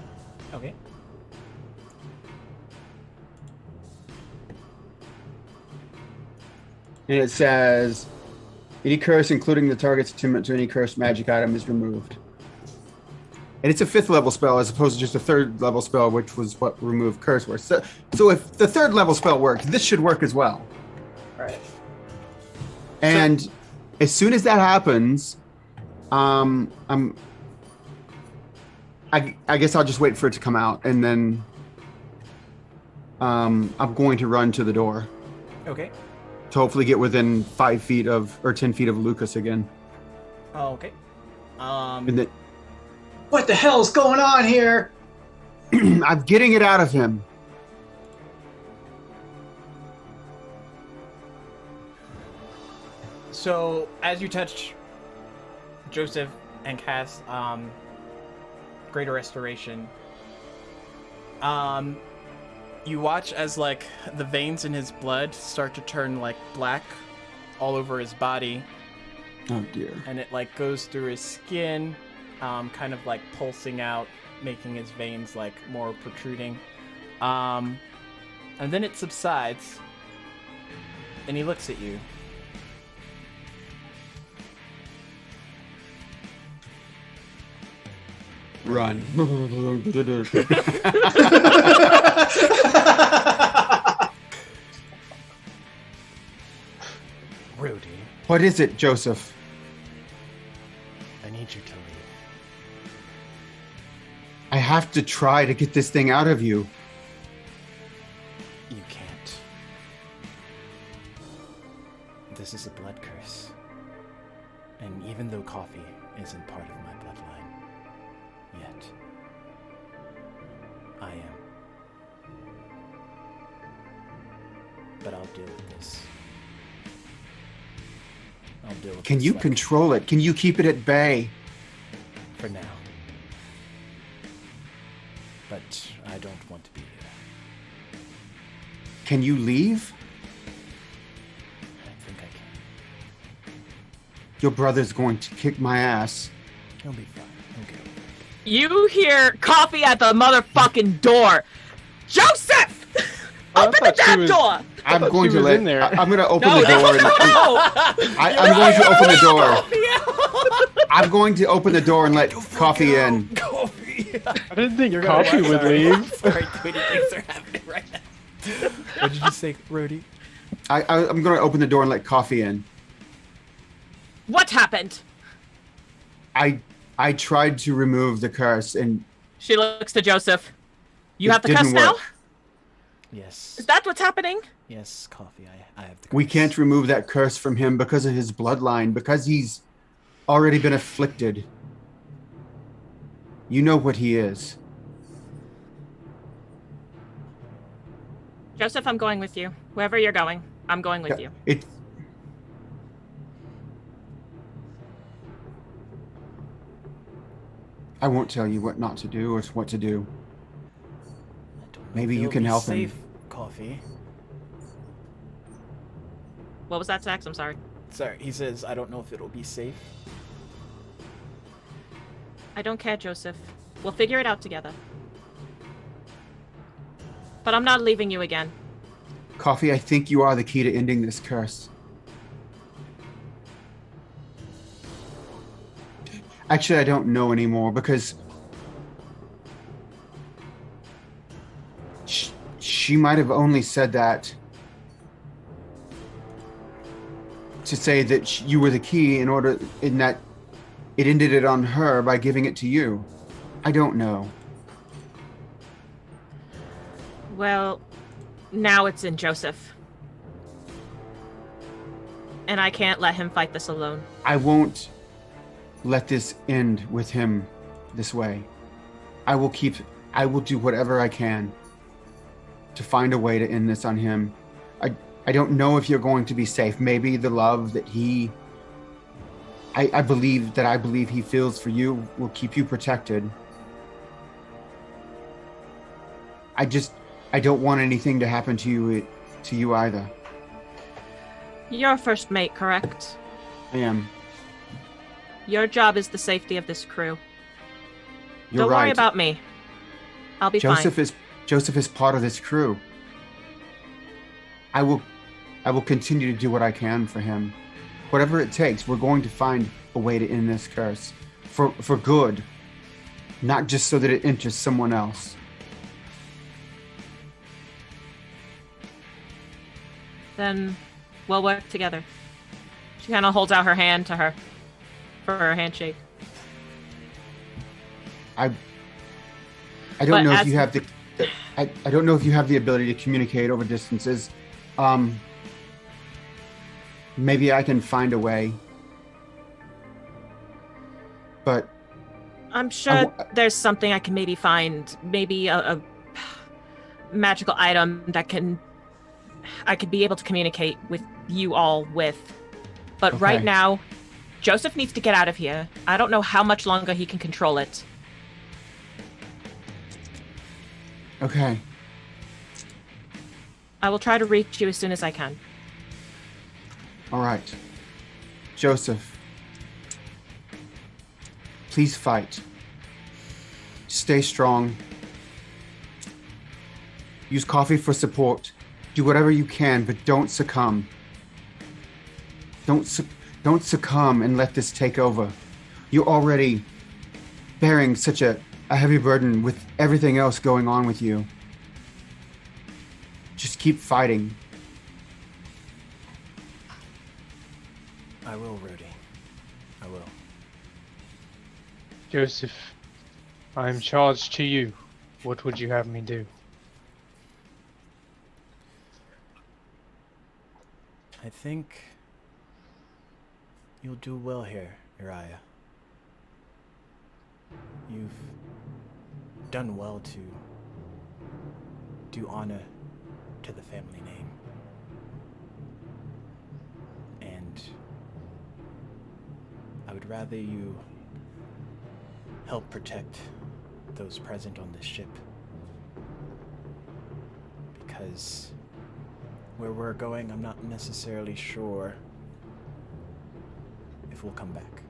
Okay. And it says, any curse, including the target's attunement to any cursed magic item, is removed. And it's a 5th level spell as opposed to just a 3rd level spell, which was what Remove Curse was. So if the 3rd level spell works, this should work as well. Right. And as soon as that happens, I guess I'll just wait for it to come out, and then I'm going to run to the door Okay. to hopefully get within 5 feet or 10 feet of Lucas again. Okay. And then What the hell's going on here? I'm getting it out of him. So as you touch Joseph and cast Greater Restoration, you watch as like the veins in his blood start to turn like black all over his body, Oh dear. and it like goes through his skin, kind of like pulsing out, making his veins like more protruding. And then it subsides, and he looks at you. Run. Rudy, What is it, Joseph? I need you to leave. I have to try to get this thing out of you. You can't. This is a blood curse. And even though coffee isn't part of my bloodline, yet, I am. But I'll deal with this. I'll deal with Can this you like, control it? Can you keep it at bay? for now. But I don't want to be here. Can you leave? I think I can. Your brother's going to kick my ass. He'll be fine. He'll get over it. You hear coffee at the motherfucking door. Joseph! I Open the thought she damn was- door! I'm thought going she to was let. in there. I'm going to open No, the door. no! I'm going to open the door. I'm going to open the door and let coffee in. Coffee I didn't think You're gonna coffee what? would Sorry. leave. Sorry, too many things are happening right now. What did you say, Rhodey? I'm going to open the door and let coffee in. What happened? I tried to remove the curse, and She looks to Joseph. You It have the curse didn't now? work. Yes. Is that what's happening? Yes, coffee. I have the curse. we can't remove that curse from him because of his bloodline, because he's already been afflicted. You know what he is. Joseph, I'm going with you. Wherever you're going, I'm going with you. I won't tell you what not to do or what to do. I don't know Maybe if you it'll can be help safe, him. Coffee. What was that, Sax? I'm sorry. Sorry, he says, I don't know if it'll be safe. I don't care, Joseph. We'll figure it out together. But I'm not leaving you again. Coffee, I think you are the key to ending this curse. Actually, I don't know anymore because she might have only said that to say that you were the key in that it ended it on her by giving it to you. I don't know. Well, now it's in Joseph. And I can't let him fight this alone. I won't let this end with him this way. I will do whatever I can to find a way to end this on him. I don't know if you're going to be safe. Maybe the love that I believe he feels for you will keep you protected. I don't want anything to happen to you either. You're first mate, correct? I am. Your job is the safety of this crew. You're Don't right. worry about me. I'll be Joseph fine. Joseph is part of this crew. I will continue to do what I can for him. Whatever it takes, we're going to find a way to end this curse. For good. Not just so that it enters someone else. Then we'll work together. She kind of holds out her hand to her for her handshake. I don't But know if as- you have I don't know if you have the ability to communicate over distances. Maybe I can find a way. But I'm sure there's something I can maybe find. Maybe a magical item that I could be able to communicate with you all with. But right Okay. now, Joseph needs to get out of here. I don't know how much longer he can control it. okay. I will try to reach you as soon as I can. All right. Joseph. Please fight. Stay strong. Use coffee for support. Do whatever you can, but don't succumb. Don't succumb and let this take over. You're already bearing such a heavy burden with everything else going on with you. Just keep fighting. I will, Rudy. I will. Joseph, I am charged to you. What would you have me do? I think you'll do well here, Uriah. You've done well to do honor to the family name. And I would rather you help protect those present on this ship. Because where we're going, I'm not necessarily sure if we'll come back.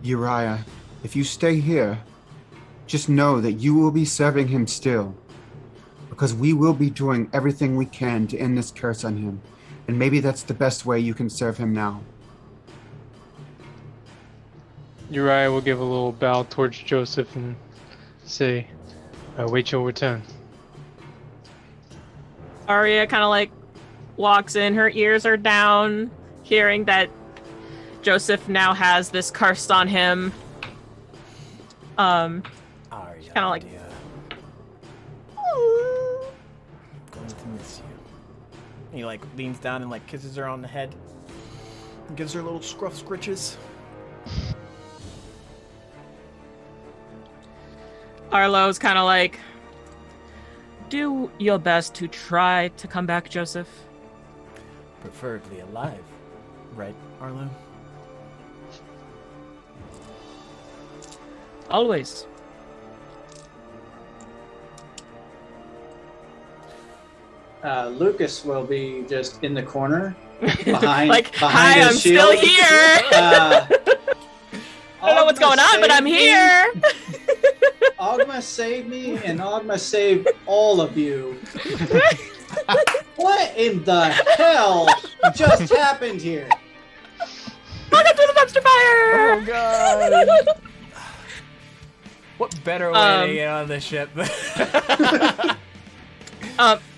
Uriah, if you stay here, just know that you will be serving him still. Because we will be doing everything we can to end this curse on him. And maybe that's the best way you can serve him now. Uriah will give a little bow towards Joseph and say, "Wait your return." Arya kind of like walks in. Her ears are down, hearing that Joseph now has this curse on him. Arya, kinda like- dear. Going to miss you. He like leans down and like kisses her on the head. And gives her little scruff scritches. Arlo's kind of like, do your best to try to come back, Joseph. Preferably alive. Right, Arlo? Always. Lucas will be just in the corner behind. Like, behind hi, his I'm still shield. here. I I don't know what's going on, but I'm here. Ogma saved me, and Ogma saved all of you. What in the hell just happened here? Welcome to the dumpster fire. Oh god! What better way to get on the ship?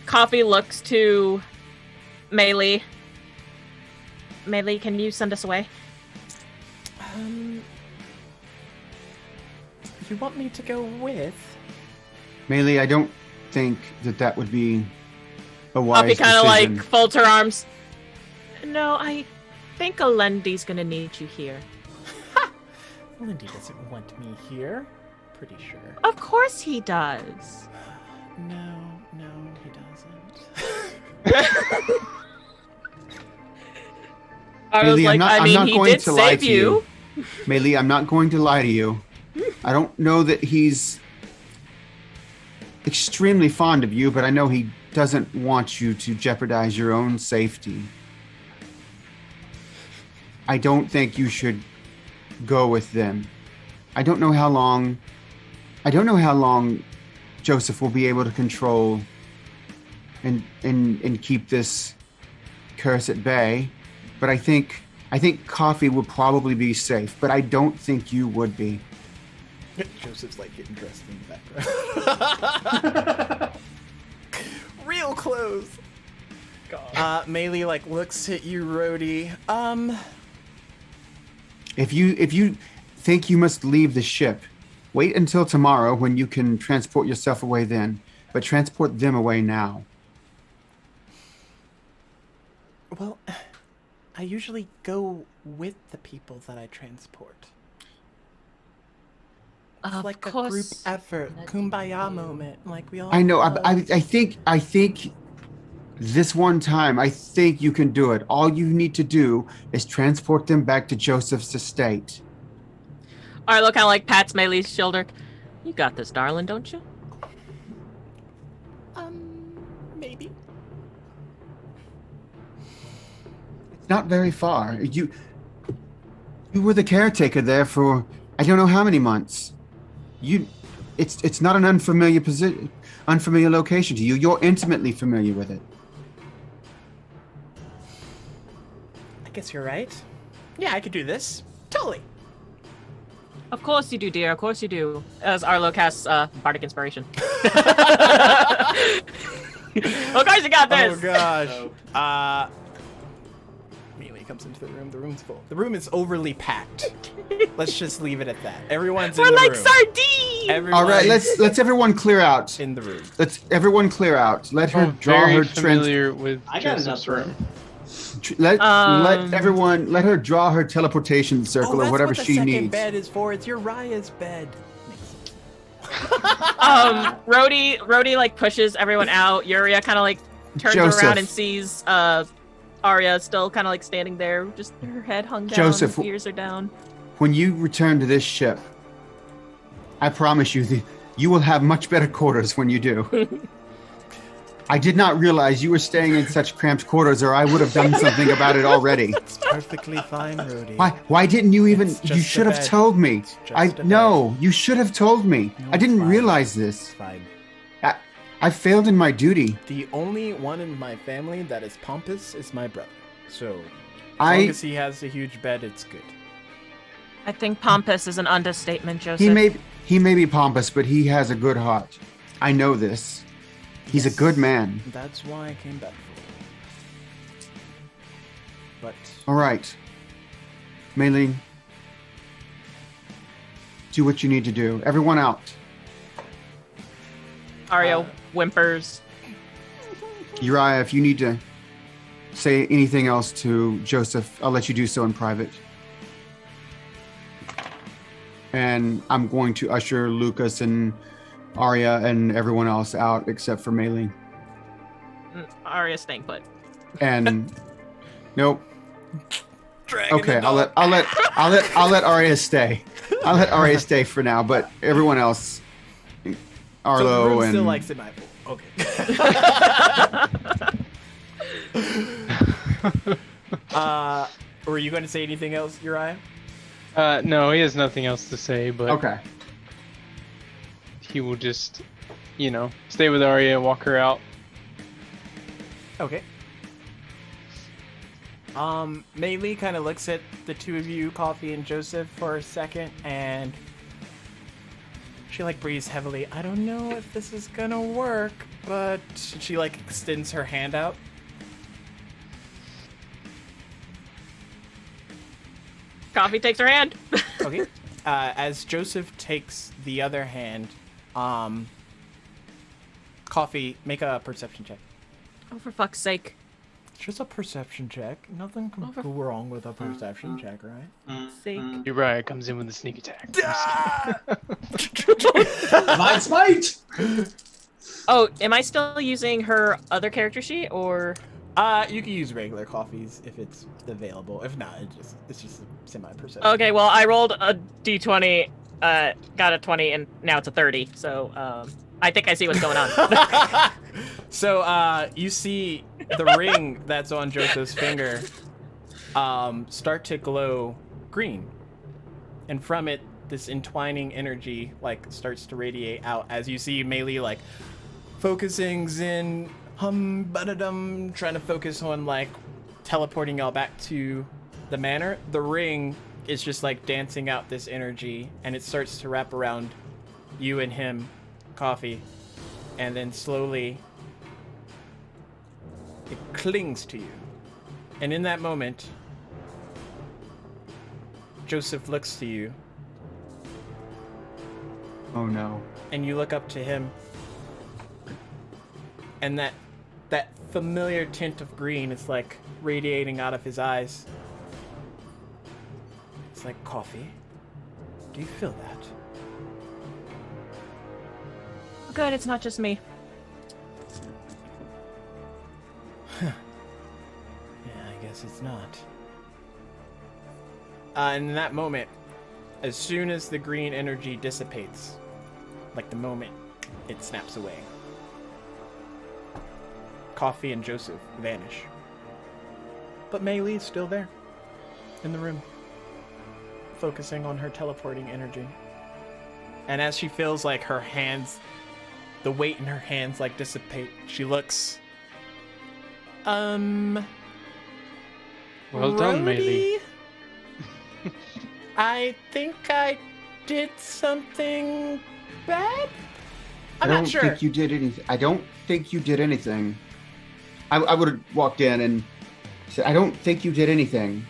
Coffee looks to Melee. Melee, can you send us away? You want me to go with? Melee, I don't think that would be a wise Coffee kind of decision. like folds her arms. No, I think Alendi's gonna need you here. Lindy doesn't want me here. Pretty sure. Of course he does. No, he doesn't. I was Melee, like, I'm he not going did to lie save to you. Melee, I'm not going to lie to you. I don't know that he's extremely fond of you, but I know he doesn't want you to jeopardize your own safety. I don't think you should go with them. I don't know how long Joseph will be able to control and keep this curse at bay, but I think Coffee would probably be safe, but I don't think you would be. Joseph's like getting dressed in the background. Real clothes. God. Melee like looks at you, Rhodey. If you think you must leave the ship, wait until tomorrow when you can transport yourself away then, but transport them away now. Well, I usually go with the people that I transport. It's Of like course. a group effort, kumbaya moment. Like we all. I know. love- I think this one time, I think you can do it. All you need to do is transport them back to Joseph's estate. Arlo kind of like pats Melee's shoulder. You got this, darling, don't you? Maybe. It's not very far. You were the caretaker there for I don't know how many months. It's not an unfamiliar location to you. You're intimately familiar with it. I guess you're right. Yeah, I could do this. Totally. Of course you do, dear. Of course you do. As Arlo casts Bardic Inspiration. Of course you got this! Oh gosh. Melee comes into the room. The room's full. The room is overly packed. Let's just leave it at that. Everyone's in We're the like room. sardines! Everyone's All right, let's everyone clear out. in the room. Let's everyone clear out. Let her I'm draw very her familiar with I got Joseph's enough room. let everyone let her draw her teleportation circle or that's whatever what the she second needs. bed is for. It's Uriah's bed. Rhodey like pushes everyone out. Yuria kind of like turns Joseph. around and sees Arya still kind of like standing there, just her head hung down, Joseph, ears are down. When you return to this ship, I promise you that you will have much better quarters when you do. I did not realize you were staying in such cramped quarters, or I would have done something about it already. It's perfectly fine, Rhodey. Why didn't you even? It's just You a should have bed. told me. It's just a No, you should have told me. No, I didn't fine. realize this. It's fine. I failed in my duty. The only one in my family that is pompous is my brother. So, as I- long as he has a huge bed, it's good. I think pompous is an understatement, Joseph. He may be pompous, but he has a good heart. I know this. He's a good man. That's why I came back for you. But All right. Mei-Ling, do what you need to do. Everyone out. Arya whimpers. Uriah, if you need to say anything else to Joseph, I'll let you do so in private. And I'm going to usher Lucas and Arya and everyone else out except for Mei-Ling. Arya's staying put. And nope. Dragging Okay, the dog. I'll let Arya stay. I'll let Arya stay for now, but everyone else, So the Arlo room and still likes it, Michael. Okay. Were you going to say anything else, Uriah? No, he has nothing else to say, but okay. he will just, stay with Arya and walk her out. Okay. Mei-Ling kind of looks at the two of you, Coffee and Joseph, for a second, and she breathes heavily. I don't know if this is gonna work, but she extends her hand out. Coffee takes her hand. Okay. As Joseph takes the other hand, Coffee, make a perception check. Oh, for fuck's sake. It's just a perception check. Nothing can go wrong with a perception check, right? Sake. Uriah comes in with a sneak attack. Divine Smite! Oh, am I still using her other character sheet, or? You can use regular coffees if it's available. If not, it's just a semi-perception. Okay, well, I rolled a d20, got a 20, and now it's a 30, so, I think I see what's going on. So, you see the ring that's on Joseph's finger start to glow green. And from it, this entwining energy, starts to radiate out as you see Mei-Ling, focusing Zen, hum-ba-da-dum, trying to focus on, teleporting y'all back to the manor. The ring is just, dancing out this energy, and it starts to wrap around you and him, Coffee, and then slowly it clings to you. And in that moment, Joseph looks to you, Oh no. and you look up to him, and that familiar tint of green is radiating out of his eyes. It's like, Coffee, do you feel that? Good, it's not just me. Yeah, I guess it's not. In that moment, as soon as the green energy dissipates, the moment it snaps away, Coffee and Joseph vanish. But Mei-Ling is still there, in the room, focusing on her teleporting energy. And as she feels her hands, the weight in her hands dissipate, she looks... Well done, Mei-Ling. I think I did something bad? I I'm don't not sure. think you did anything. I don't think you did anything. I would have walked in and said, I don't think you did anything.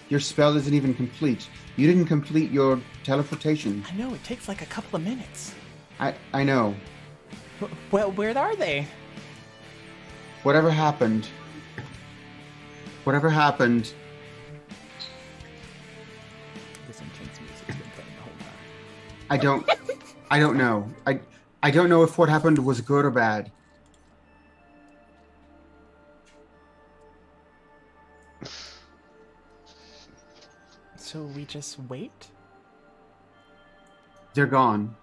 Your spell isn't even complete. You didn't complete your teleportation. I know, it takes a couple of minutes. I know. Well, where are they? Whatever happened. This intense music has been playing the whole time. I don't know. I don't know if what happened was good or bad. So we just wait? They're gone.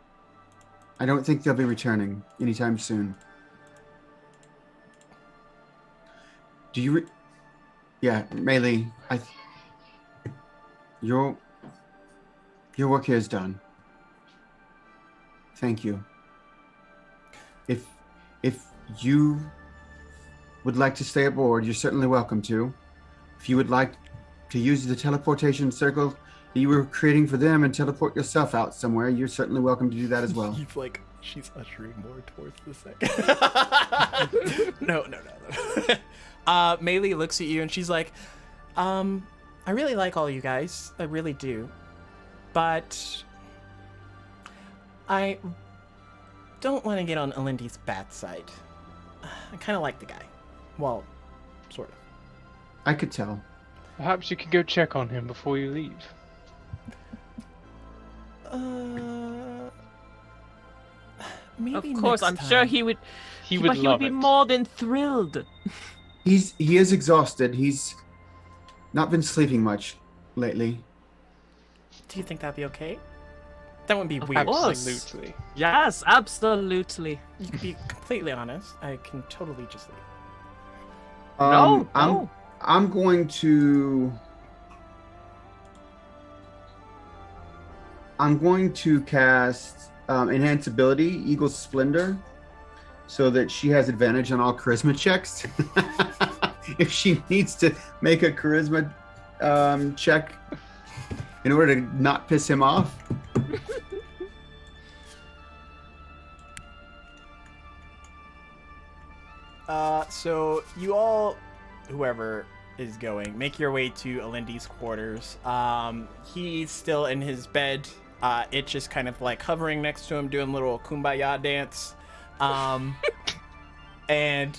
I don't think they'll be returning anytime soon. Do you... Yeah, Mei-Ling, your work here is done. Thank you. If you would like to stay aboard, you're certainly welcome to. If you would like to use the teleportation circle that you were creating for them and teleport yourself out somewhere, you're certainly welcome to do that as well. He's like, she's ushering more towards the second. No. Meili looks at you and she's like, I really like all you guys. I really do. But I don't want to get on Alindi's bad side. I kind of like the guy. Well, sort of. I could tell. Perhaps you could go check on him before you leave. Maybe Of course, next I'm sure time. he would. He would He love would be it. more than thrilled. He is exhausted. He's not been sleeping much lately. Do you think that'd be okay? That wouldn't be weird. course. Absolutely. Yes, absolutely. You can be completely honest. I can totally just leave. No. I'm going to cast enhance ability Eagle's Splendor, so that she has advantage on all charisma checks. If she needs to make a charisma check in order to not piss him off. So you all, whoever is going, make your way to Alindi's quarters. He's still in his bed. It's just kind of like hovering next to him, doing a little kumbaya dance. And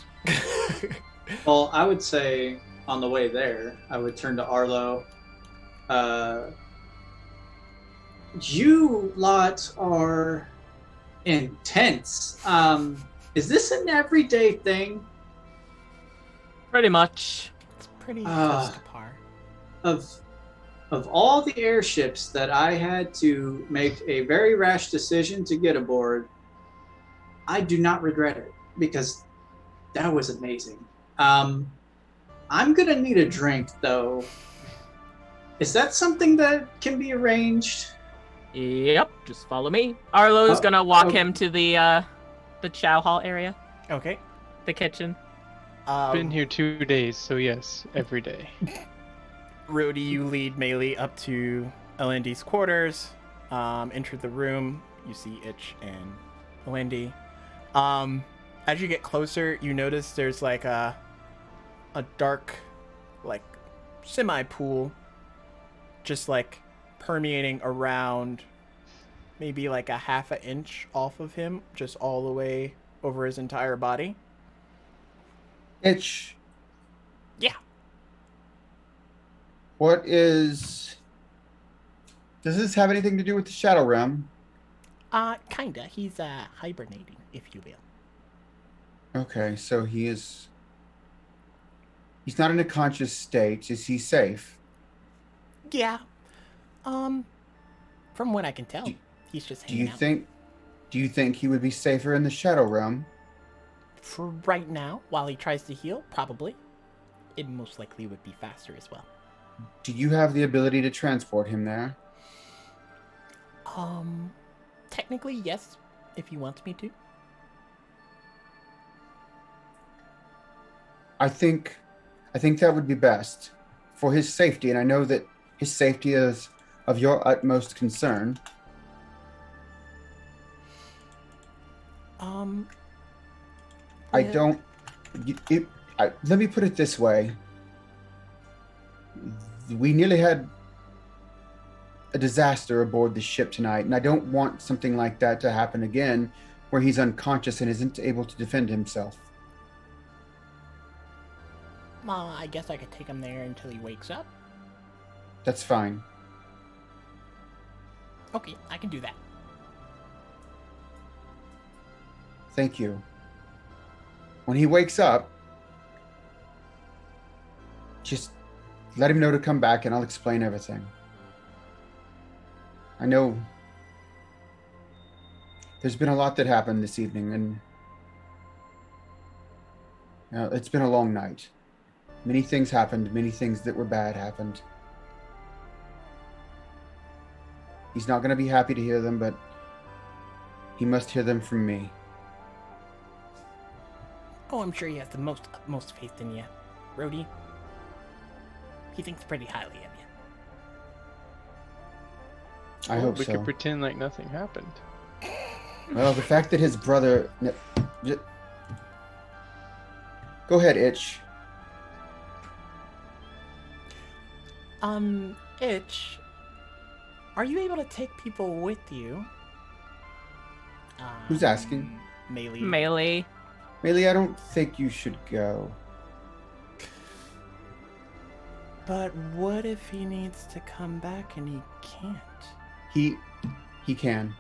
Well, I would say on the way there, I would turn to Arlo. You lot are intense. Is this an everyday thing? Pretty much. it's pretty close to par. Of all the airships that I had to make a very rash decision to get aboard, I do not regret it because that was amazing. I'm gonna need a drink though. Is that something that can be arranged? Yep, just follow me. Arlo's Oh, gonna walk oh. him to the chow hall area, Okay. the kitchen. Been here 2 days, so yes, every day. Rhodey, you lead Melee up to Alindi's quarters. Enter the room. You see Itch and Alindi. As you get closer, you notice there's like a dark, like semi-pool, just like permeating around, maybe like a half an inch off of him, just all the way over his entire body. Itch. Yeah. Does this have anything to do with the Shadow Realm? Kinda. He's hibernating, if you will. Okay, so he's not in a conscious state. Is he safe? Yeah. From what I can tell, he's just Do hanging you out. think he would be safer in the Shadow Realm? For right now, while he tries to heal, probably. It most likely would be faster as well. Do you have the ability to transport him there? Technically, yes, if you want me to. I think that would be best for his safety, and I know that his safety is of your utmost concern. Yeah. Let me put it this way. We nearly had a disaster aboard the ship tonight, and I don't want something like that to happen again, where he's unconscious and isn't able to defend himself. I guess I could take him there until he wakes up. That's fine. Okay, I can do that. Thank you. When he wakes up, just let him know to come back and I'll explain everything. I know there's been a lot that happened this evening, and it's been a long night. Many things happened, many things that were bad happened. He's not going to be happy to hear them, but he must hear them from me. Oh, I'm sure he has the most faith in you, Rhodey. He thinks pretty highly of you. I hope we so. could pretend like nothing happened. Well, the fact that his brother. Go ahead, Itch. Itch, are you able to take people with you? Who's asking? Melee. Melee. Melee, I don't think you should go. But what if he needs to come back and he can't? He can.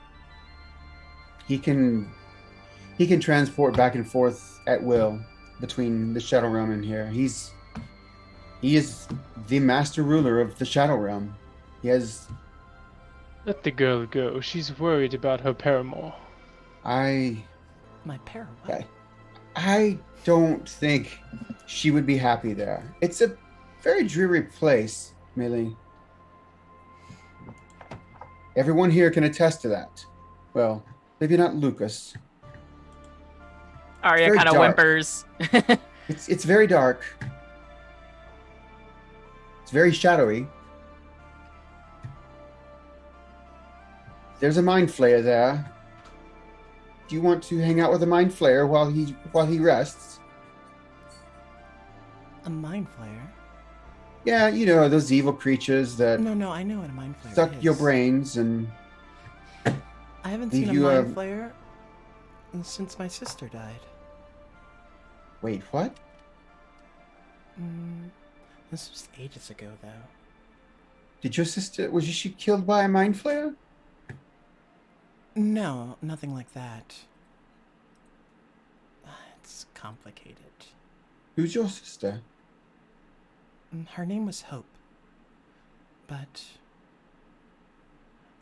He can transport back and forth at will between the Shadow Realm and here. He is the master ruler of the Shadow Realm. He has. Let the girl go. She's worried about her paramour. My pair. What? I don't think she would be happy there. It's a very dreary place, Melee. Everyone here can attest to that. Well, maybe not Lucas. Arya very kind of dark. whimpers. It's very dark. It's very shadowy. There's a mind flayer there. Do you want to hang out with a mind flayer while he rests? A mind flayer? Yeah, you know, those evil creatures that No, I know what a mind flayer suck is. your brains and I haven't leave seen a you mind flayer since my sister died. Wait, what? This was ages ago, though. Did your sister, was she killed by a mind flayer? No, nothing like that. It's complicated. Who's your sister? Her name was Hope. But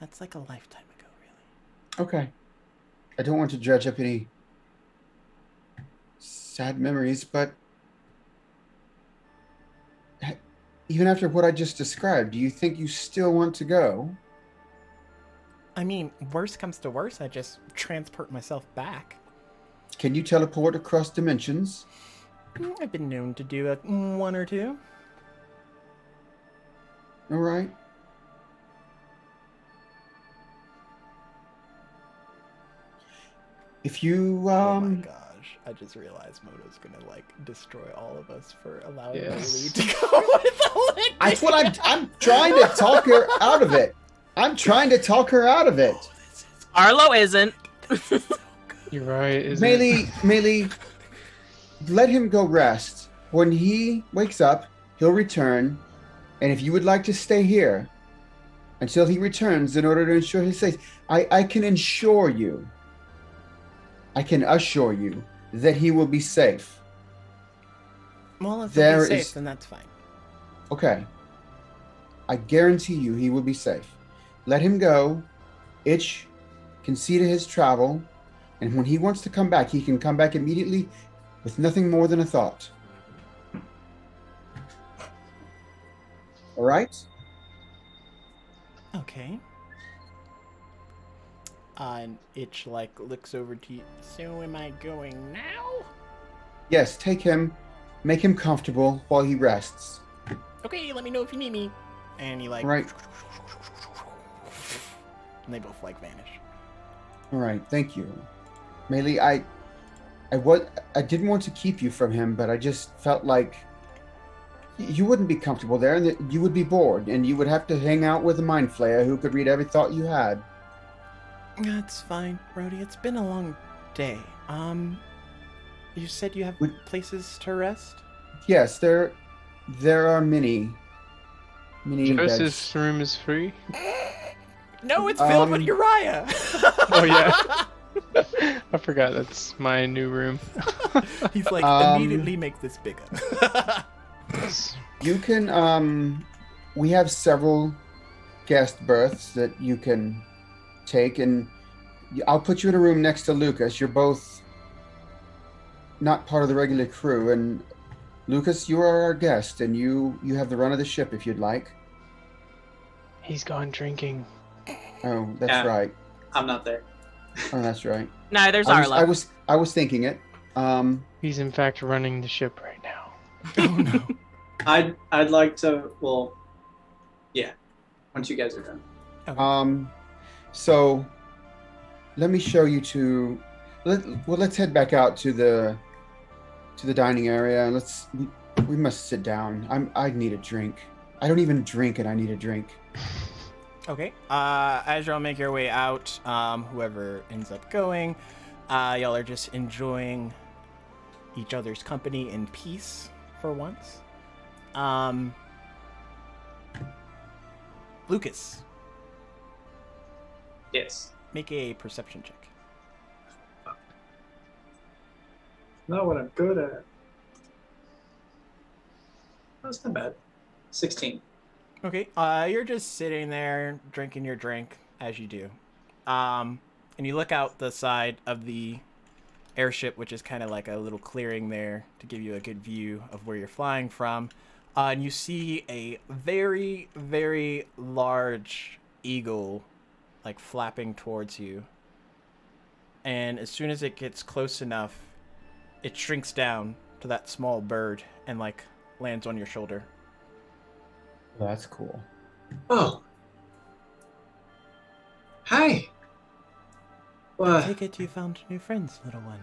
that's like a lifetime ago, really. Okay. I don't want to dredge up any sad memories, but even after what I just described, do you think you still want to go? I mean, worst comes to worst, I just transport myself back. Can you teleport across dimensions? I've been known to do one or two. All right. If you Oh my gosh, I just realized Moto's gonna like destroy all of us for allowing Yes. Bailey to go with the lick. That's what I'm trying to talk her out of it. I'm trying to talk her out of it. Arlo isn't. You're right, isn't it? Melee, let him go rest. When he wakes up, he'll return. And if you would like to stay here until he returns in order to ensure his safety, I can assure you that he will be safe. Well, if There he's safe, is- then that's fine. Okay. I guarantee you he will be safe. Let him go. Itch can see to his travel. And when he wants to come back, he can come back immediately with nothing more than a thought. All right? Okay. And Itch like looks over to you. So am I going now? Yes, take him. Make him comfortable while he rests. Okay, let me know if you need me. And he like. All right. And they both like vanish. All right. Thank you. Melee, I didn't want to keep you from him, but I just felt like you wouldn't be comfortable there, and that you would be bored, and you would have to hang out with a mind flayer who could read every thought you had. That's fine, Rhodey. It's been a long day. You said you have places to rest? Yes, there are many beds. Joseph's room is free. No, it's filled with Uriah. Oh yeah. I forgot that's my new room. He's like, immediately make this bigger. You can, we have several guest berths that you can take, and I'll put you in a room next to Lucas. You're both not part of the regular crew, and Lucas, you are our guest, and you have the run of the ship if you'd like. He's gone drinking. Oh, that's Yeah. right. I'm not there. Oh, that's right. No, there's I Arlo. was thinking it. He's in fact running the ship right now. Oh no. I'd like to. Well, yeah. Once you guys are done. Okay. So let me show you to. Let's head back out to the dining area. We must sit down. I need a drink. I don't even drink, and I need a drink. Okay. As y'all make your way out, whoever ends up going, y'all are just enjoying each other's company in peace for once. Lucas, Yes. make a perception check. Not what I'm good at. That's not bad. 16. Okay. You're just sitting there drinking your drink as you do. And you look out the side of the airship, which is kind of like a little clearing there to give you a good view of where you're flying from. And you see a very, very large eagle like flapping towards you. And as soon as it gets close enough, it shrinks down to that small bird and like lands on your shoulder. That's cool. Oh. Hi. Well, Take it you found new friends, little one.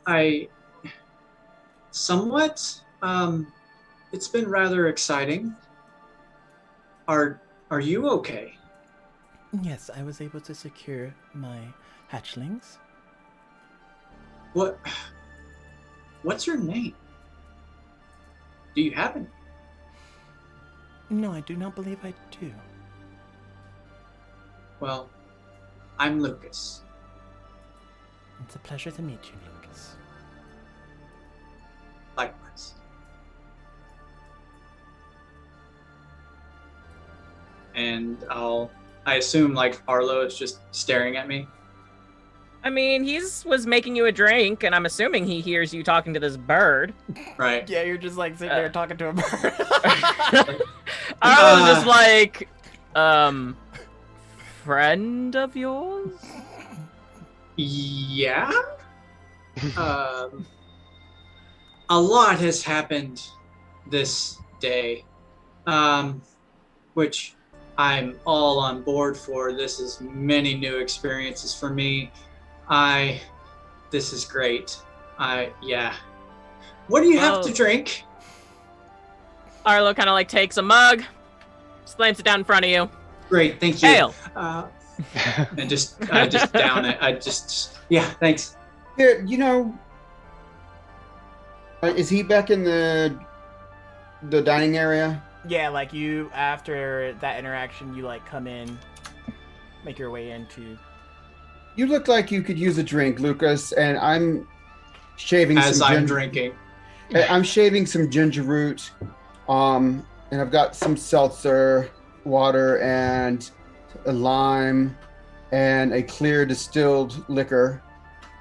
I somewhat. It's been rather exciting. Are you okay? Yes, I was able to secure my hatchlings. What's your name? Do you have any? No, I do not believe I do. Well, I'm Lucas. It's a pleasure to meet you, Lucas. Likewise. And I assume like Arlo is just staring at me. I mean, was making you a drink, and I'm assuming he hears you talking to this bird. Right. Yeah, you're just like sitting there talking to a bird. I was just like, friend of yours? Yeah. A lot has happened this day, which I'm all on board for. This is many new experiences for me. This is great. Yeah. What do you have to drink? Arlo kind of like takes a mug, slams it down in front of you. Great, thank you. Ale. And just down it. Yeah, thanks. Here, is he back in the dining area? Yeah, like you, after that interaction, you like come in, make your way into... You look like you could use a drink, Lucas, and I'm shaving I'm drinking. I'm shaving some ginger root, and I've got some seltzer water and a lime and a clear distilled liquor,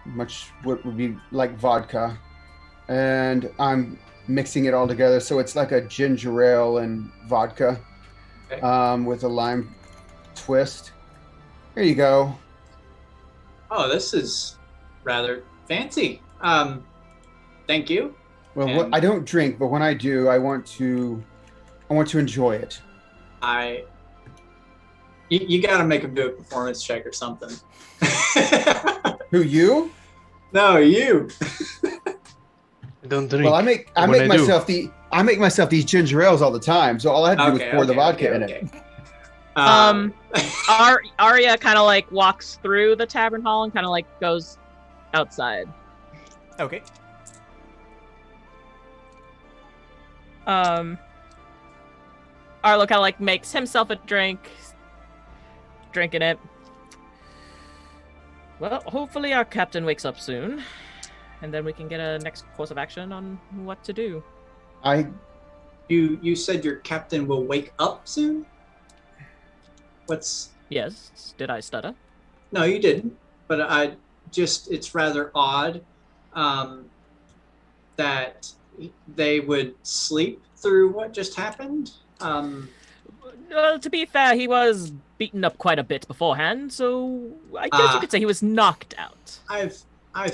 much what would be like vodka, and I'm mixing it all together so it's like a ginger ale and vodka, with a lime twist. Here you go. Oh, this is rather fancy. Thank you. Well, I don't drink, but when I do, I want to enjoy it. You got to make him do a performance check or something. Who, you? No, you. I don't drink. Well, I make myself these ginger ales all the time, so all I have to do is pour the vodka in it. Arya kind of like walks through the tavern hall and kind of like goes outside. Okay. Arlo kind of like makes himself a drink, drinking it. Well, hopefully our captain wakes up soon, and then we can get a next course of action on what to do. You said your captain will wake up soon? Yes, did I stutter? No, you didn't. But it's rather odd that they would sleep through what just happened. Well, to be fair, he was beaten up quite a bit beforehand, so I guess you could say he was knocked out. I've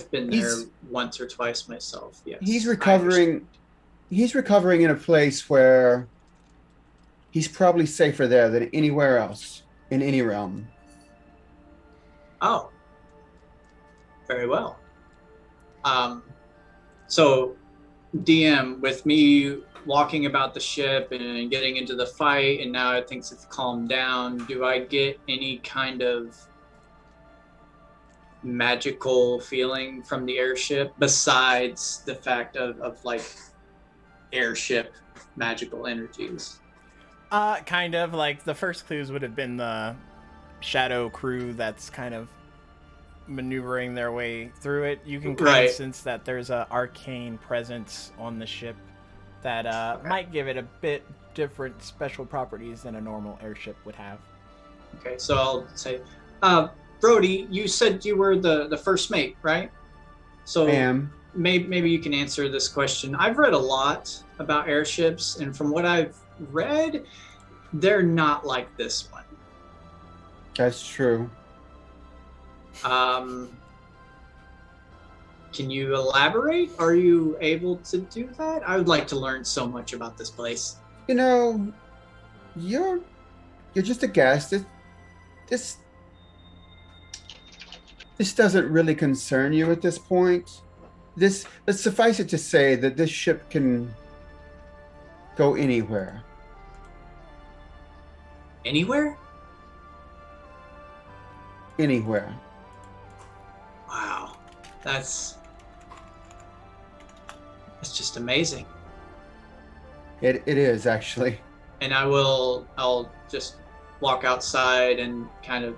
been there once or twice myself. Yes. He's recovering. He's recovering in a place where he's probably safer there than anywhere else in any realm. Oh, very well. So, DM, with me walking about the ship and getting into the fight, and now things have calmed down, do I get any kind of magical feeling from the airship besides the fact of like airship magical energies? Kind of like the first clues would have been the shadow crew that's kind of maneuvering their way through it. You can kind of sense that there's a arcane presence on the ship that might give it a bit different special properties than a normal airship would have. Okay, so I'll say, Brody, you said you were the first mate, right? So I am. Maybe you can answer this question. I've read a lot about airships, and from what I've read, they're not like this one. That's true. Can you elaborate? Are you able to do that? I would like to learn so much about this place. You know, you're just a guest. This doesn't really concern you at this point. Let's suffice it to say that this ship can go anywhere. Anywhere? Anywhere. Wow. That's just amazing. It is actually. And I'll just walk outside and kind of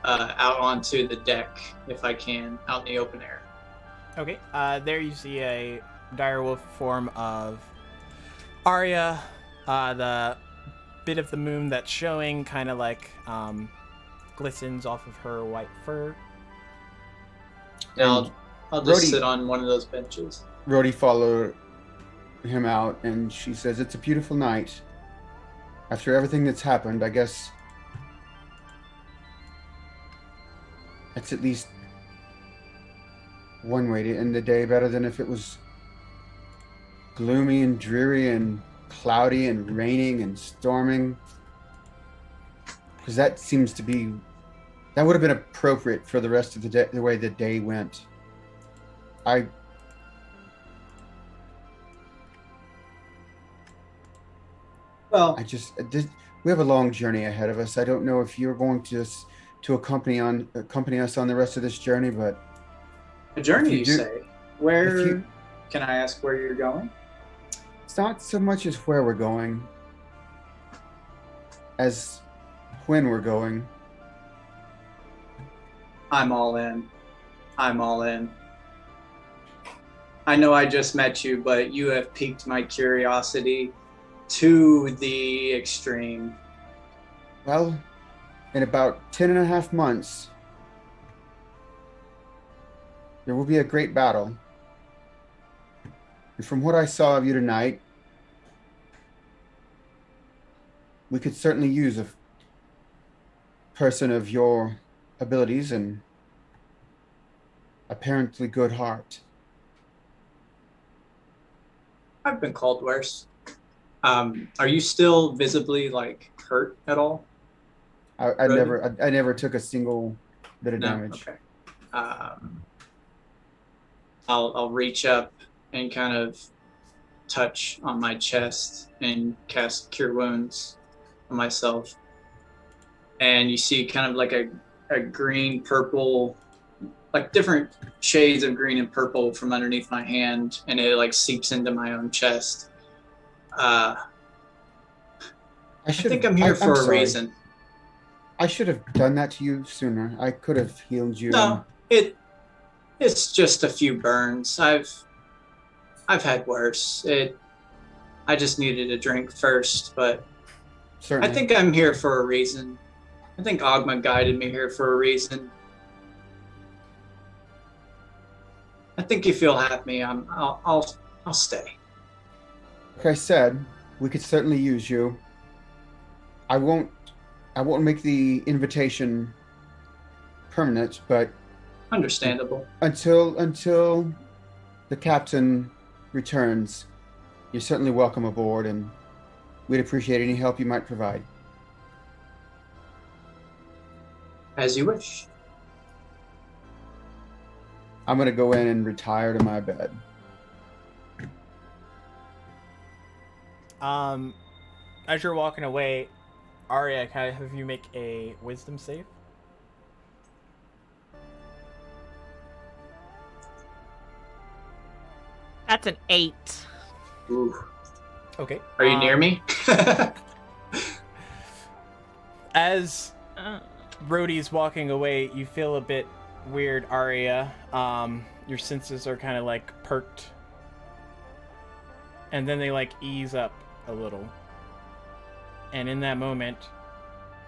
out onto the deck if I can, out in the open air. Okay, there you see a direwolf form of Arya. The bit of the moon that's showing kind of like glistens off of her white fur. Now I'll just sit on one of those benches. Rhodey followed him out, and she says, "It's a beautiful night. After everything that's happened, I guess that's at least one way to end the day, better than if it was gloomy and dreary and cloudy and raining and storming. Because that would have been appropriate for the rest of the day, the way the day went. We have a long journey ahead of us. I don't know if you're going to accompany us on the rest of this journey, but a journey, you say? Where? Can I ask where you're going? It's not so much as where we're going as when we're going. I'm all in. I'm all in. I know I just met you, but you have piqued my curiosity to the extreme. Well, in about 10.5 months, there will be a great battle. And from what I saw of you tonight, we could certainly use a person of your abilities and apparently good heart. I've been called worse. Are you still visibly hurt at all? I never took a single bit of damage. Okay. I'll reach up and kind of touch on my chest and cast Cure Wounds on myself. And you see kind of like a green, purple, like different shades of green and purple from underneath my hand, and it seeps into my own chest. I think I'm here for a reason. I should have done that to you sooner. I could have healed you. No, it's just a few burns. I've had worse. I just needed a drink first, but certainly. I think I'm here for a reason. I think Ogma guided me here for a reason. I think if you'll have me, I'll stay. Like I said, we could certainly use you. I won't make the invitation permanent, but understandable. Until the captain returns, You're certainly welcome aboard, and we'd appreciate any help you might provide. As you wish. I'm going to go in and retire to my bed. As you're walking away, Arya, can I have you make a wisdom save? That's an 8. Ooh. Okay. Are you near me? As Rhodey's walking away, you feel a bit weird, Arya. Your senses are kind of like perked. And then they like ease up a little. And in that moment,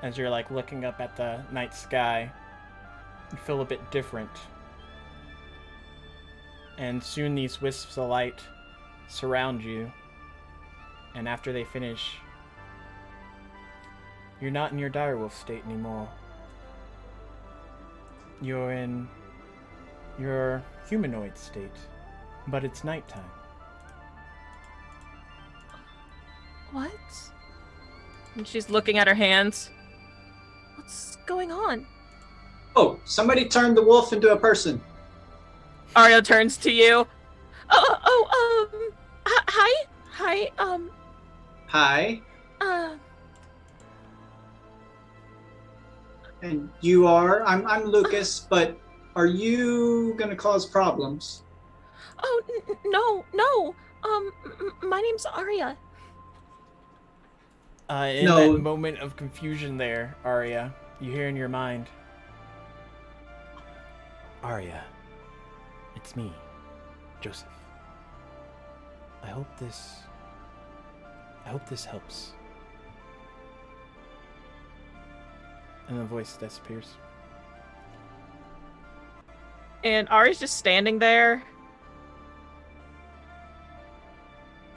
as you're like looking up at the night sky, you feel a bit different. And soon these wisps of light surround you. And after they finish, you're not in your direwolf state anymore. You're in your humanoid state, but it's nighttime. What? And she's looking at her hands. What's going on? Oh, somebody turned the wolf into a person. Arya turns to you. Hi. Hi. And you are? I'm Lucas, but are you gonna cause problems? Oh, no. My name's Arya. In No. that moment of confusion there, Arya, you hear in your mind, Arya, it's me, Joseph. I hope this helps. And the voice disappears. And Arya's just standing there.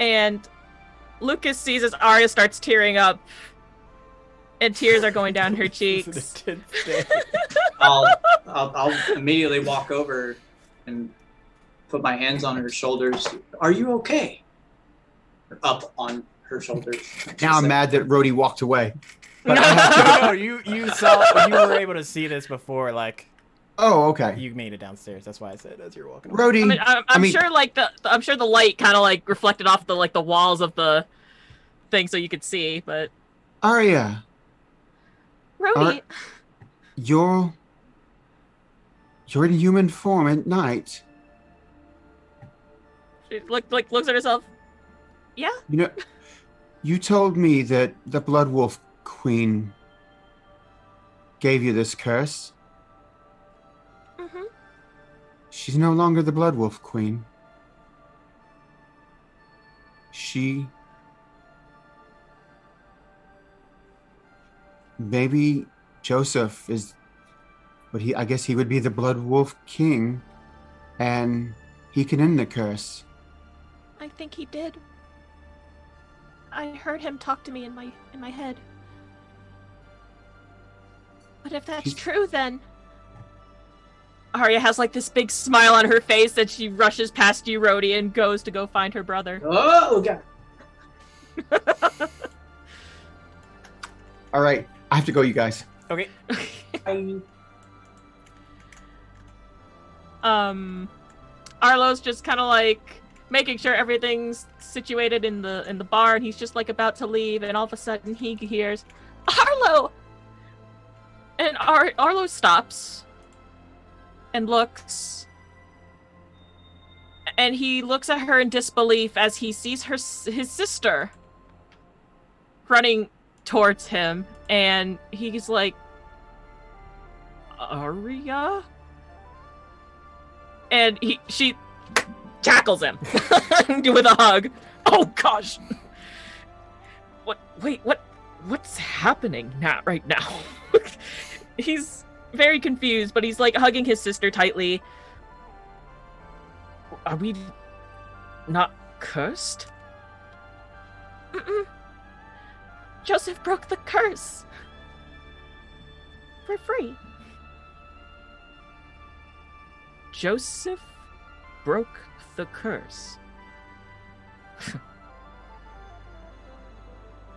And Lucas sees as Arya starts tearing up. And tears are going down her cheeks. It's an intense day. I'll immediately walk over and put my hands on her shoulders. Are you okay? Or up on her shoulders. Now I'm mad that Rhodey walked away. But No, you were able to see this before, like oh, okay. you made it downstairs. That's why I said as you're walking away. Rhodey, I'm sure like I'm sure the light kind of like reflected off the the walls of the thing so you could see, but Arya, Rhodey, you're in human form at night. she looks at herself. Yeah. You know, you told me that the Blood Wolf Queen gave you this curse. Mhm. She's no longer the Blood Wolf Queen. Maybe Joseph is, but I guess he would be the Blood Wolf King, and he can end the curse. I think he did. I heard him talk to me in my head. But if that's true, then Arya has like this big smile on her face that she rushes past you, Rhodey, and goes to go find her brother. Oh, God. All right, I have to go, you guys. Okay. Arlo's just kind of like making sure everything's situated in the bar, and he's just like about to leave, and all of a sudden he hears Arlo, and Arlo stops and looks, and he looks at her in disbelief as he sees his sister running towards him, and he's like, Arya? And she tackles him with a hug. Oh gosh. What's happening right now? He's very confused, but he's like hugging his sister tightly. Are we not cursed? Mm-mm. Joseph broke the curse. We're free. Joseph broke the curse.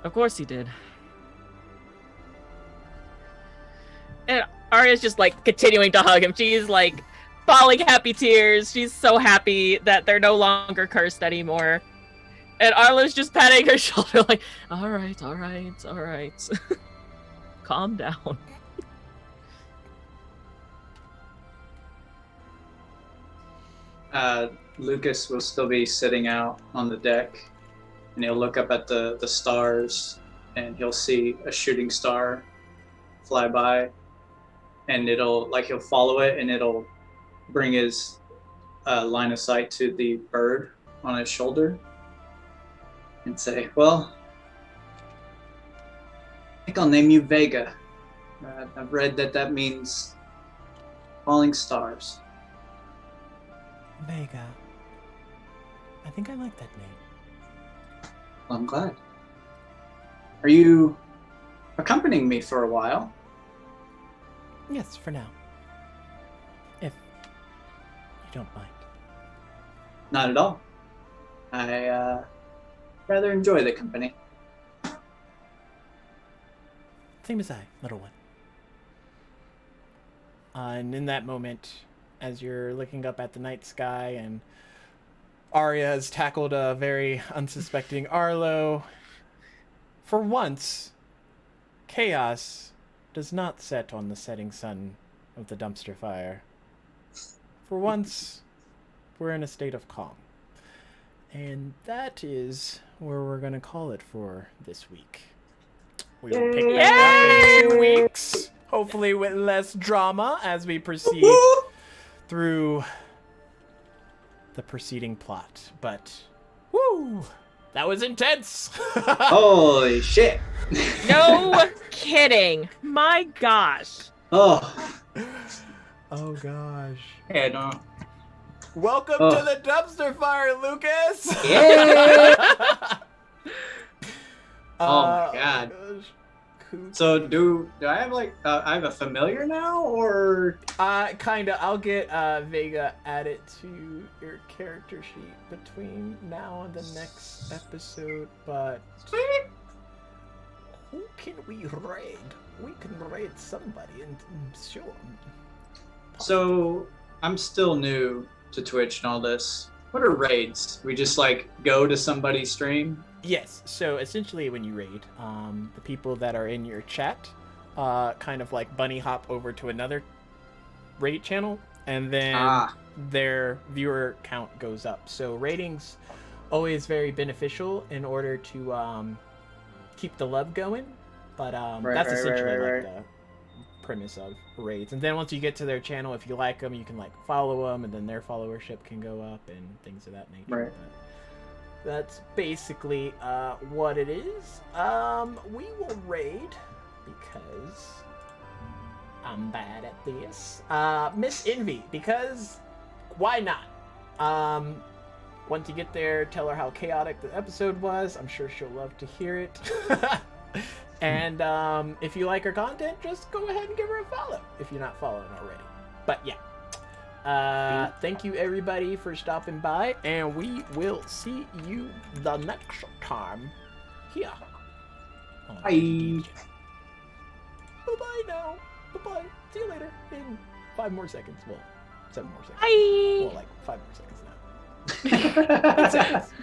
Of course he did. And Arya's just like continuing to hug him. She's like falling happy tears. She's so happy that they're no longer cursed anymore. And Arlo's just patting her shoulder like, all right. Calm down. Lucas will still be sitting out on the deck, and he'll look up at the stars, and he'll see a shooting star fly by, and he'll follow it, and it'll bring his line of sight to the bird on his shoulder, and say, well, I think I'll name you Vega. I've read that means falling stars. Vega. I think I like that name. Well, I'm glad. Are you accompanying me for a while? Yes, for now. If you don't mind. Not at all. I rather enjoy the company. Same as I, little one. And in that moment, as you're looking up at the night sky and Arya has tackled a very unsuspecting Arlo, for once, chaos does not set on the setting sun of the dumpster fire. For once, we're in a state of calm. And that is where we're going to call it for this week. We will pick back up in 2 weeks, hopefully with less drama as we proceed through the preceding plot. But, woo! That was intense! Holy shit! No kidding. My gosh. Oh. Oh gosh. Yeah, no. Welcome to the dumpster fire, Lucas! Yeah! Oh my god. Gosh. So do I have I have a familiar now, or? Kinda. I'll get Vega added to your character sheet between now and the next episode, but who can we raid? We can raid somebody, and sure. So I'm still new to Twitch and all this. What are raids? We just go to somebody's stream? Yes, so essentially when you raid, the people that are in your chat kind of bunny hop over to another raid channel, and then their viewer count goes up. So raiding's always very beneficial in order to keep the love going, but that's essentially the premise of raids. And then once you get to their channel, if you like them, you can follow them, and then their followership can go up and things of that nature. Right. But that's basically what it is. We will raid because I'm bad at this. Miss Envy, because why not? Once you get there, tell her how chaotic the episode was. I'm sure she'll love to hear it. And if you like her content, just go ahead and give her a follow if you're not following already. But yeah. Thank you everybody for stopping by, and we will see you the next time here. Bye. Bye-bye now. Bye-bye. See you later in 5 more seconds. Well, 7 more seconds. Bye. Well, 5 more seconds now. 10 seconds.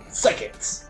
Seconds.